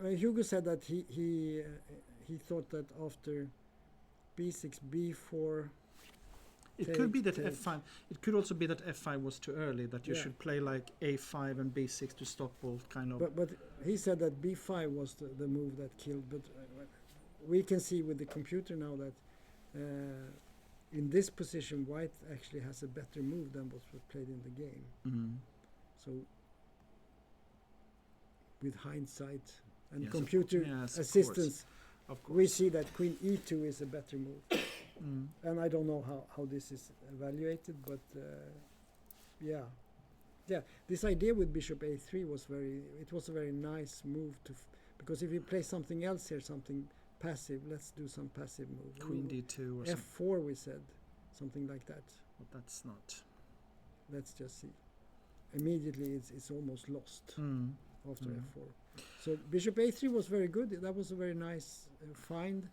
Hugo said that he thought that after b6, b4. It could be that take. f5. It could also be that f5 was too early. That you Yeah. should play like a5 and b6 to stop both kind of. But he said that b5 was the move that killed. But we can see with the computer now that in this position, white actually has a better move than what was played in the game. Mm. So with hindsight and Yes, of computer yes, of assistance, Of course. we see that queen e2 is a better move. Mm. And I don't know how this is evaluated, but yeah. This idea with bishop a3 was a very nice move because if you play something else here, something passive, let's do some passive move. Queen d2 or something. f4 we said, something like that. But that's not. Let's just see. Immediately it's almost lost Mm. after Mm. f4. So bishop a3 was very good. That was a very nice find.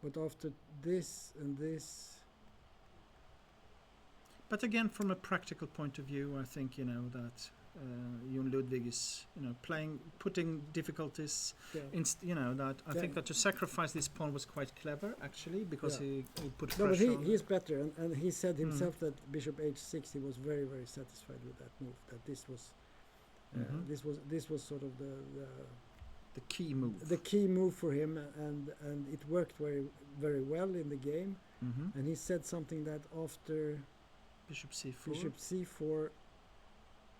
But after this and this, But again, from a practical point of view, I think that Jon Ludwig is putting difficulties. yeah. That I Yeah. think that to sacrifice this pawn was quite clever actually because Yeah. he put No, but pressure on. he is better, and he said Mm. himself that bishop h6, he was very, very satisfied with that move. That this was, Mhm. this was sort of the key move. the key move for him, and it worked very, very well in the game. Mhm. And he said something that after Bishop c4. bishop c4,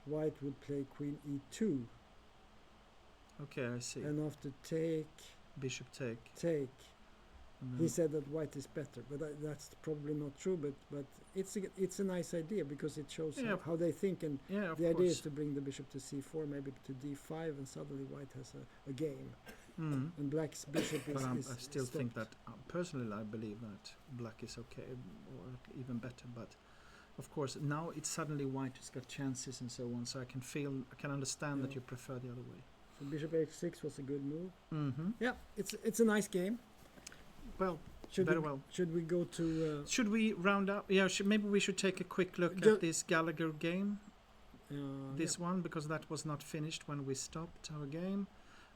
white would play queen e2, Okay, I see. and after take, Bishop take. And he then- said that white is better, but that's probably not true. But it's a nice idea because it shows Yeah, how they think, and yeah, of the idea is course. to bring the bishop to c4, maybe to d5, and suddenly white has a game, Mm. and black's bishop But is I still think stopped. that personally I believe that black is okay or even better. But of course now it's suddenly white has got chances and so on. So I can understand that Yeah. you prefer the other way. So bishop h6 was a good move. Mm-hmm. Yeah, it's a nice game. Well, Should very we, well. Should we go to? Should we round up? Yeah, maybe we should take a quick look Ju- at this Gallagher game. This yeah. one, because that was not finished when we stopped our game.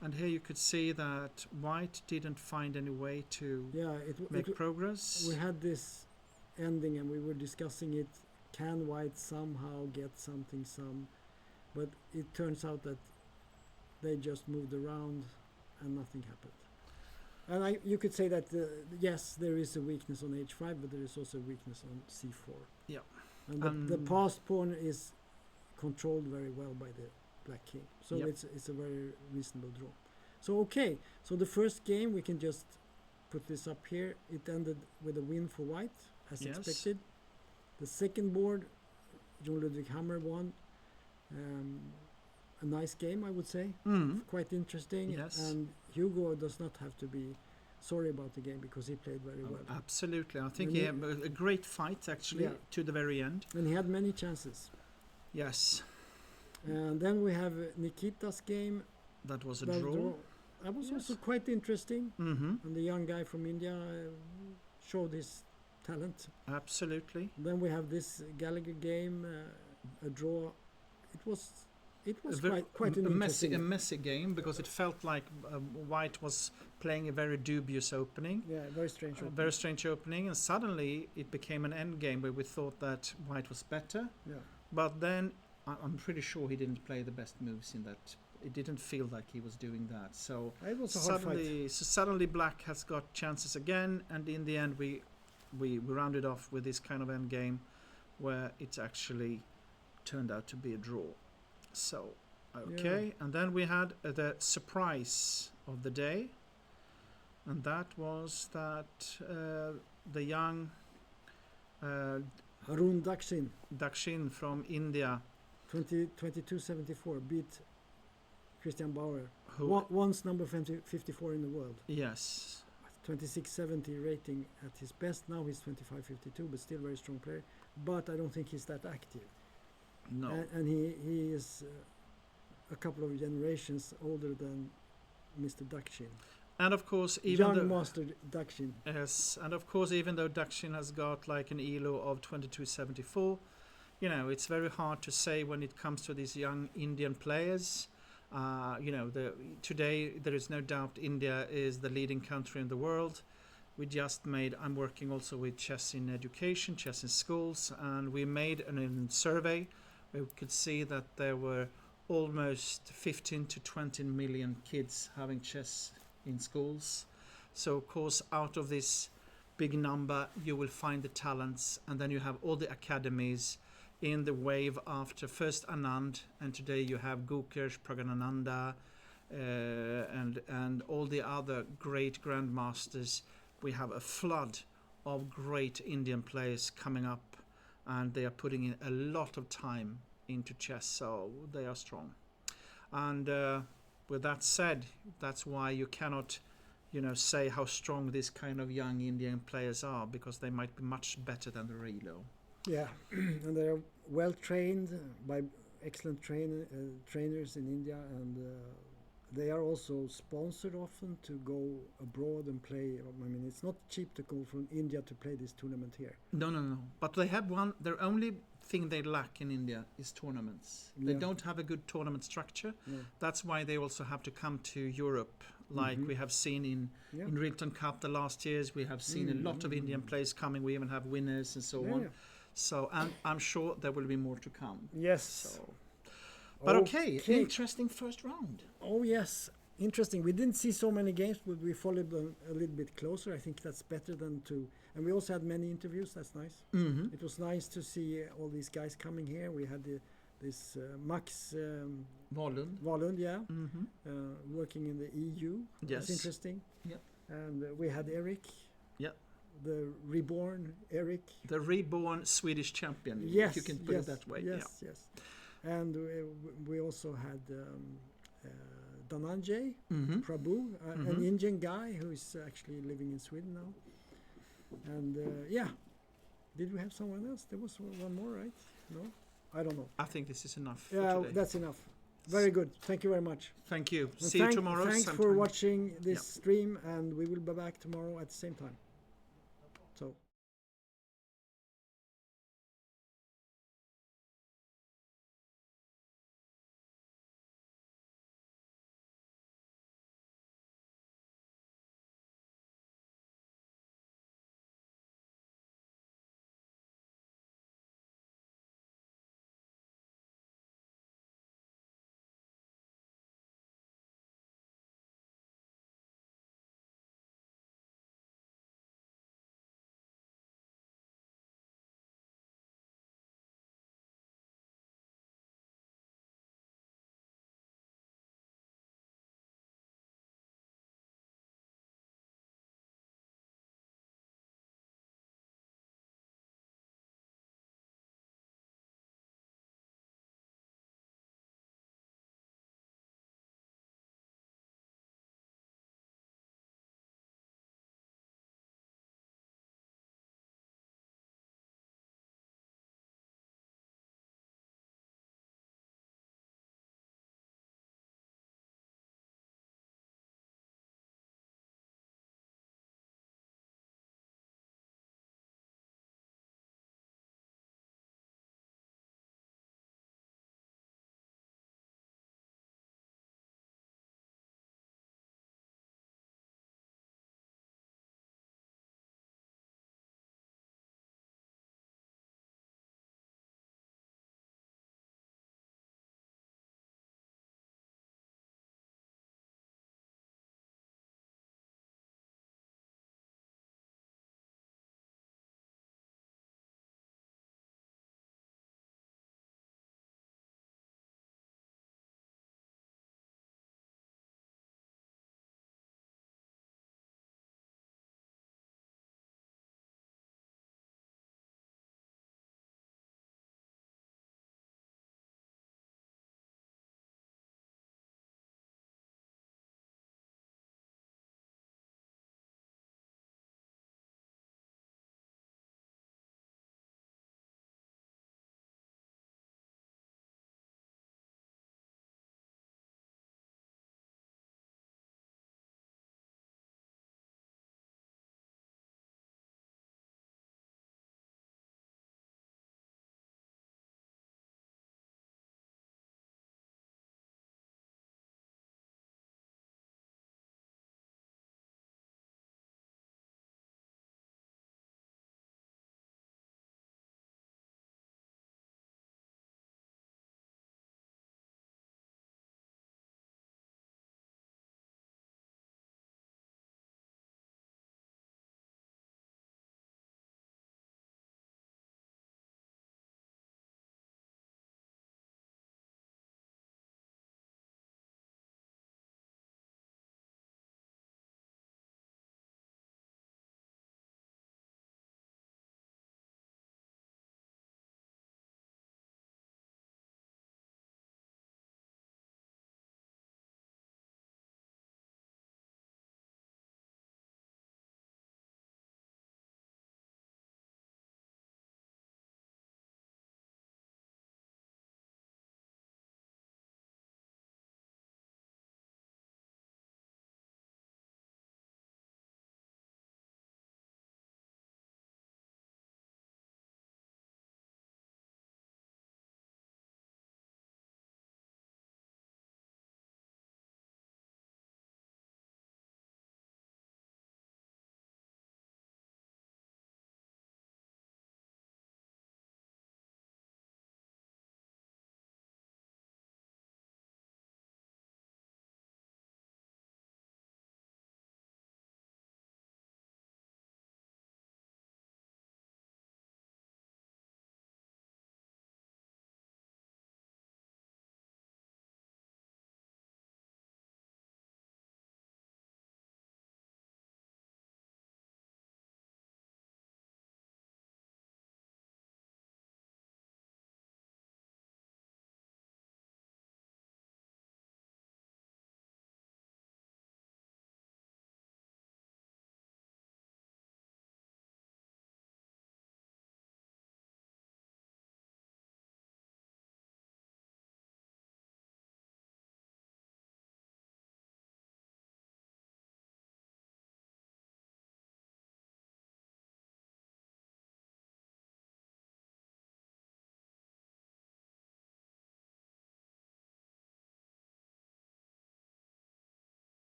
And here you could see that white didn't find any way to Yeah, make progress. we had this ending and we were discussing it. Can white somehow get something? But it turns out that they just moved around and nothing happened. And you could say that yes, there is a weakness on h5, but there is also a weakness on c4. Yeah. And the passed pawn is controlled very well by the black king, so Yep. it's a very reasonable draw. So okay, so the first game we can just put this up here. It ended with a win for white, as Yes. expected. The second board, Jon Ludwig Hammer won. A nice game, I would say. Mm. Quite interesting. Yes. And Hugo does not have to be sorry about the game because he played very well. Absolutely. I think And he he- had a great fight actually Yeah. to the very end. And he had many chances. Yes, And then we have Nikita's game. that was a That draw. That was Yes. also quite interesting. Mm-hmm. And the young guy from India showed his talent. Absolutely. Then we have this Gallagher game, a draw. It was quite an interesting. a messy game because it felt like white was playing a very dubious opening. Yeah, very strange. A opening. very strange opening, and suddenly it became an end game where we thought that white was better. Yeah. But then I'm pretty sure he didn't play the best moves in that. It didn't feel like he was doing that. So It was a hard fight. suddenly Black has got chances again, and in the end we rounded off with this kind of end game where it's actually turned out to be a draw. So okay, and then we had the surprise of the day, and that was that the young Harun Dakshin from India, 2274, beat Christian Bauer. who Once number 54 in the world. yes, 2670 rating at his best. Now he's 2552, but still very strong player. But I don't think he's that active. no, And he is a couple of generations older than Mr. Dakshin. and of course even Young though master Dakshin. yes, and of course even though Dakshin has got like an elo of 2274, you know, it's very hard to say when it comes to these young Indian players. You know, today there is no doubt India is the leading country in the world. I'm working also with chess in education, chess in schools, and we made a survey where we could see that there were almost 15 to 20 million kids having chess in schools. So of course out of this big number you will find the talents, and then you have all the academies in the wave after first Anand, and today you have Gukesh, Praganananda, and all the other great grandmasters. We have a flood of great Indian players coming up, and they are putting in a lot of time into chess, so they are strong. And with that said, that's why you cannot, you know, say how strong this kind of young Indian players are, because they might be much better than the Relo. Yeah, and they are well trained by excellent trainers in India, and they are also sponsored often to go abroad and play. I mean, it's not cheap to go from India to play this tournament here. No. But they have one. Their only thing they lack in India is tournaments. They Yeah. don't have a good tournament structure. Yeah. That's why they also have to come to Europe, like Mhm. we have seen in Yeah. Rilton Cup the last years. We have seen a lot of Indian players coming. We even have winners and so Yeah, on. yeah. So, and I'm sure there will be more to come. Yes. So, but okay, interesting first round. Oh yes, interesting. We didn't see so many games, but we followed them a little bit closer. I think that's better than to. And we also had many interviews. That's nice. Mm-hmm. It was nice to see all these guys coming here. We had this Max Wahlund, yeah, Mm-hmm. working in the EU. Yes. That's interesting. Yeah. And we had Eric. Yeah. The reborn Eric. The reborn Swedish champion. Yes, if you can put yes, it that way. Yes, yes. And we also had Dhananjay Mm-hmm. Prabhu, an Mhm. Indian guy who is actually living in Sweden now. And yeah, did we have someone else? There was one more, right? No, I don't know. I think this is enough Yeah, for today. that's enough. Very good. Thank you very much. Thank you. And See you tomorrow. Thanks same for time. watching this Yeah. stream, and we will be back tomorrow at the same time.